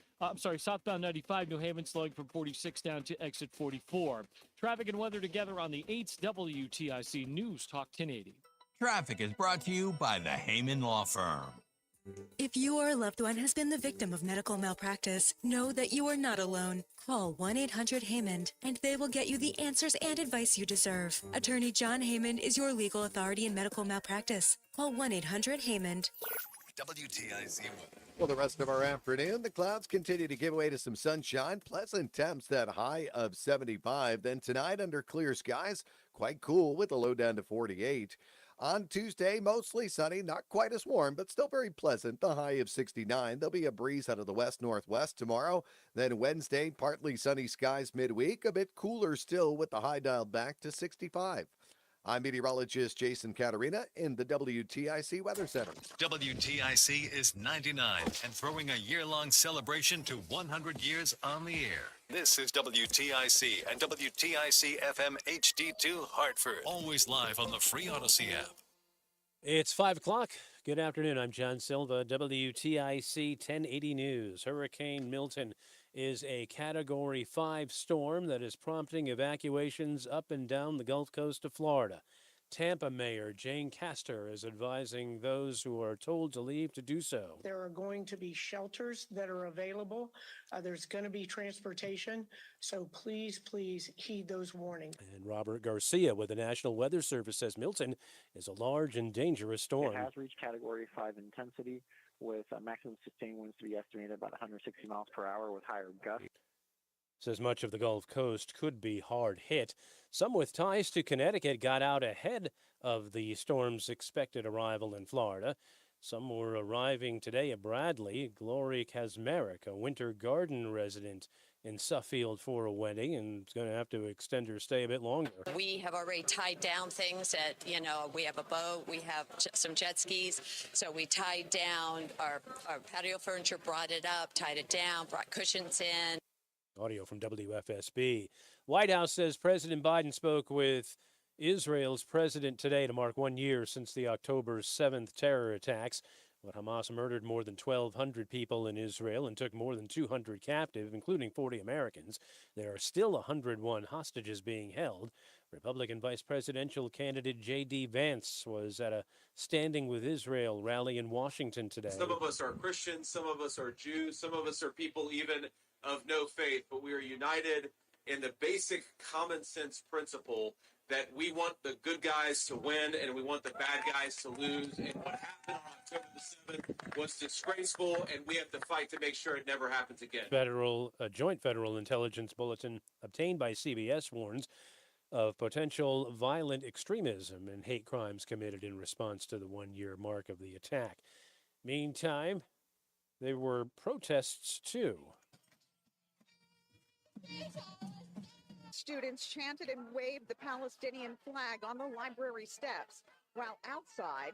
southbound 95, New Haven, slowing from 46 down to exit 44. Traffic and weather together on the 8th WTIC News Talk 1080. Traffic is brought to you by the Heyman Law Firm. If you or a loved one has been the victim of medical malpractice, know that you are not alone. Call 1-800-HEYMAN and they will get you the answers and advice you deserve. Attorney John Heyman is your legal authority in medical malpractice. Call 1-800-HEYMAN. WTIC. Well, the rest of our afternoon, the clouds continue to give way to some sunshine. Pleasant temps, that high of 75. Then tonight, under clear skies, quite cool with a low down to 48. On Tuesday, mostly sunny, not quite as warm, but still very pleasant, the high of 69. There'll be a breeze out of the west-northwest tomorrow. Then Wednesday, partly sunny skies midweek, a bit cooler still with the high dialed back to 65. I'm meteorologist Jason Caterina in the WTIC Weather Center. WTIC is 99 and throwing a year-long celebration to 100 years on the air. This is WTIC and WTIC FM HD2 Hartford. Always live on the free Odyssey app. It's 5 o'clock. Good afternoon. I'm John Silva, WTIC 1080 News. Hurricane Milton is a Category 5 storm that is prompting evacuations up and down the Gulf Coast of Florida. Tampa Mayor Jane Castor is advising those who are told to leave to do so. There are going to be shelters that are available. There's going to be transportation. So please heed those warnings. And Robert Garcia with the National Weather Service says Milton is a large and dangerous storm. It has reached Category 5 intensity with maximum sustained winds to be estimated about 160 miles per hour with higher gusts. says much of the Gulf Coast could be hard hit. Some with ties to Connecticut got out ahead of the storm's expected arrival in Florida. Some were arriving today at Bradley. Glory Kazmarek, a Winter Garden resident in Suffield for a wedding, and is going to have to extend her stay a bit longer. We have already tied down things we have a boat, we have some jet skis. So we tied down our patio furniture, brought it up, tied it down, brought cushions in. Audio from WFSB. White House says President Biden spoke with Israel's president today to mark 1 year since the October 7th terror attacks, when Hamas murdered more than 1,200 people in Israel and took more than 200 captive, including 40 Americans. There are still 101 hostages being held. Republican vice presidential candidate J.D. Vance was at a Standing with Israel rally in Washington today. Some of us are Christians, some of us are Jews, some of us are people even of no faith, but we are united in the basic common sense principle that we want the good guys to win and we want the bad guys to lose. And what happened on October the 7th was disgraceful, and we have to fight to make sure it never happens again. A joint federal intelligence bulletin obtained by CBS warns of potential violent extremism and hate crimes committed in response to the 1 year mark of the attack. Meantime, there were protests too. Students chanted and waved the Palestinian flag on the library steps, while outside,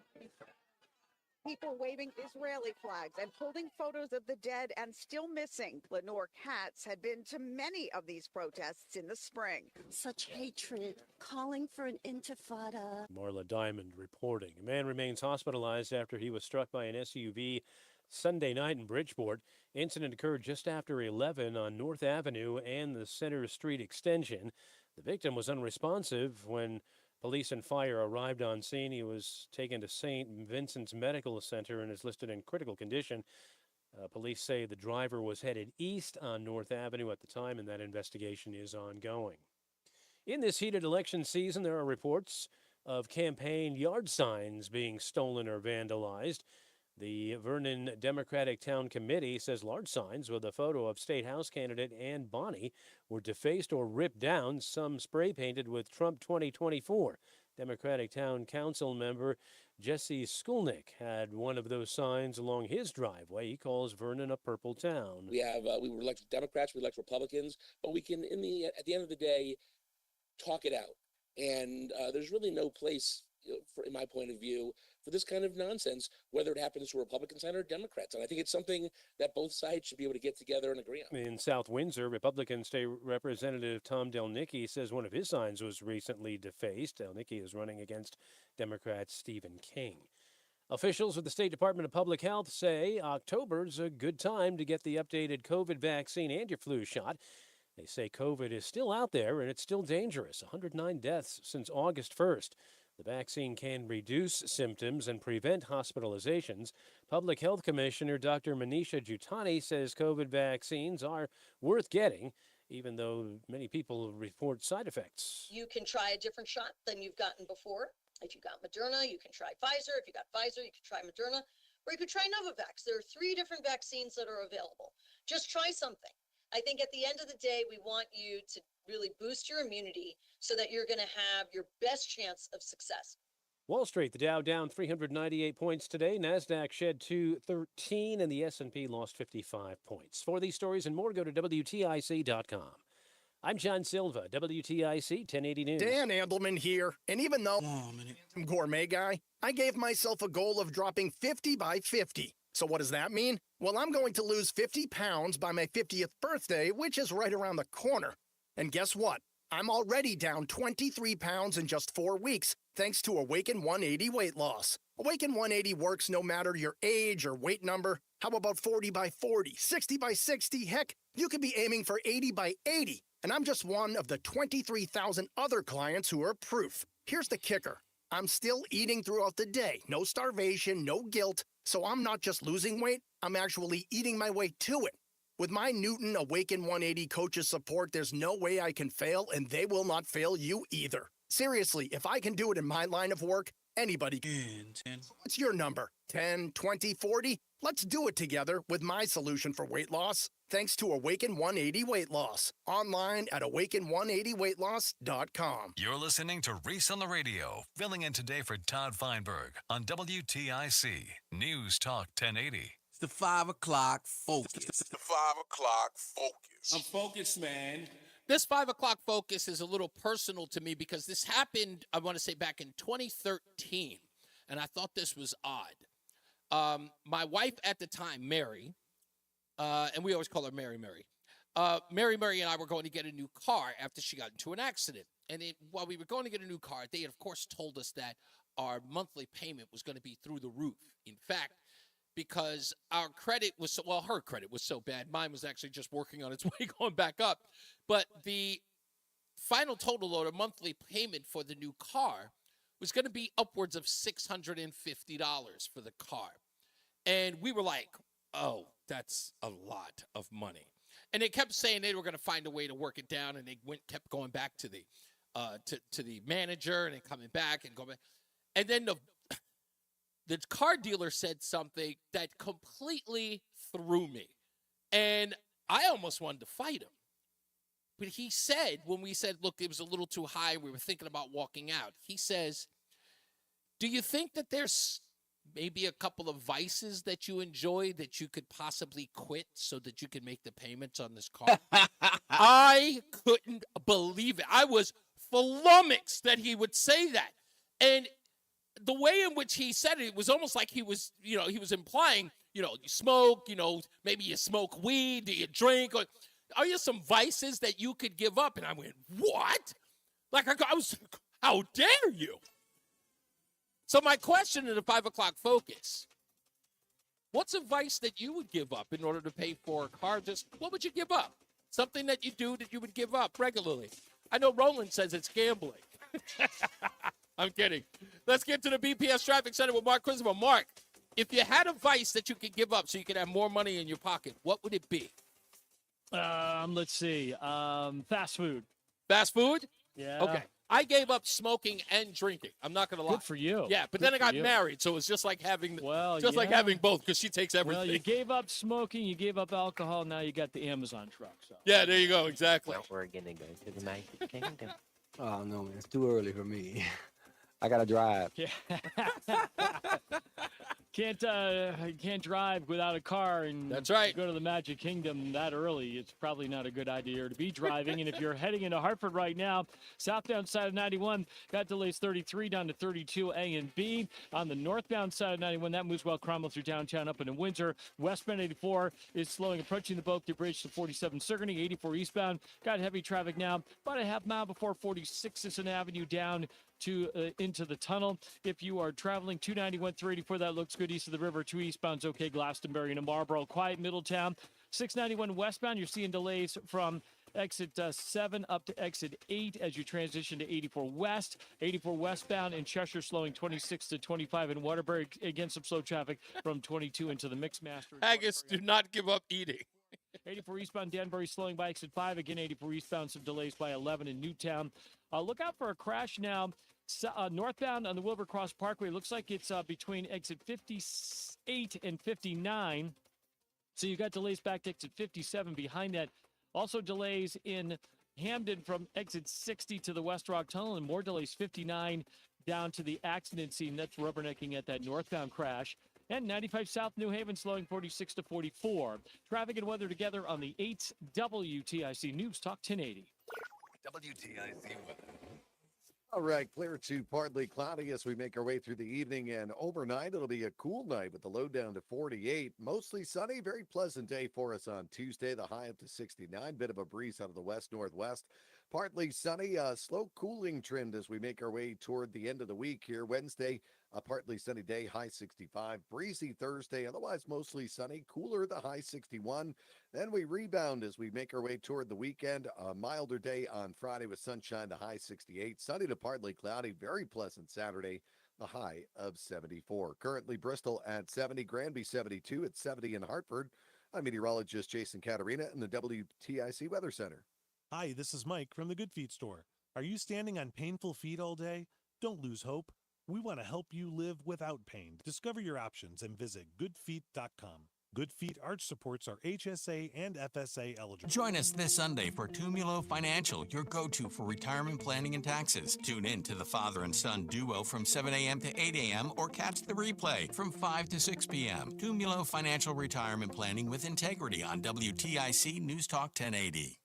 people waving Israeli flags and holding photos of the dead and still missing. Lenore Katz had been to many of these protests in the spring. Such hatred, calling for an intifada. Marla Diamond reporting. A man remains hospitalized after he was struck by an SUV Sunday night in Bridgeport. Incident occurred just after 11 on North Avenue and the Center Street extension. The victim was unresponsive when police and fire arrived on scene. He was taken to St. Vincent's Medical Center and is listed in critical condition. Police say the driver was headed east on North Avenue at the time, and that investigation is ongoing. In this heated election season, there are reports of campaign yard signs being stolen or vandalized. The Vernon Democratic Town Committee says large signs with a photo of State House candidate Ann Bonney were defaced or ripped down, some spray painted with Trump 2024. Democratic Town Council member Jesse Skulnick had one of those signs along his driveway. He calls Vernon a purple town. We were elected Democrats, we elect Republicans, but we can, at the end of the day, talk it out. And there's really no place, in my point of view, for this kind of nonsense, whether it happens to a Republican side or Democrats. And I think it's something that both sides should be able to get together and agree on. In South Windsor, Republican State Representative Tom Delnicki says one of his signs was recently defaced. Delnicki is running against Democrat Stephen King. Officials with the State Department of Public Health say October's a good time to get the updated COVID vaccine and your flu shot. They say COVID is still out there and it's still dangerous. 109 deaths since August 1st. The vaccine can reduce symptoms and prevent hospitalizations. Public Health Commissioner Dr. Manisha Jutani says COVID vaccines are worth getting, even though many people report side effects. You can try a different shot than you've gotten before. If you got Moderna, you can try Pfizer. If you got Pfizer, you can try Moderna, or you could try Novavax. There are 3 different vaccines that are available. Just try something. I think at the end of the day, we want you to really boost your immunity so that you're going to have your best chance of success. Wall Street, the Dow down 398 points today. NASDAQ shed 213 and the S&P lost 55 points. For these stories and more, go to WTIC.com. I'm John Silva, WTIC 1080 News. Dan Andelman here. And even though I'm a gourmet guy, I gave myself a goal of dropping 50 by 50. So what does that mean? Well, I'm going to lose 50 pounds by my 50th birthday, which is right around the corner. And guess what? I'm already down 23 pounds in just 4 weeks, thanks to Awaken 180 weight loss. Awaken 180 works no matter your age or weight number. How about 40 by 40, 60 by 60? Heck, you could be aiming for 80 by 80. And I'm just one of the 23,000 other clients who are proof. Here's the kicker. I'm still eating throughout the day. No starvation, no guilt. So I'm not just losing weight, I'm actually eating my way to it. With my Newton Awaken 180 coaches support, there's no way I can fail, and they will not fail you either. Seriously, if I can do it in my line of work, anybody can. 10. What's your number? 10, 20, 40? Let's do it together with my solution for weight loss, thanks to Awaken 180 Weight Loss. Online at awaken180weightloss.com. You're listening to Reese on the Radio, filling in today for Todd Feinberg on WTIC News Talk 1080. It's the 5 o'clock focus. It's the 5 o'clock focus. I'm focused, man. This 5 o'clock focus is a little personal to me because this happened, I want to say, back in 2013, and I thought this was odd. My wife at the time, Mary, and we always call her Mary. Mary and I were going to get a new car after she got into an accident. And while we were going to get a new car, they had, of course, told us that our monthly payment was going to be through the roof. In fact, because our credit was her credit was so bad. Mine was actually just working on its way going back up. But the final total or monthly payment for the new car was going to be upwards of $650 for the car. And we were like, oh, that's a lot of money. And they kept saying they were going to find a way to work it down, and they kept going back to the to the manager and then coming back and going back. And then the car dealer said something that completely threw me. And I almost wanted to fight him. But he said, when we said, look, it was a little too high, we were thinking about walking out. He says, do you think that there's maybe a couple of vices that you enjoy that you could possibly quit so that you can make the payments on this car? I couldn't believe it. I was flummoxed that he would say that. And the way in which he said it was almost like he was implying, you smoke, maybe you smoke weed, do you drink? Or, are there some vices that you could give up? And I went, what? Like, I was, how dare you? So my question in the 5 o'clock focus, what's a vice that you would give up in order to pay for a car? Just what would you give up? Something that you do that you would give up regularly. I know Roland says it's gambling. I'm kidding. Let's get to the BPS Traffic Center with Mark Christopher. Mark, if you had a vice that you could give up so you could have more money in your pocket, what would it be? Let's see. Fast food. Fast food? Yeah. Okay. I gave up smoking and drinking. I'm not going to lie. Good for you. Yeah, but then I got married, so it was just like having like having both because she takes everything. Well, you gave up smoking, you gave up alcohol, now you got the Amazon truck. So. Yeah, there you go. Exactly. Well, we're going to go to the Magic Kingdom. Oh, no, man. It's too early for me. I got to drive. Yeah. Can't drive without a car, and that's right. Go to the Magic Kingdom that early. It's probably not a good idea to be driving. And if you're heading into Hartford right now, southbound side of 91 got delays 33 down to 32 A and B. On the northbound side of 91, that moves well Cromwell through downtown up into Windsor. Westbound 84 is slowing, approaching the Boak Bridge to 47 Sigourney. 84 eastbound got heavy traffic now, about a half mile before 46th Avenue down to into the tunnel. If you are traveling 291 384, that looks good east of the river. 2 eastbound's okay. Glastonbury and Marlboro, quiet Middletown. 691 westbound, you're seeing delays from exit 7 up to exit 8 as you transition to 84 west. 84 westbound in Cheshire slowing 26 to 25 in Waterbury. Again, some slow traffic from 22 into the Mixmaster. Haggis, do not give up eating. 84 eastbound Danbury slowing by exit 5. Again, 84 eastbound, some delays by 11 in Newtown. Look out for a crash now. Northbound on the Wilbur Cross Parkway. Looks like it's between exit 58 and 59. So you got delays back to exit 57 behind that. Also delays in Hamden from exit 60 to the West Rock Tunnel, and more delays 59 down to the accident scene. That's rubbernecking at that northbound crash. And 95 South New Haven slowing 46 to 44. Traffic and weather together on the 8th WTIC News Talk 1080. WTIC weather. All right, clear to partly cloudy as we make our way through the evening, and overnight it'll be a cool night with the low down to 48. Mostly sunny, very pleasant day for us on Tuesday, the high up to 69. Bit of a breeze out of the west-northwest. Partly sunny, slow cooling trend as we make our way toward the end of the week here. Wednesday, a partly sunny day, high 65. Breezy Thursday, otherwise mostly sunny. Cooler, the high 61. Then we rebound as we make our way toward the weekend. A milder day on Friday with sunshine, the high 68. Sunny to partly cloudy, very pleasant Saturday, the high of 74. Currently Bristol at 70, Granby 72, at 70 in Hartford. I'm meteorologist Jason Caterina in the WTIC Weather Center. Hi, this is Mike from the Good Feet store. Are you standing on painful feet all day? Don't lose hope. We want to help you live without pain. Discover your options and visit goodfeet.com. Good Feet arch supports are HSA and FSA eligible. Join us this Sunday for Tumulo Financial, your go-to for retirement planning and taxes. Tune in to the father and son duo from 7 a.m. to 8 a.m. or catch the replay from 5 to 6 p.m. Tumulo Financial Retirement Planning with Integrity on WTIC News Talk 1080.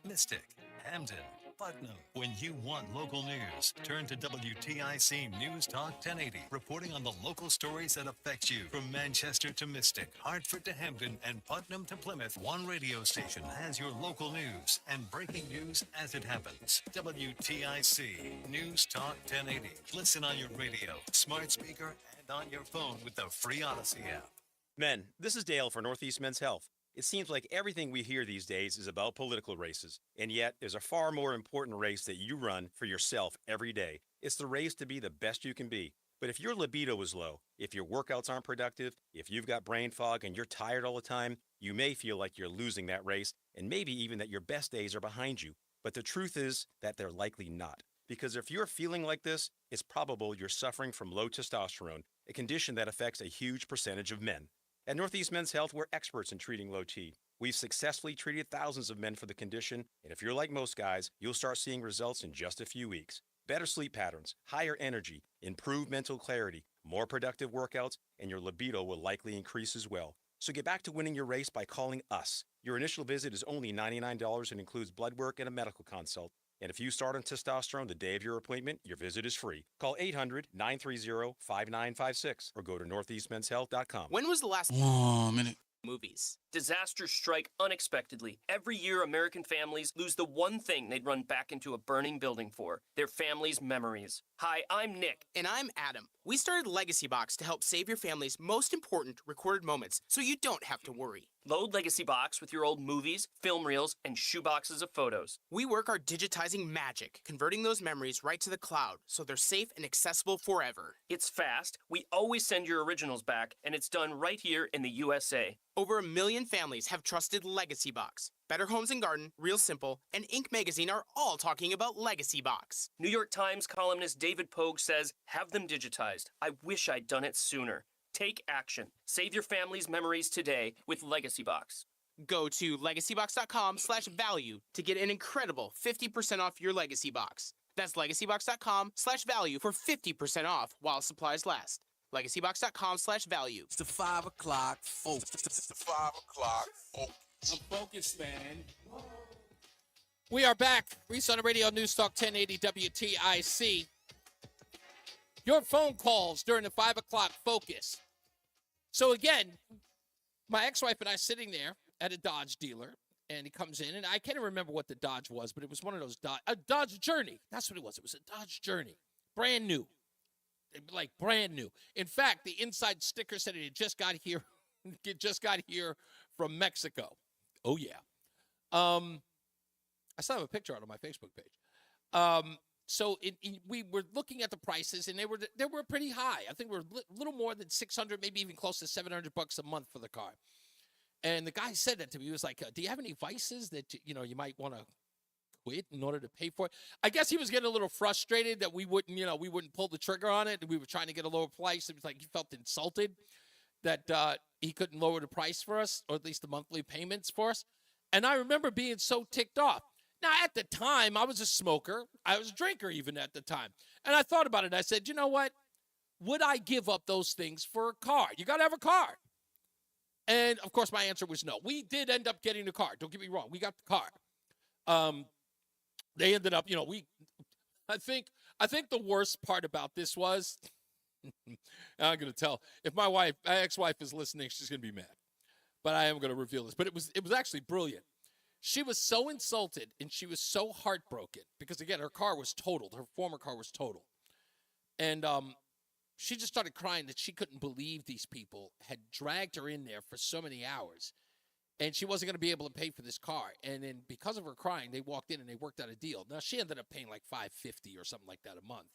Mystic, Hamden, Putnam. When you want local news, turn to WTIC News Talk 1080, reporting on the local stories that affect you. From Manchester to Mystic, Hartford to Hamden, and Putnam to Plymouth, one radio station has your local news and breaking news as it happens. WTIC News Talk 1080. Listen on your radio, smart speaker, and on your phone with the free Odyssey app. Men, this is Dale for Northeast Men's Health. It seems like everything we hear these days is about political races, and yet there's a far more important race that you run for yourself every day. It's the race to be the best you can be. But if your libido is low, if your workouts aren't productive, if you've got brain fog and you're tired all the time, you may feel like you're losing that race, and maybe even that your best days are behind you. But the truth is that they're likely not. Because if you're feeling like this, it's probable you're suffering from low testosterone, a condition that affects a huge percentage of men. At Northeast Men's Health, we're experts in treating low T. We've successfully treated thousands of men for the condition, and if you're like most guys, you'll start seeing results in just a few weeks. Better sleep patterns, higher energy, improved mental clarity, more productive workouts, and your libido will likely increase as well. So get back to winning your race by calling us. Your initial visit is only $99 and includes blood work and a medical consult. And if you start on testosterone the day of your appointment, your visit is free. Call 800-930-5956 or go to northeastmenshealth.com. When was the last minute. movies? Disasters strike unexpectedly. Every year, American families lose the one thing they'd run back into a burning building for, their family's memories. Hi, I'm Nick. And I'm Adam. We started Legacy Box to help save your family's most important recorded moments so you don't have to worry. Load Legacy Box with your old movies, film reels, and shoeboxes of photos. We work our digitizing magic, converting those memories right to the cloud so they're safe and accessible forever. It's fast, we always send your originals back, and it's done right here in the USA. Over 1 million families have trusted Legacy Box. Better Homes and Garden, Real Simple, and Inc. magazine are all talking about Legacy Box. New York Times columnist David Pogue says, have them digitized. I wish I'd done it sooner. Take action. Save your family's memories today with Legacy Box. Go to legacybox.com/value to get an incredible 50% off your Legacy Box. That's legacybox.com/value for 50% off while supplies last. Legacybox.com/value. It's the 5 o'clock focus. It's the 5 o'clock focus. I'm focused, man. We are back. Reese on the Radio, News Talk 1080 WTIC. Your phone calls during the 5 o'clock focus. So again, my ex-wife and I sitting there at a Dodge dealer, and he comes in, and I can't even remember what the Dodge was, but it was one of those a Dodge Journey. That's what it was. It was a Dodge Journey, brand new, like brand new. In fact, the inside sticker said it just got here from Mexico. Oh yeah. I still have a picture out on my Facebook page. So we were looking at the prices, and they were pretty high. I think we're a little more than $600, maybe even close to $700 a month for the car. And the guy said that to me. He was like, "Do you have any vices that you might want to quit in order to pay for it?" I guess he was getting a little frustrated that we wouldn't pull the trigger on it, and we were trying to get a lower price. It was like he felt insulted that he couldn't lower the price for us, or at least the monthly payments for us. And I remember being so ticked off. Now, at the time, I was a smoker. I was a drinker even at the time. And I thought about it. I said, you know what? Would I give up those things for a car? You got to have a car. And, of course, my answer was no. We did end up getting the car. Don't get me wrong. We got the car. They ended up, I think the worst part about this was, I'm going to tell, if my ex-wife is listening, she's going to be mad. But I am going to reveal this. But it was actually brilliant. She was so insulted and she was so heartbroken because, again, her car was totaled. Her former car was totaled. And she just started crying that she couldn't believe these people had dragged her in there for so many hours. And she wasn't going to be able to pay for this car. And then because of her crying, they walked in and they worked out a deal. Now, she ended up paying like $550 or something like that a month.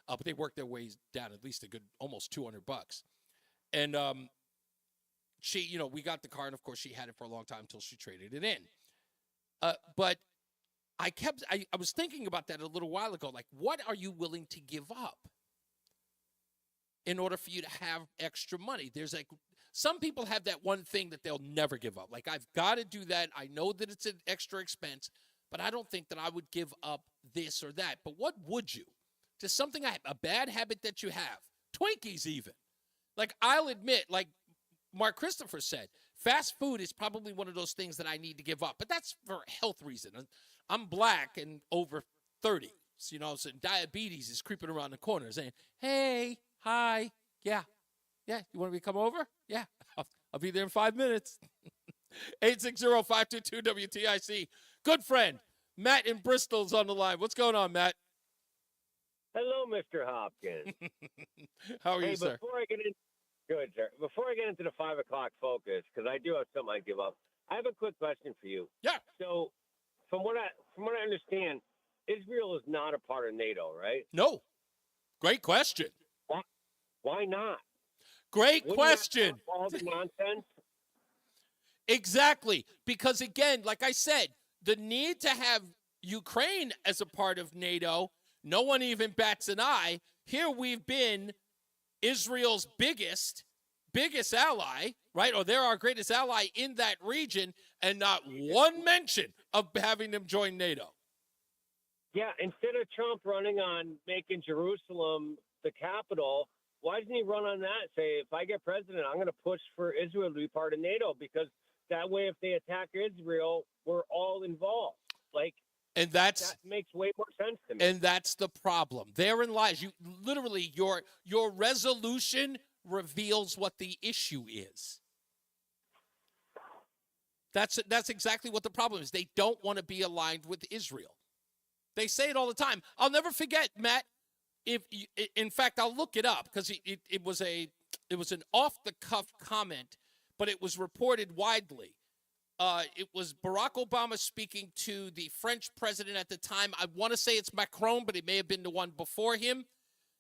But they worked their ways down at least a good almost $200. And she, we got the car, and of course she had it for a long time until she traded it in. But I was thinking about that a little while ago. Like, what are you willing to give up? in order for you to have extra money. There's like some people have that one thing that they'll never give up. Like, I've got to do that. I know that it's an extra expense, but I don't think that I would give up this or that. But what would you? Just something, a bad habit that you have. Twinkies even. Like, I'll admit, like Mark Christopher said, fast food is probably one of those things that I need to give up. But that's for a health reason. I'm black and over 30. So, so diabetes is creeping around the corner saying, hey, hi, yeah, you want me to come over? Yeah, I'll be there in 5 minutes. 860-522-WTIC. Good friend, Matt in Bristol's on the line. What's going on, Matt? Hello, Mr. Hopkins. How are you, sir? Good, sir. Before I get into the 5 o'clock focus, because I do have something I give up, I have a quick question for you. Yeah. So, from what I understand, Israel is not a part of NATO, right? No. Great question. Why not? Great question. All the nonsense. Exactly. Because, again, like I said, the need to have Ukraine as a part of NATO, no one even bats an eye. Here we've been Israel's biggest ally, right? Or they're our greatest ally in that region, and not one mention of having them join NATO. Yeah, instead of Trump running on making Jerusalem the capital, why doesn't he run on that? Say, if I get president, I'm going to push for Israel to be part of NATO, because that way, if they attack Israel, we're all involved. And that makes way more sense to me. And that's the problem. Therein lies. You literally, your resolution reveals what the issue is. That's exactly what the problem is. They don't want to be aligned with Israel. They say it all the time. I'll never forget, Matt. In fact, I'll look it up because it was an off-the-cuff comment, but it was reported widely. It was Barack Obama speaking to the French president at the time. I want to say it's Macron, but it may have been the one before him.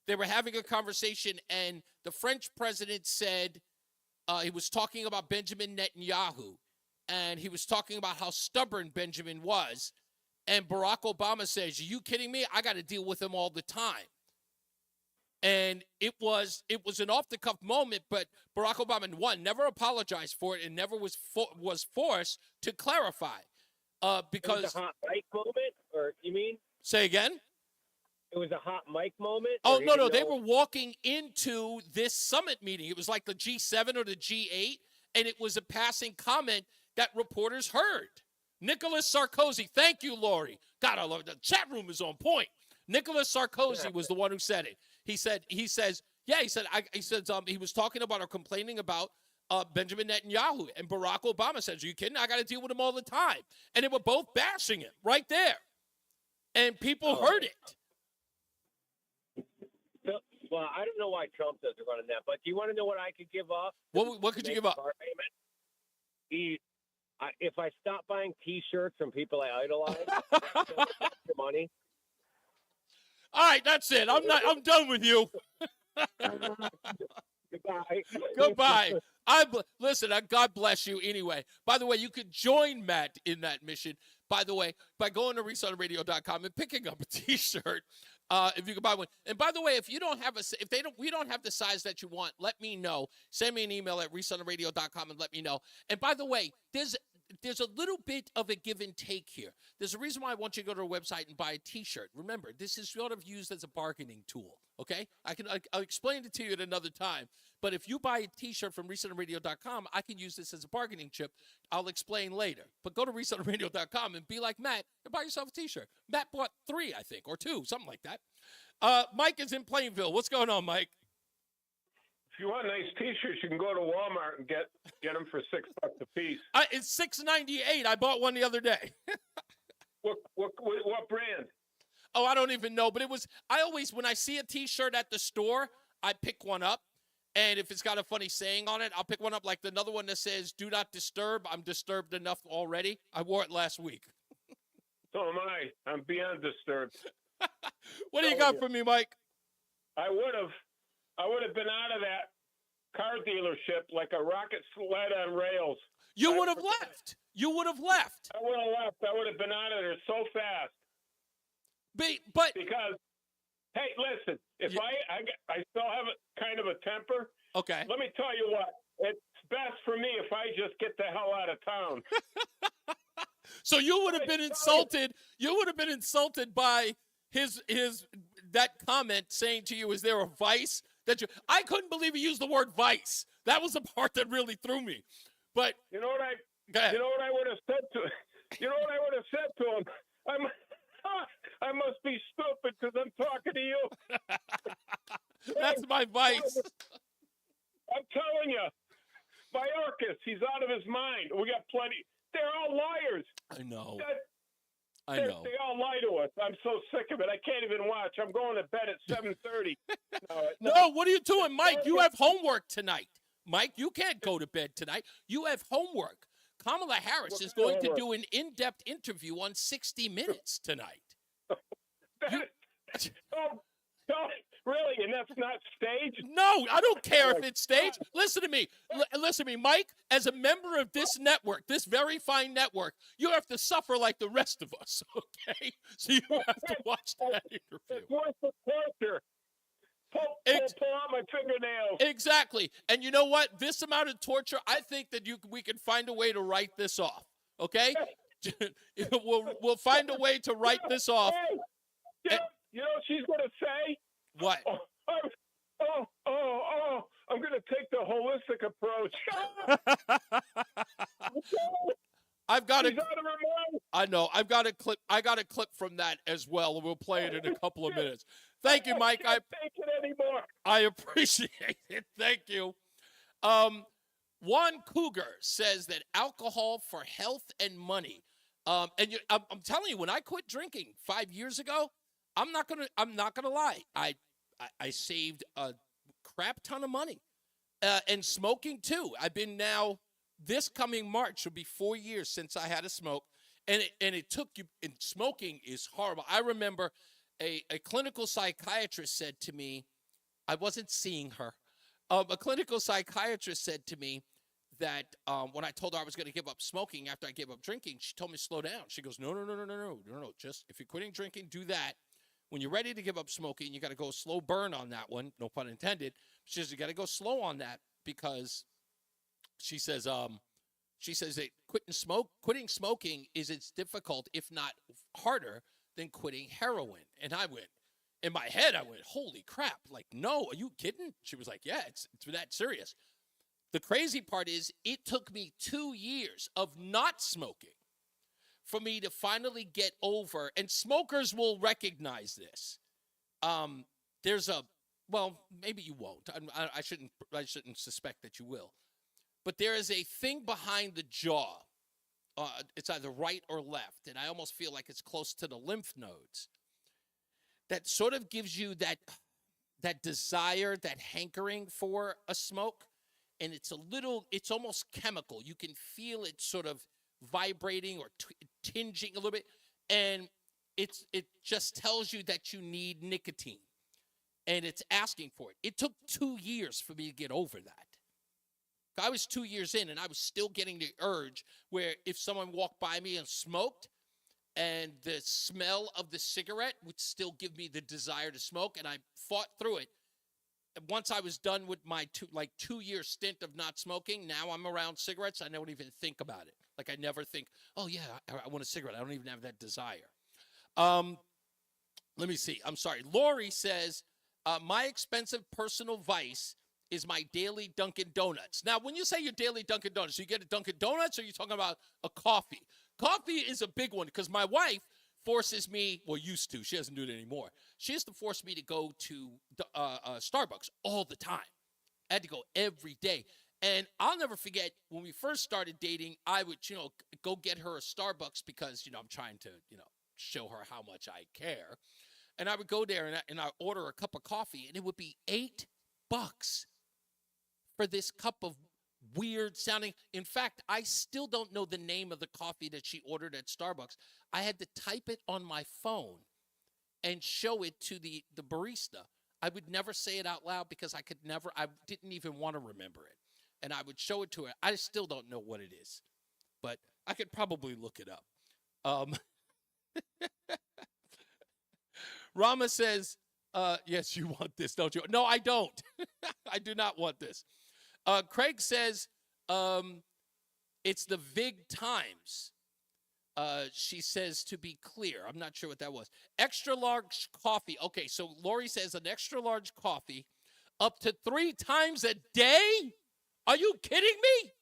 They were having a conversation, and the French president said he was talking about Benjamin Netanyahu, and he was talking about how stubborn Benjamin was. And Barack Obama says, "Are you kidding me? I got to deal with him all the time." And it was an off-the-cuff moment, but Barack Obama, one, never apologized for it and never was forced to clarify. Because it was a hot mic moment, or you mean? Say again? It was a hot mic moment? Oh, no, they were walking into this summit meeting. It was like the G7 or the G8, and it was a passing comment that reporters heard. Nicolas Sarkozy, thank you, Lori. God, I love it. The chat room is on point. Nicolas Sarkozy was the one who said it. He says, he was talking about or complaining about Benjamin Netanyahu. And Barack Obama says, "Are you kidding? I got to deal with him all the time." And they were both bashing him right there. And people heard it. Well, I don't know why Trump doesn't run on that, but do you want to know what I could give up? What could you give up? If I stop buying T-shirts from people I idolize, money. All right, that's it. I'm done with you. Goodbye. Goodbye. Listen, God bless you anyway. By the way, you could join Matt in that mission, by the way, by going to ReeseOnTheRadio.com and picking up a T-shirt. If you can buy one. And by the way, if you don't have we don't have the size that you want, let me know. Send me an email at ReeseOnTheRadio.com and let me know. And by the way, there's a little bit of a give and take here. There's a reason why I want you to go to our website and buy a T-shirt. Remember, this is sort of used as a bargaining tool, okay? I'll explain it to you at another time. But if you buy a T-shirt from ReeseOnTheRadio.com, I can use this as a bargaining chip. I'll explain later. But go to ReeseOnTheRadio.com and be like Matt and buy yourself a T-shirt. Matt bought 3, I think, or 2, something like that. Mike is in Plainville. What's going on, Mike? If you want nice T-shirts, you can go to Walmart and get them for $6 a piece. It's $6.98. I bought one the other day. What brand? Oh, I don't even know. But when I see a T-shirt at the store, I pick one up. And if it's got a funny saying on it, I'll pick one up, like another one that says, "Do not disturb. I'm disturbed enough already." I wore it last week. So am I. I'm beyond disturbed. What do you got for me, Mike? I would have been out of that car dealership like a rocket sled on rails. You would have left. You would have left. I would have left. I would have been out of there so fast. But because Hey, listen. If I still have kind of a temper. Okay. Let me tell you what. It's best for me if I just get the hell out of town. So you would have been insulted. You would have been insulted by that comment saying to you, "Is there a vice that you?" I couldn't believe he used the word vice. That was the part that really threw me. But you know what I would have said to him? I must be stupid because I'm talking to you. That's my vice. I'm telling you, Mayorkas, he's out of his mind. We got plenty. They're all liars. I know. They all lie to us. I'm so sick of it. I can't even watch. I'm going to bed at 7:30. No, what are you doing, Mike? You have homework tonight. Mike, you can't go to bed tonight. You have homework. Kamala Harris is going to do an in-depth interview on 60 Minutes tonight. Really? And that's not staged? No, I don't care if it's staged. Listen to me. Listen to me, Mike. As a member of this network, this very fine network, you have to suffer like the rest of us, okay? So you have to watch that interview. It's worth the torture. Pull out my fingernails. Exactly. And you know what? This amount of torture, I think that we can find a way to write this off, okay? We'll find a way to write this off. Hey, you know what she's going to say? What? I'm going to take the holistic approach. I've got She's out of her mind. I know. I've got a clip. I got a clip from that as well, and we'll play it in a couple of minutes. Thank you, Mike. I can't take it anymore. I appreciate it. Thank you. Juan Cougar says that alcohol for health and money. I'm telling you, when I quit drinking 5 years ago, I'm not gonna lie. I saved a crap ton of money, and smoking too. I've been now. This coming March will be 4 years since I had a smoke, and it took you. And smoking is horrible. I remember a clinical psychiatrist said to me, I wasn't seeing her. A clinical psychiatrist said to me that when I told her I was going to give up smoking after I gave up drinking, she told me to slow down. She goes, no. Just if you're quitting drinking, do that. When you're ready to give up smoking, you got to go slow burn on that one. No pun intended. She says you got to go slow on that because she says that quitting smoking is as difficult, if not harder, than quitting heroin. And in my head, I went, holy crap. Like, no, are you kidding? She was like, yeah, it's that serious. The crazy part is it took me 2 years of not smoking for me to finally get over, and smokers will recognize this. Maybe you won't. I shouldn't suspect that you will. But there is a thing behind the jaw. It's either right or left, and I almost feel like it's close to the lymph nodes. That sort of gives you that desire, that hankering for a smoke, and it's almost chemical. You can feel it sort of vibrating or tinging a little bit, and it just tells you that you need nicotine, and it's asking for it. It took 2 years for me to get over that. I was 2 years in, and I was still getting the urge where if someone walked by me and smoked, and the smell of the cigarette would still give me the desire to smoke, and I fought through it. And once I was done with my 2 year stint of not smoking, now I'm around cigarettes, I don't even think about it. Like I never think, oh yeah, I want a cigarette. I don't even have that desire. Let me see. I'm sorry. Lori says, my expensive personal vice is my daily Dunkin' Donuts. Now, when you say your daily Dunkin' Donuts, you get a Dunkin' Donuts or are you talking about a coffee? Coffee is a big one because my wife forces me, well, used to. She doesn't do it anymore. She used to force me to go to Starbucks all the time. I had to go every day. And I'll never forget when we first started dating, I would, go get her a Starbucks because, I'm trying to, show her how much I care. And I would go there and I order a cup of coffee and it would be $8 for this cup of weird sounding. In fact, I still don't know the name of the coffee that she ordered at Starbucks. I had to type it on my phone and show it to the barista. I would never say it out loud because I didn't even want to remember it. And I would show it to her. I still don't know what it is, but I could probably look it up. Rama says, Yes, you want this, don't you? No, I don't. I do not want this. Craig says it's the Vig Times. She says to be clear. I'm not sure what that was. Extra large coffee. Okay, so Lori says an extra large coffee up to 3 times a day? Are you kidding me?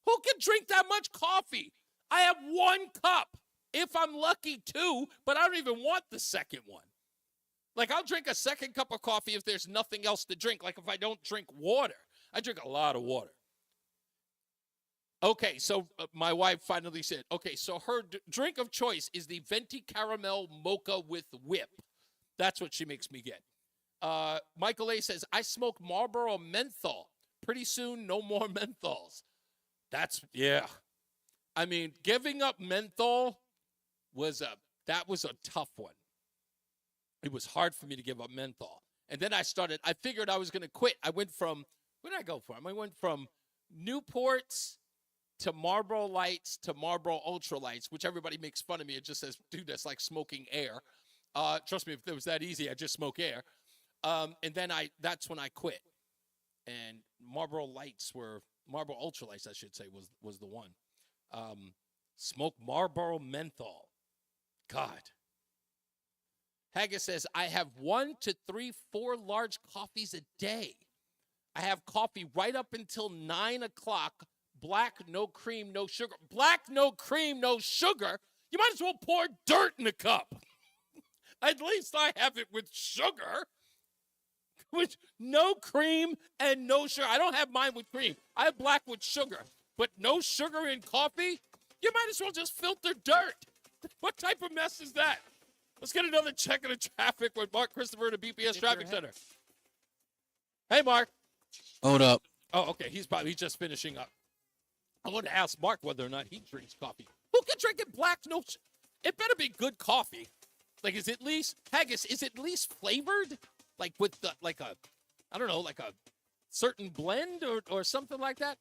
Who can drink that much coffee? I have 1 cup. If I'm lucky, 2, but I don't even want the second one. Like, I'll drink a second cup of coffee if there's nothing else to drink. Like, if I don't drink water. I drink a lot of water. Okay, so my wife finally said, okay, so her drink of choice is the venti caramel mocha with whip. That's what she makes me get. Michael A. says, I smoke Marlboro menthol. Pretty soon, no more menthols. Yeah. I mean, giving up menthol was a tough one. It was hard for me to give up menthol. And then I figured I was going to quit. I went from, where did I go from? I went from Newports to Marlboro Lights to Marlboro Ultra Lights, which everybody makes fun of me. It just says, dude, that's like smoking air. Trust me, if it was that easy, I'd just smoke air. And then that's when I quit. And Marlboro Ultra Lights, I should say, was the one. Smoke Marlboro menthol. God. Haggis says, I have 1 to 3, 4 large coffees a day. I have coffee right up until 9 o'clock. Black, no cream, no sugar. Black, no cream, no sugar? You might as well pour dirt in a cup. At least I have it with sugar. With no cream and no sugar. I don't have mine with cream. I have black with sugar. But no sugar in coffee? You might as well just filter dirt. What type of mess is that? Let's get another check of the traffic with Mark Christopher at the BPS Traffic Center. Hey, Mark. Hold up. Oh, okay. He's just finishing up. I want to ask Mark whether or not he drinks coffee. Who can drink it black? No, it better be good coffee. Like, is it at least flavored? Like with like a certain blend or something like that?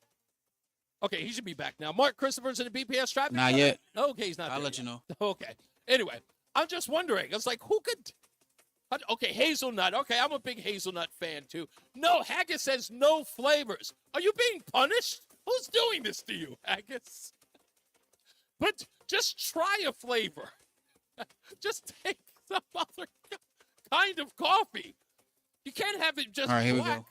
Okay, he should be back now. Mark Christopher's in the BPS Traffic Not Center? yet. Okay, he's not I'll there let yet. you know. Okay. Anyway, I'm just wondering. I was like, who could... Okay, hazelnut. Okay, I'm a big hazelnut fan, too. No, Haggis says no flavors. Are you being punished? Who's doing this to you, Haggis? But just try a flavor. Just take some other kind of coffee. You can't have it just All right, here black. we go.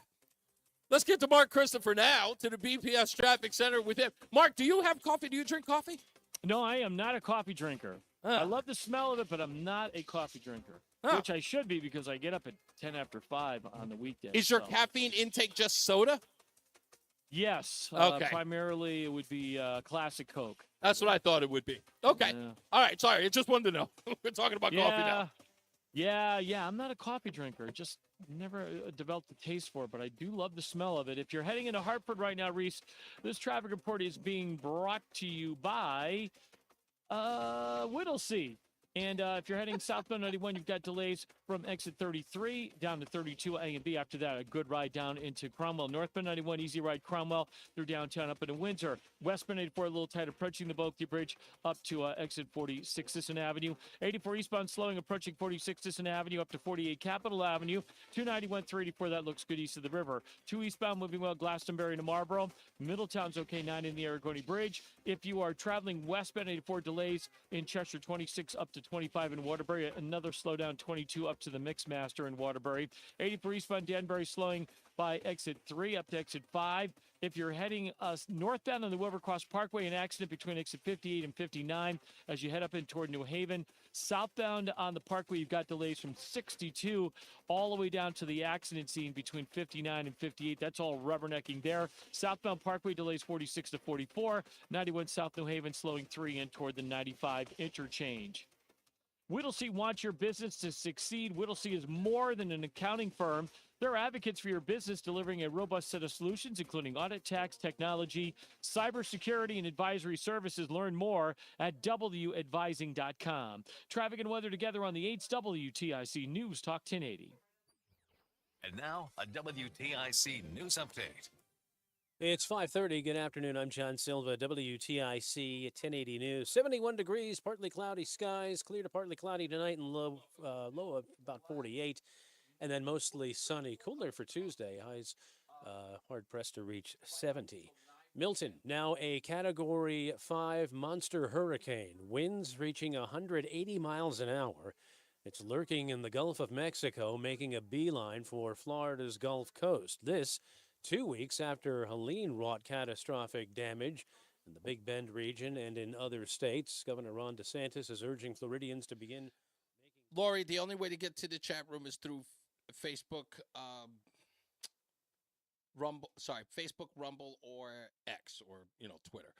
Let's get to Mark Christopher now to the BPS Traffic Center with him. Mark, do you have coffee? Do you drink coffee? No, I am not a coffee drinker. I love the smell of it, but I'm not a coffee drinker, which I should be because I get up at 10 after 5 on the weekdays. Is your caffeine intake just soda? Yes. Okay. Primarily, it would be classic Coke. That's what I thought it would be. Okay. Yeah. All right. Sorry. I just wanted to know. We're talking about coffee now. Yeah. I'm not a coffee drinker. Just never developed a taste for it, but I do love the smell of it. If you're heading into Hartford right now, Reese, this traffic report is being brought to you by Whittlesey. And if you're heading southbound 91, you've got delays from exit 33 down to 32 A and B. After that, a good ride down into Cromwell. Northbound 91, easy ride Cromwell through downtown up into Windsor. Westbound 84, a little tight, approaching the Bulky Bridge up to exit 46 Sisson Avenue. 84 eastbound slowing, approaching 46 Sisson Avenue up to 48 Capitol Avenue. 291, 384, that looks good east of the river. 2 eastbound moving well, Glastonbury to Marlboro. Middletown's okay, 9 in the Aragoni Bridge. If you are traveling westbound 84, delays in Cheshire 26 up to 25 in Waterbury. Another slowdown 22 up to the Mixmaster in Waterbury. 84 eastbound Danbury slowing by exit 3 up to exit 5. If you're heading northbound on the Wilbercross Parkway, an accident between exit 58 and 59 as you head up in toward New Haven. Southbound on the Parkway, you've got delays from 62 all the way down to the accident scene between 59 and 58. That's all rubbernecking there. Southbound Parkway delays 46 to 44. 91 South New Haven slowing 3 in toward the 95 interchange. Whittlesey wants your business to succeed. Whittlesey is more than an accounting firm. They're advocates for your business, delivering a robust set of solutions, including audit, tax, technology, cybersecurity, and advisory services. Learn more at WAdvising.com. Traffic and weather together on the 8th WTIC News Talk 1080. And now, a WTIC news update. It's 5:30. Good afternoon. I'm John Silva, WTIC 1080 News. 71 degrees, partly cloudy skies, clear to partly cloudy tonight, and low of about 48. and then mostly sunny. Cooler for Tuesday. Highs hard-pressed to reach 70. Milton, now a Category 5 monster hurricane. Winds reaching 180 miles an hour. It's lurking in the Gulf of Mexico, making a beeline for Florida's Gulf Coast. This 2 weeks after Helene wrought catastrophic damage in the Big Bend region and in other states. Governor Ron DeSantis is urging Floridians to begin. Lori, the only way to get to the chat room is through Facebook, Facebook, Rumble, or X, or Twitter.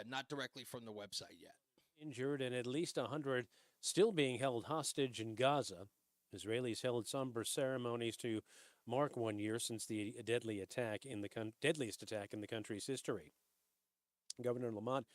Not directly from the website yet. Injured and at least 100 still being held hostage in Gaza. Israelis held somber ceremonies to mark 1 year since the deadliest attack in the country's history. Governor Lamont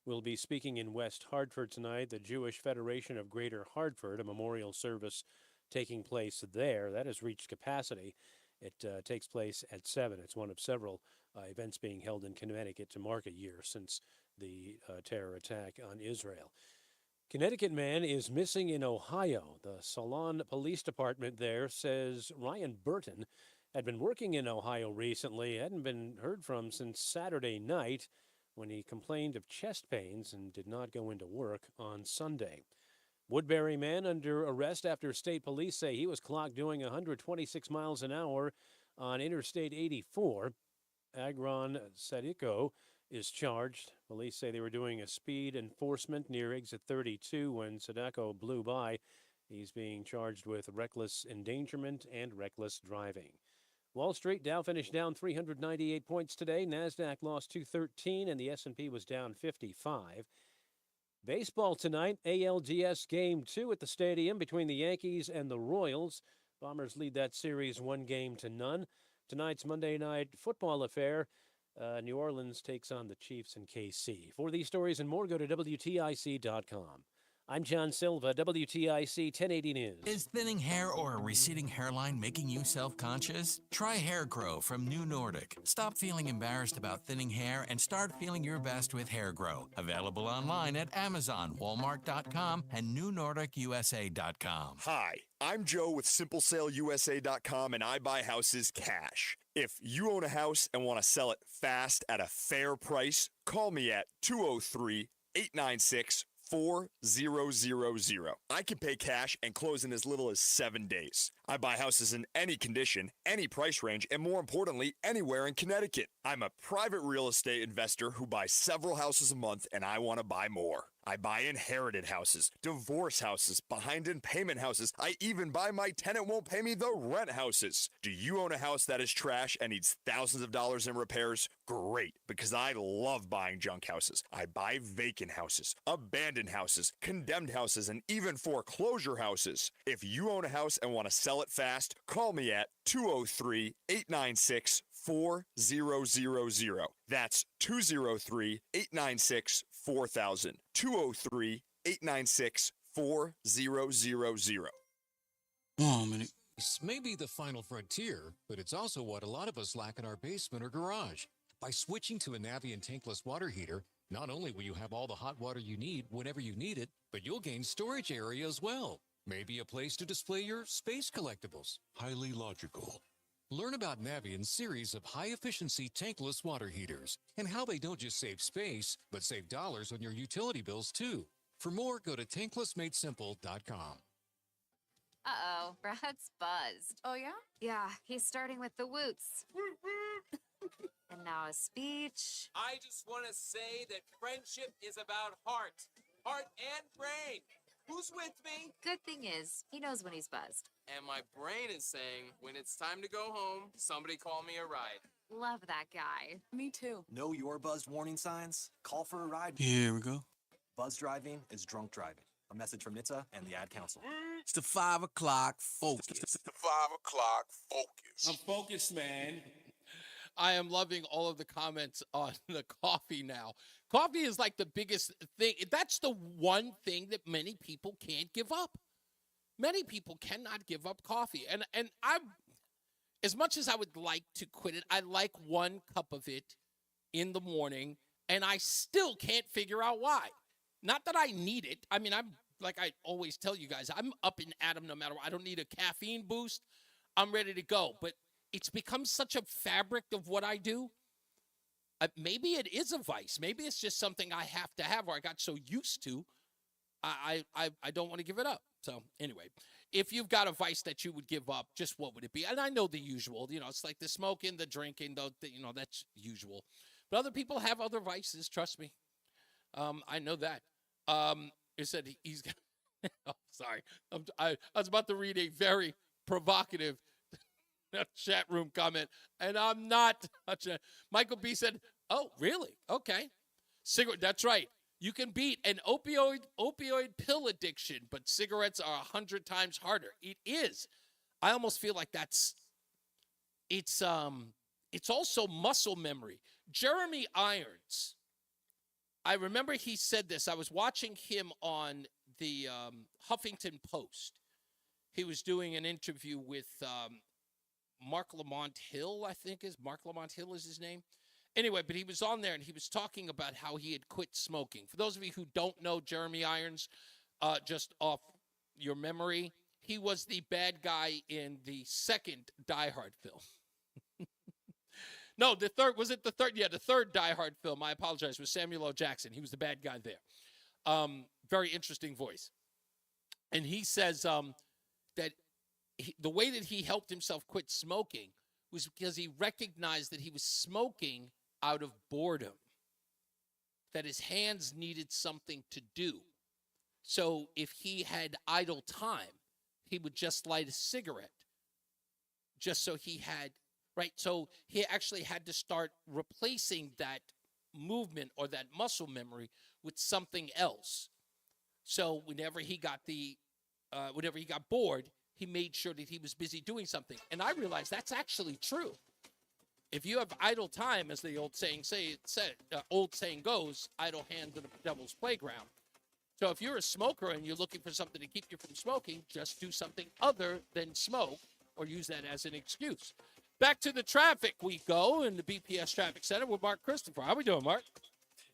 will be speaking in West Hartford tonight. The Jewish Federation of Greater Hartford, a memorial service taking place there. That has reached capacity. It takes place at 7. It's one of several events being held in Connecticut to mark a year since the terror attack on Israel. Connecticut man is missing in Ohio. The Salon Police Department there says Ryan Burton had been working in Ohio recently, hadn't been heard from since Saturday night when he complained of chest pains and did not go into work on Sunday. Woodbury man under arrest after state police say he was clocked doing 126 miles an hour on Interstate 84. Agron Sadiko is charged. Police say they were doing a speed enforcement near exit 32 when Sadako blew by. He's being charged with reckless endangerment and reckless driving. Wall Street, Dow finished down 398 points today. NASDAQ lost 213 and the S&P was down 55. Baseball tonight, ALDS Game 2 at the stadium between the Yankees and the Royals. Bombers lead that series 1-0. Tonight's Monday night football affair, New Orleans takes on the Chiefs in KC. For these stories and more, go to WTIC.com. I'm John Silva, WTIC 1080 News. Is thinning hair or a receding hairline making you self-conscious? Try Hair Grow from New Nordic. Stop feeling embarrassed about thinning hair and start feeling your best with Hair Grow. Available online at Amazon, Walmart.com, and NewNordicUSA.com. Hi, I'm Joe with SimpleSaleUSA.com, and I buy houses cash. If you own a house and want to sell it fast at a fair price, call me at 203-896-4000. I can pay cash and close in as little as 7 days. I buy houses in any condition, any price range, and more importantly, anywhere in Connecticut. I'm a private real estate investor who buys several houses a month, and I want to buy more. I buy inherited houses, divorce houses, behind in payment houses. I even buy my tenant won't pay me the rent houses. Do you own a house that is trash and needs thousands of dollars in repairs? Great, because I love buying junk houses. I buy vacant houses, abandoned houses, condemned houses, and even foreclosure houses. If you own a house and want to sell it fast, call me at 203-896-4000. That's 203-896-4000. 203-896-4000. Oh, minute. This may be the final frontier, but it's also what a lot of us lack in our basement or garage. By switching to a Navien tankless water heater, not only will you have all the hot water you need whenever you need it, but you'll gain storage area as well. Maybe a place to display your space collectibles. Highly logical. Learn about Navien's series of high-efficiency tankless water heaters and how they don't just save space, but save dollars on your utility bills, too. For more, go to tanklessmadesimple.com. Uh-oh, Brad's buzzed. Oh, yeah? Yeah, he's starting with the woots. And now a speech. I just want to say that friendship is about heart and brain. Who's with me? Good thing is, he knows when he's buzzed. And my brain is saying, when it's time to go home, somebody call me a ride. Love that guy. Me too. Know your buzzed warning signs? Call for a ride. Here we go. Buzz driving is drunk driving. A message from NHTSA and the Ad Council. It's the 5 o'clock focus. It's the 5 o'clock focus. I'm focused, man. I am loving all of the comments on the coffee now. Coffee is like the biggest thing. That's the one thing that many people can't give up. Many people cannot give up coffee. And I'm, as much as I would like to quit it, I like 1 cup of it in the morning, and I still can't figure out why. Not that I need it. I mean, I'm like I always tell you guys, I'm up and at 'em no matter what. I don't need a caffeine boost. I'm ready to go. But it's become such a fabric of what I do. Maybe it is a vice. Maybe it's just something I have to have, or I got so used to, I don't want to give it up. So anyway, if you've got a vice that you would give up, just what would it be? And I know the usual. It's like the smoking, the drinking, that's usual. But other people have other vices. Trust me. I know that. It said he's got. Oh, sorry. I was about to read a very provocative chat room comment, and I'm not touching it. Michael B said, "Oh, really? Okay, cigarette. That's right. You can beat an opioid pill addiction, but cigarettes are 100 times harder. It is. I almost feel like it's also muscle memory. Jeremy Irons. I remember he said this. I was watching him on the Huffington Post. He was doing an interview with Mark Lamont Hill, I think Mark Lamont Hill is his name. Anyway, but he was on there and he was talking about how he had quit smoking. For those of you who don't know Jeremy Irons, just off your memory, he was the bad guy in the second Die Hard film. No, the third, was it the third? Yeah, the third Die Hard film, I apologize, was Samuel L. Jackson. He was the bad guy there. Very interesting voice. And he says that the way that he helped himself quit smoking was because he recognized that he was smoking out of boredom, that his hands needed something to do. So if he had idle time, he would just light a cigarette just so he had, right? So he actually had to start replacing that movement or that muscle memory with something else. So whenever he got bored, he made sure that he was busy doing something. And I realized that's actually true. If you have idle time, as the old saying goes, idle hands are the devil's playground. So if you're a smoker and you're looking for something to keep you from smoking, just do something other than smoke or use that as an excuse. Back to the traffic we go in the BPS Traffic Center with Mark Christopher. How we doing, Mark?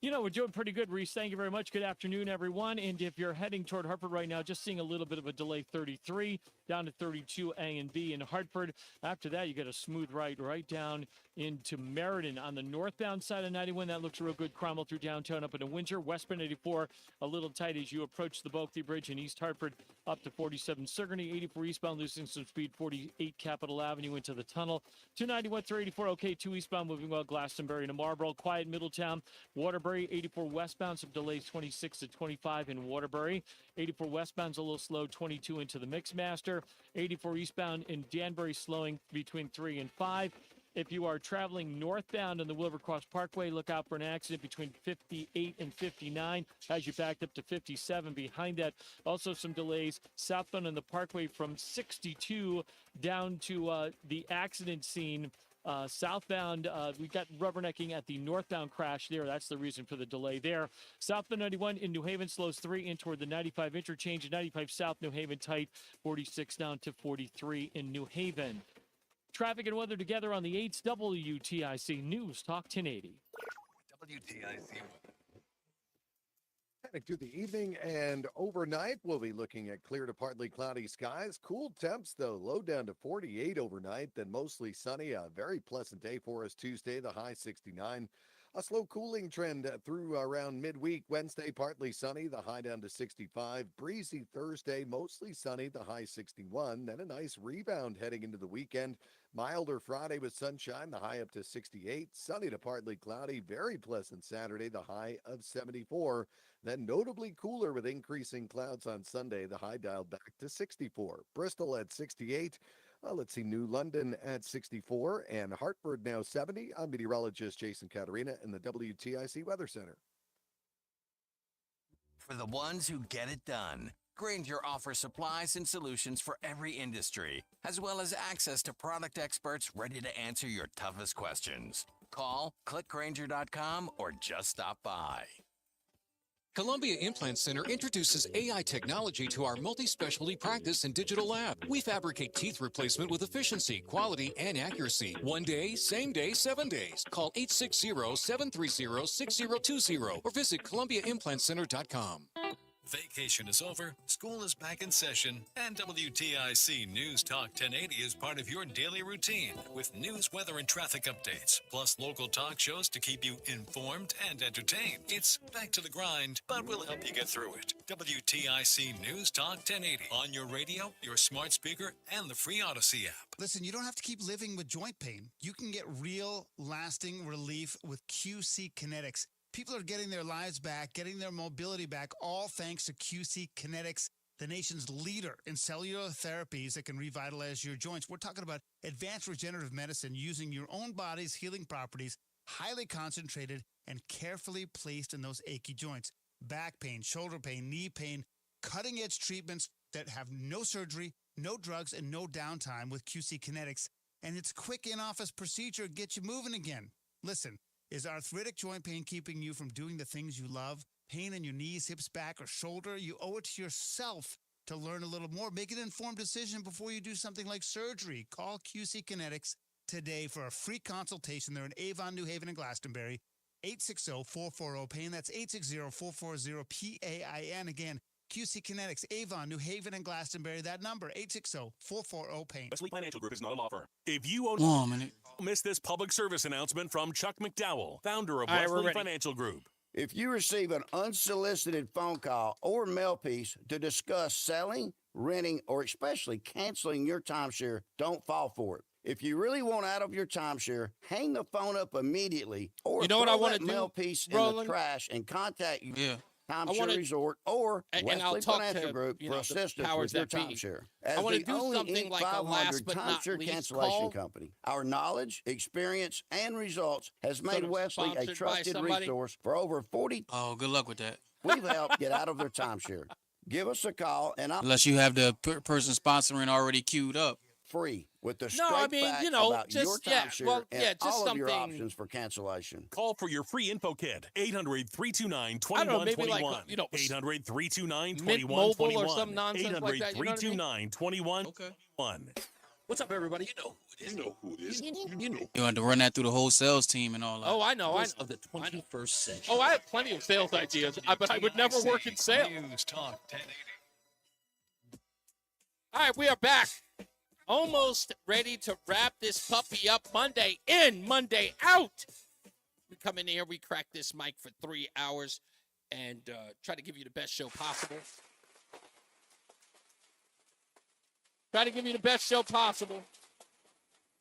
We're doing pretty good, Reese. Thank you very much. Good afternoon, everyone. And if you're heading toward Hartford right now, just seeing a little bit of a delay, 33 down to 32 A and B in Hartford. After that, you get a smooth ride right down into Meriden on the northbound side of 91. That looks real good. Cromwell through downtown up into Windsor. Westbound 84, a little tight as you approach the Bulkley Bridge in East Hartford up to 47 Sigourney. 84 eastbound, losing some speed, 48 Capitol Avenue into the tunnel. 291 through 84, okay. 2 eastbound, moving well, Glastonbury to Marlboro. Quiet Middletown. Waterbury, 84 westbound, some delays 26 to 25 in Waterbury. 84 westbound's a little slow, 22 into the Mixmaster. 84 eastbound in Danbury, slowing between 3 and 5. If you are traveling northbound on the Wilbur Cross Parkway, look out for an accident between 58 and 59 as you backed up to 57. Behind that, also some delays southbound on the Parkway from 62 down to the accident scene. Southbound, we got rubbernecking at the northbound crash there. That's the reason for the delay there. Southbound 91 in New Haven slows 3 in toward the 95 interchange. 95 South New Haven tight, 46 down to 43 in New Haven. Traffic and weather together on the 8's WTIC News Talk 1080. WTIC. Heading through the evening and overnight, we'll be looking at clear to partly cloudy skies. Cool temps, though, low down to 48 overnight, then mostly sunny. A very pleasant day for us Tuesday, the high 69. A slow cooling trend through around midweek. Wednesday, partly sunny, the high down to 65. Breezy Thursday, mostly sunny, the high 61. Then a nice rebound heading into the weekend. Milder Friday with sunshine, the high up to 68. Sunny to partly cloudy, very pleasant Saturday, the high of 74. Then notably cooler with increasing clouds on Sunday, the high dialed back to 64. Bristol at 68. Let's see, New London at 64 and Hartford now 70. I'm meteorologist Jason Caterina in the WTIC Weather Center. For the ones who get it done, Grainger offers supplies and solutions for every industry, as well as access to product experts ready to answer your toughest questions. Call, click Grainger.com, or just stop by. Columbia Implant Center introduces AI technology to our multi-specialty practice and digital lab. We fabricate teeth replacement with efficiency, quality, and accuracy. 1 day, same day, 7 days. Call 860-730-6020 or visit ColumbiaImplantCenter.com. Vacation is over, school is back in session, and WTIC News Talk 1080 is part of your daily routine with news, weather, and traffic updates, plus local talk shows to keep you informed and entertained. It's back to the grind, but we'll help you get through it. WTIC News Talk 1080 on your radio, your smart speaker, and the free Odyssey app. Listen, you don't have to keep living with joint pain. You can get real, lasting relief with QC Kinetics. People are getting their lives back, getting their mobility back, all thanks to QC Kinetics, the nation's leader in cellular therapies that can revitalize your joints. We're talking about advanced regenerative medicine using your own body's healing properties, highly concentrated and carefully placed in those achy joints. Back pain, shoulder pain, knee pain, cutting-edge treatments that have no surgery, no drugs, and no downtime with QC Kinetics. And it's quick in-office procedure to get you moving again. Listen. Is arthritic joint pain keeping you from doing the things you love? Pain in your knees, hips, back, or shoulder? You owe it to yourself to learn a little more. Make an informed decision before you do something like surgery. Call QC Kinetics today for a free consultation. They're in Avon, New Haven, and Glastonbury. 860-440-PAIN. That's 860-440-PAIN. Again, QC Kinetics, Avon, New Haven, and Glastonbury. That number, 860-440-PAIN. Wesley Financial Group is not a law firm. If you own... Miss this public service announcement from Chuck McDowell, founder of Wesley Financial Group. If you receive an unsolicited phone call or mail piece to discuss selling, renting, or especially canceling your timeshare, don't fall for it. If you really want out of your timeshare, hang the phone up immediately or throw that mail piece in the trash and contact you. Yeah. Timeshare Resort or Wesley Financial Group for assistance with your timeshare. As the only Inc. 500 timeshare cancellation company, our knowledge, experience, and results has made Wesley a trusted resource for over 40. Oh, good luck with that. We've helped get out of their timeshare. Give us a call, and unless you have the person sponsoring already queued up. Free with the straight facts about your timeshare and all of your options for cancellation. Call for your free info kit. 800-329-2121. 800-329-2121. or some nonsense like that. 800-329-2121. Okay. What's up, everybody? You know who it is. You know. You had to run that through the whole sales team and all that. Oh, I know. Of the 21st century. Oh, I have plenty of sales ideas, but I would never work in sales. News Talk 1080. All right, we are back. Almost ready to wrap this puppy up. Monday in, Monday out. We come in here, we crack this mic for 3 hours and try to give you the best show possible.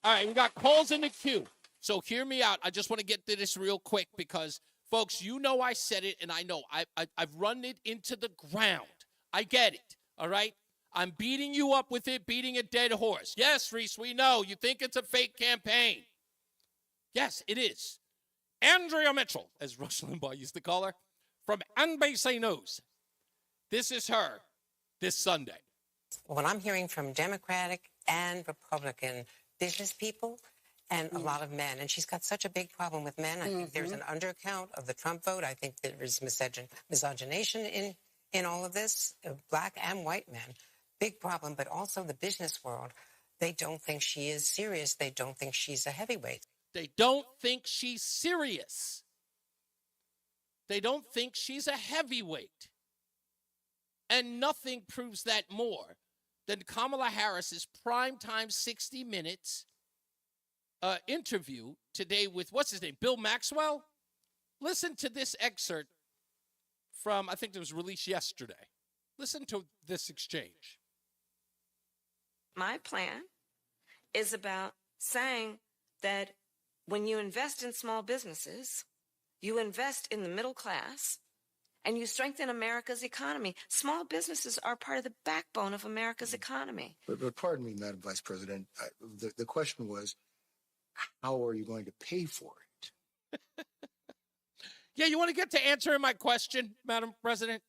All right, we got calls in the queue. So hear me out. I just want to get to this real quick because, folks, you know I said it, and I know I've run it into the ground. I get it, all right? I'm beating you up with it, beating a dead horse. Yes, Reese, we know. You think it's a fake campaign. Yes, it is. Andrea Mitchell, as Rush Limbaugh used to call her, from NBC News. This is her this Sunday. What I'm hearing from Democratic and Republican business people and a lot of men, and she's got such a big problem with men. I think there's an undercount of the Trump vote. I think there is misogynation in all of this, black and white men. Big problem, but also the business world. They don't think she is serious. They don't think she's a heavyweight. They don't think she's serious. They don't think she's a heavyweight. And nothing proves that more than Kamala Harris's primetime 60 Minutes interview today with, what's his name, Bill Maxwell? Listen to this excerpt from, I think it was released yesterday. Listen to this exchange. My plan is about saying that when you invest in small businesses, you invest in the middle class, and you strengthen America's economy. Small businesses are part of the backbone of America's economy. But pardon me, Madam Vice President, the question was, how are you going to pay for it? Yeah, you want to get to answering my question, Madam President?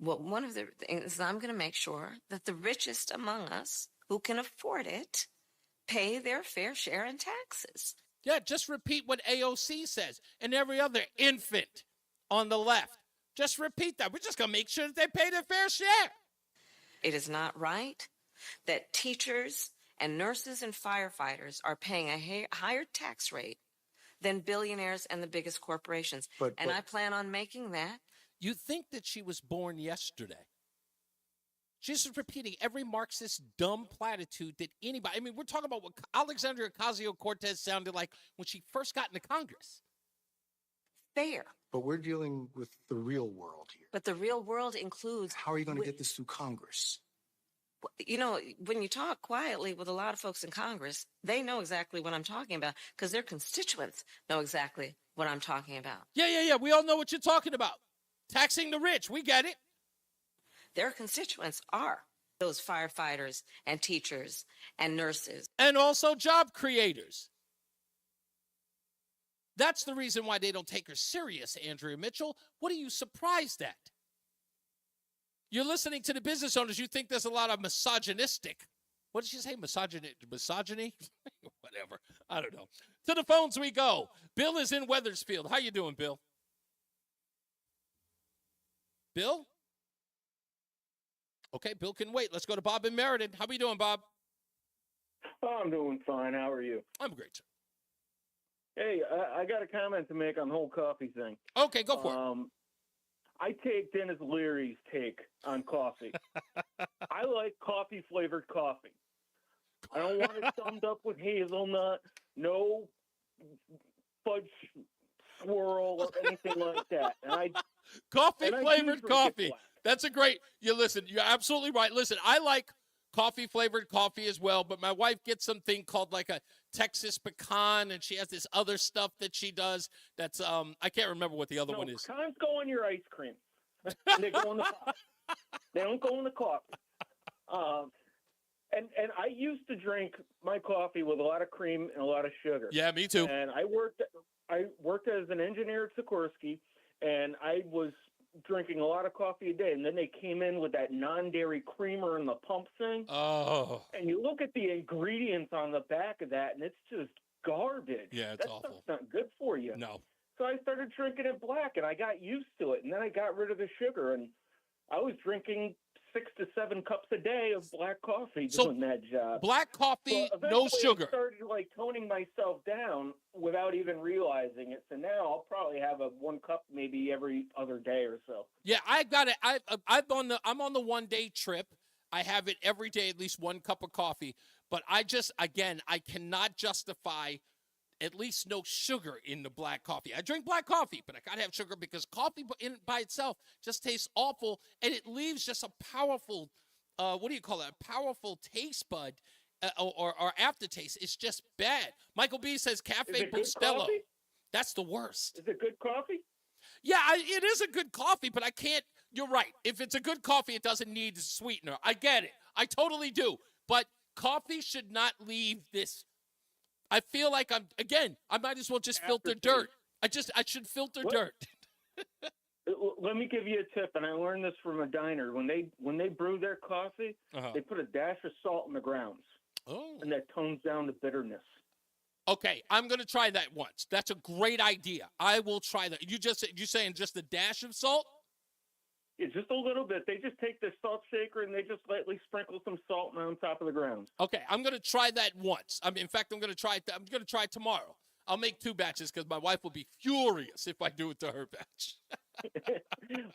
Well, one of the things is I'm going to make sure that the richest among us who can afford it pay their fair share in taxes. Yeah, just repeat what AOC says and every other infant on the left. Just repeat that. We're just going to make sure that they pay their fair share. It is not right that teachers and nurses and firefighters are paying a higher tax rate than billionaires and the biggest corporations. And I plan on making that You think that she was born yesterday. She's just repeating every Marxist dumb platitude that anybody, I mean, we're talking about what Alexandria Ocasio-Cortez sounded like when she first got into Congress. Fair. But we're dealing with the real world here. But the real world includes. How are you going to get this through Congress? You know, when you talk quietly with a lot of folks in Congress, they know exactly what I'm talking about because their constituents know exactly what I'm talking about. Yeah. We all know what you're talking about. Taxing the rich. We get it. Their constituents are those firefighters and teachers and nurses. And also job creators. That's the reason why they don't take her serious, Andrea Mitchell. What are you surprised at? You're listening to the business owners. You think there's a lot of misogynistic. What did she say? Misogyny? Whatever. I don't know. To the phones we go. Bill is in Wethersfield. How you doing, Bill? Bill? Okay, Bill can wait. Let's go to Bob in Meriden. How are you doing, Bob? Oh, I'm doing fine. How are you? I'm great, sir. Hey, I got a comment to make on the whole coffee thing. Okay, go for it. I take Dennis Leary's take on coffee. I like coffee-flavored coffee. I don't want it summed up with hazelnut, no fudge swirl or anything like that. Coffee-flavored coffee. That's a great, you're absolutely right. Listen, I like coffee-flavored coffee as well, but my wife gets something called like a Texas pecan, and she has this other stuff that she does that's, I can't remember what the other one is. Pecans go in your ice cream. They go in the pot. They don't go in the coffee. And I used to drink my coffee with a lot of cream and a lot of sugar. Yeah, me too. And I worked as an engineer at Sikorsky, and I was drinking a lot of coffee a day, and then they came in with that non-dairy creamer in the pump thing. Oh. And you look at the ingredients on the back of that, and it's just garbage. Yeah, it's that awful. Stuff's not good for you. No. So I started drinking it black, and I got used to it, and then I got rid of the sugar, and I was drinking 6 to 7 cups a day of black coffee doing that job. Black coffee, So no eventually sugar. I started toning myself down without even realizing it. So now I'll probably have a 1 cup maybe every other day or so. Yeah, I got it. I'm on the 1-day trip. I have it every day, at least 1 cup of coffee. But I cannot justify at least no sugar in the black coffee. I drink black coffee, but I got to have sugar because coffee by itself just tastes awful, and it leaves just a powerful, powerful taste bud or aftertaste. It's just bad. Michael B says Cafe Bustelo. That's the worst. Is it good coffee? Yeah, it is a good coffee, but I can't. You're right. If it's a good coffee, it doesn't need sweetener. I get it. I totally do. But coffee should not leave this. I feel like I might as well just filter dirt. I should filter dirt. Let me give you a tip, and I learned this from a diner. When they brew their coffee, they put a dash of salt in the grounds. Oh. And that tones down the bitterness. Okay, I'm going to try that once. That's a great idea. I will try that. You saying just a dash of salt? Yeah, just a little bit. They just take the salt shaker and they just lightly sprinkle some salt on top of the ground. Okay, I'm going to try that once. In fact, I'm going to try it tomorrow. I'll make 2 batches because my wife will be furious if I do it to her batch.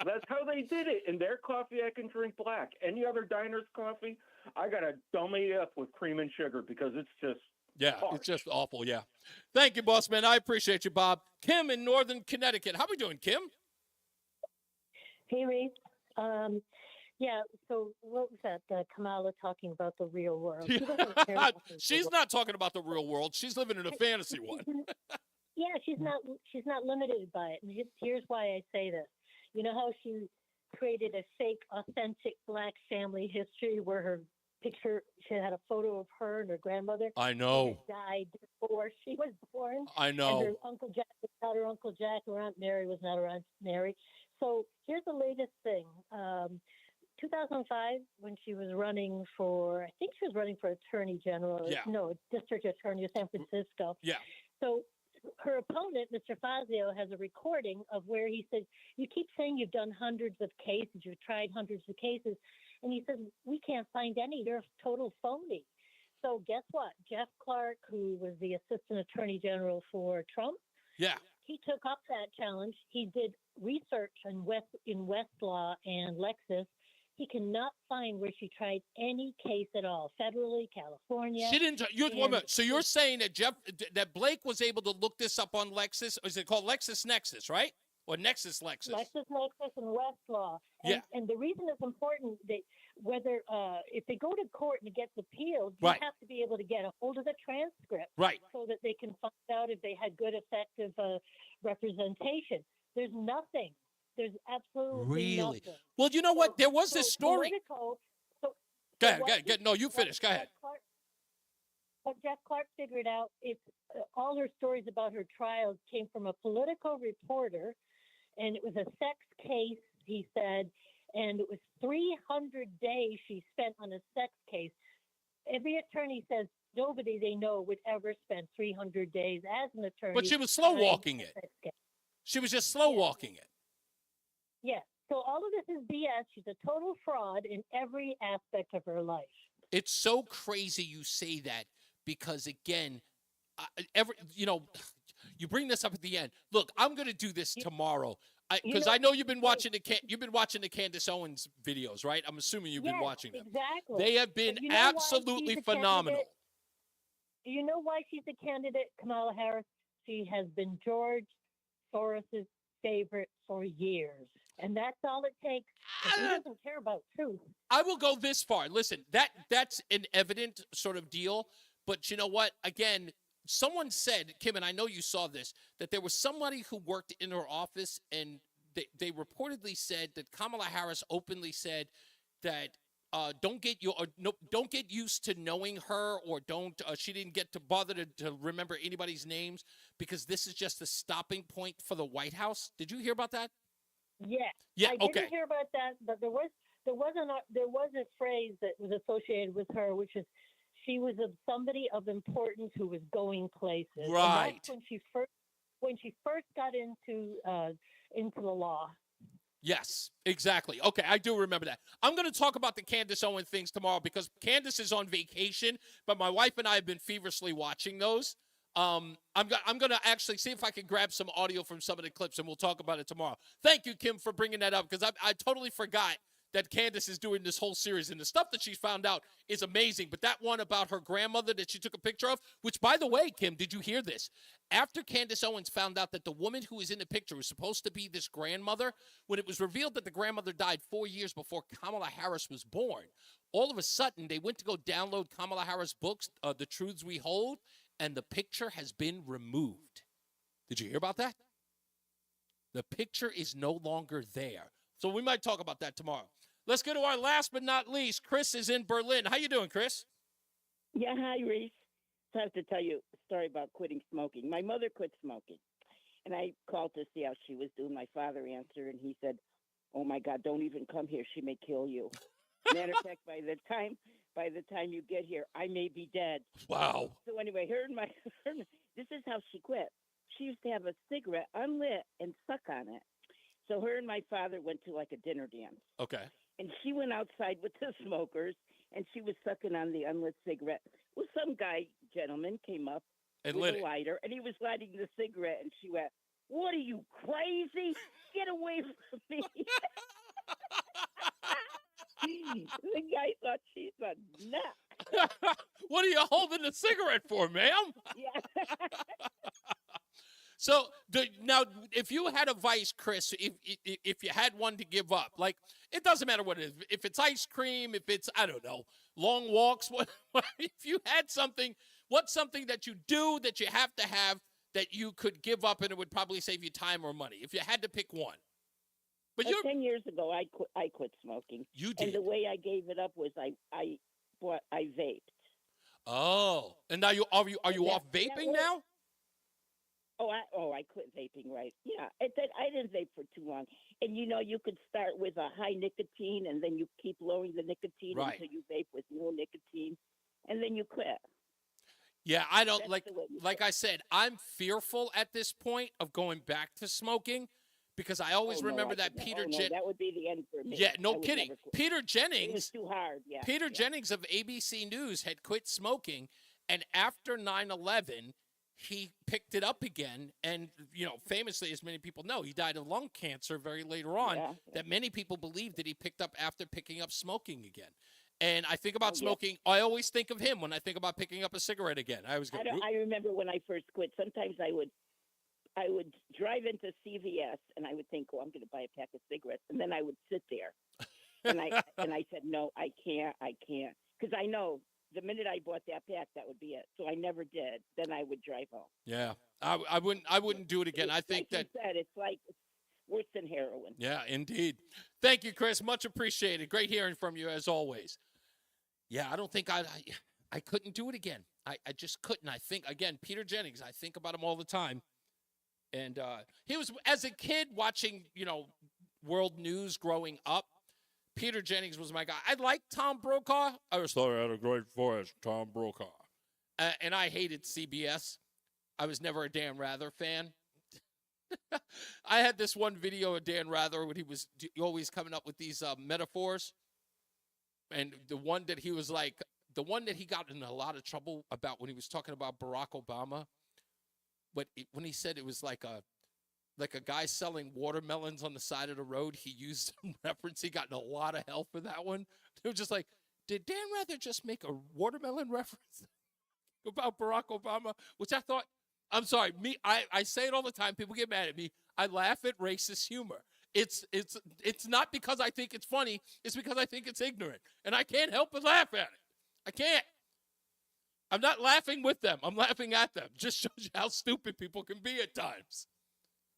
That's how they did it. In their coffee, I can drink black. Any other diner's coffee, I got to dummy it up with cream and sugar because it's just harsh. It's just awful, yeah. Thank you, boss man. I appreciate you, Bob. Kim in Northern Connecticut. How we doing, Kim? Hey, Reese. Yeah, so what was that? Kamala talking about the real world. She doesn't care about the She's real not talking about the real world. She's living in a fantasy one. Yeah, she's not limited by it. And here's why I say this. You know how she created a fake, authentic Black family history where her picture, she had a photo of her and her grandmother. I know. Who died before she was born. I know. And her Uncle Jack was not her Uncle Jack. Her Aunt Mary was not her Aunt Mary. So here's the latest thing. 2005, when she was running for, I think she was running for Attorney General. Yeah. No, District Attorney of San Francisco. Yeah. So her opponent, Mr. Fazio, has a recording of where he said, you keep saying you've done hundreds of cases, you've tried hundreds of cases. And he says, we can't find any. You're a total phony. So guess what? Jeff Clark, who was the Assistant Attorney General for Trump, yeah, he took up that challenge. He did research in Westlaw and Lexis. He cannot find where she tried any case at all, federally, California. She didn't. So you're saying that Blake was able to look this up on Lexis? Or is it called LexisNexis, right? Or Lexis? LexisNexis and Westlaw. And the reason it's important that whether if they go to court and it gets appealed, you have to be able to get a hold of the transcript, so that they can find out if they had good, effective representation. There's nothing. There's absolutely nothing. Well, you know what? There was this story. Go ahead. No, you finish. Go ahead. What Jeff Clark figured out, it's all her stories about her trials came from a Politico reporter, and it was a sex case, he said, and it was 300 days she spent on a sex case. Every attorney says nobody they know would ever spend 300 days as an attorney. But she was slow walking it. She was just slow walking it. Yes. So all of this is BS. She's a total fraud in every aspect of her life. It's so crazy you say that because, again, you bring this up at the end. Look, I'm going to do this tomorrow because I know you've been watching the Candace Owens videos, right? I'm assuming you've been watching them. Exactly. They have been absolutely phenomenal. Do you know why she's a candidate, Kamala Harris? She has been George Soros's favorite for years. And that's all it takes. He doesn't care about truth. I will go this far. Listen, that's an evident sort of deal. But you know what? Again, someone said, Kim, and I know you saw this, that there was somebody who worked in her office, and they reportedly said that Kamala Harris openly said that don't get used to knowing her, or don't. She didn't get to bother to remember anybody's names because this is just a stopping point for the White House. Did you hear about that? Yeah. I didn't hear about that, but there was a phrase that was associated with her, which is she was somebody of importance who was going places. Right. And that's when she first got into the law. Yes, exactly. Okay, I do remember that. I'm going to talk about the Candace Owens things tomorrow because Candace is on vacation, but my wife and I have been feverishly watching those. I'm going to actually see if I can grab some audio from some of the clips, and we'll talk about it tomorrow. Thank you, Kim, for bringing that up because I totally forgot that Candace is doing this whole series, and the stuff that she found out is amazing. But that one about her grandmother that she took a picture of, which, by the way, Kim, did you hear this? After Candace Owens found out that the woman who was in the picture was supposed to be this grandmother, when it was revealed that the grandmother died 4 years before Kamala Harris was born, all of a sudden they went to go download Kamala Harris' books, The Truths We Hold, and the picture has been removed. Did you hear about that? The picture is no longer there. So we might talk about that tomorrow. Let's go to our last but not least. Chris is in Berlin. How you doing, Chris? Yeah, hi, Reese. I have to tell you a story about quitting smoking. My mother quit smoking, and I called to see how she was doing. My father answered, and he said, "Oh my God, don't even come here. She may kill you." Matter of fact, by the time you get here, I may be dead. Wow. So anyway, this is how she quit. She used to have a cigarette unlit and suck on it. So her and my father went to like a dinner dance. Okay. And she went outside with the smokers, and she was sucking on the unlit cigarette. Well, some gentleman came up and with lit a it. lighter, and he was lighting the cigarette, and she went, "What are you, crazy? Get away from me." The guy thought she's a nut. What are you holding the cigarette for, ma'am? Yeah. So now, if you had a vice, Chris, if you had one to give up, like it doesn't matter what it is, if it's ice cream, if it's I don't know, long walks, if you had something, what's something that you do that you have to have that you could give up and it would probably save you time or money if you had to pick one? But 10 years ago, I quit smoking. You did. And the way I gave it up was I vaped. Oh, and now are you off vaping now? Oh, I quit vaping, right? Yeah, I didn't vape for too long. And, you could start with a high nicotine, and then you keep lowering the nicotine until you vape with no nicotine, and then you quit. Yeah, I don't, like I said, I'm fearful at this point of going back to smoking because I always remember that Peter Jennings. That would be the end for me. Yeah, no kidding. Peter Jennings. It was too hard, yeah. Peter Jennings of ABC News had quit smoking, and after 9/11, he picked it up again. And, famously, as many people know, he died of lung cancer very later on, that many people believe that he picked up after picking up smoking again. And I think about smoking. I always think of him when I think about picking up a cigarette again. I always go, I remember when I first quit, sometimes I would drive into CVS and I would think, oh, I'm going to buy a pack of cigarettes. And then I would sit there. And I said, no, I can't. Because I know the minute I bought that pack, that would be it. So I never did. Then I would drive home. Yeah, I wouldn't do it again. I think like you said, it's worse than heroin. Yeah, indeed. Thank you, Chris. Much appreciated. Great hearing from you as always. Yeah, I don't think I couldn't do it again. I just couldn't. I think, again, Peter Jennings, I think about him all the time. And he was, as a kid, watching, world news growing up, Peter Jennings was my guy. I liked Tom Brokaw. I was thought I had a great voice, Tom Brokaw. And I hated CBS. I was never a Dan Rather fan. I had this one video of Dan Rather when he was always coming up with these metaphors. And the one that he got in a lot of trouble about when he was talking about Barack Obama. But when he said it was like a guy selling watermelons on the side of the road, he used some reference. He got in a lot of hell for that one. It was just like, did Dan Rather just make a watermelon reference about Barack Obama? Which I thought, I'm sorry, I say it all the time. People get mad at me. I laugh at racist humor. It's not because I think it's funny. It's because I think it's ignorant. And I can't help but laugh at it. I can't. I'm not laughing with them. I'm laughing at them. Just shows you how stupid people can be at times.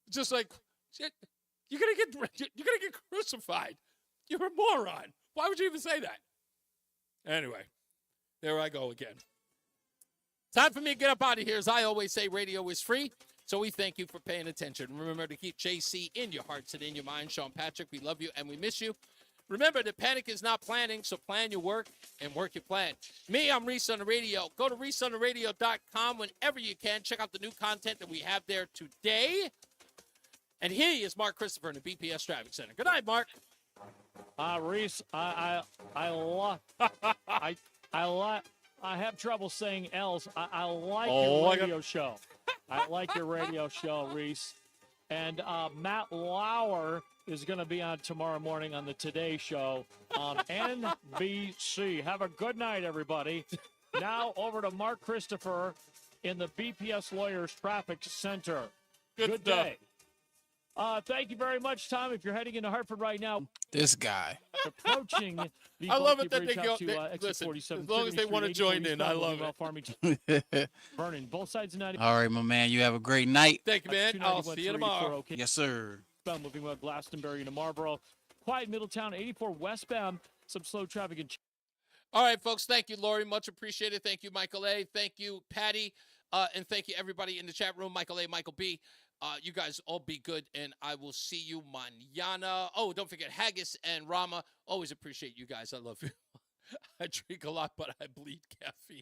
Just like, shit, you're gonna get crucified. You're a moron. Why would you even say that? Anyway, there I go again. Time for me to get up out of here. As I always say, radio is free. So we thank you for paying attention. Remember to keep JC in your hearts and in your mind. Sean Patrick, we love you and we miss you. Remember that panic is not planning, so plan your work and work your plan. Me, I'm Reese on the Radio. Go to reeseontheradio.com whenever you can. Check out the new content that we have there today. And he is Mark Christopher in the BPS Traffic Center. Good night, Mark. Reese, I have trouble saying L's. I like your radio show. I like your radio show, Reese. And Matt Lauer is going to be on tomorrow morning on the Today Show on NBC. Have a good night, everybody. Now over to Mark Christopher in the BPS Lawyers Traffic Center. Good day. Thank you very much, Tom. If you're heading into Hartford right now, this guy approaching the I love it that bridge they out go. to exit Listen, 47, as long as they want to join in, I love it. Farmington, Vernon, both sides of 90. All right, my man. You have a great night. Thank you, man. I'll see you tomorrow. Okay. Yes, sir. Moving well, Glastonbury to Marlboro. Quiet Middletown, 84 westbound. Some slow traffic. All right, folks. Thank you, Lori. Much appreciated. Thank you, Michael A. Thank you, Patty. And thank you, everybody in the chat room. Michael A., Michael B. You guys all be good, and I will see you mañana. Oh, don't forget Haggis and Rama. Always appreciate you guys. I love you. I drink a lot, but I bleed caffeine.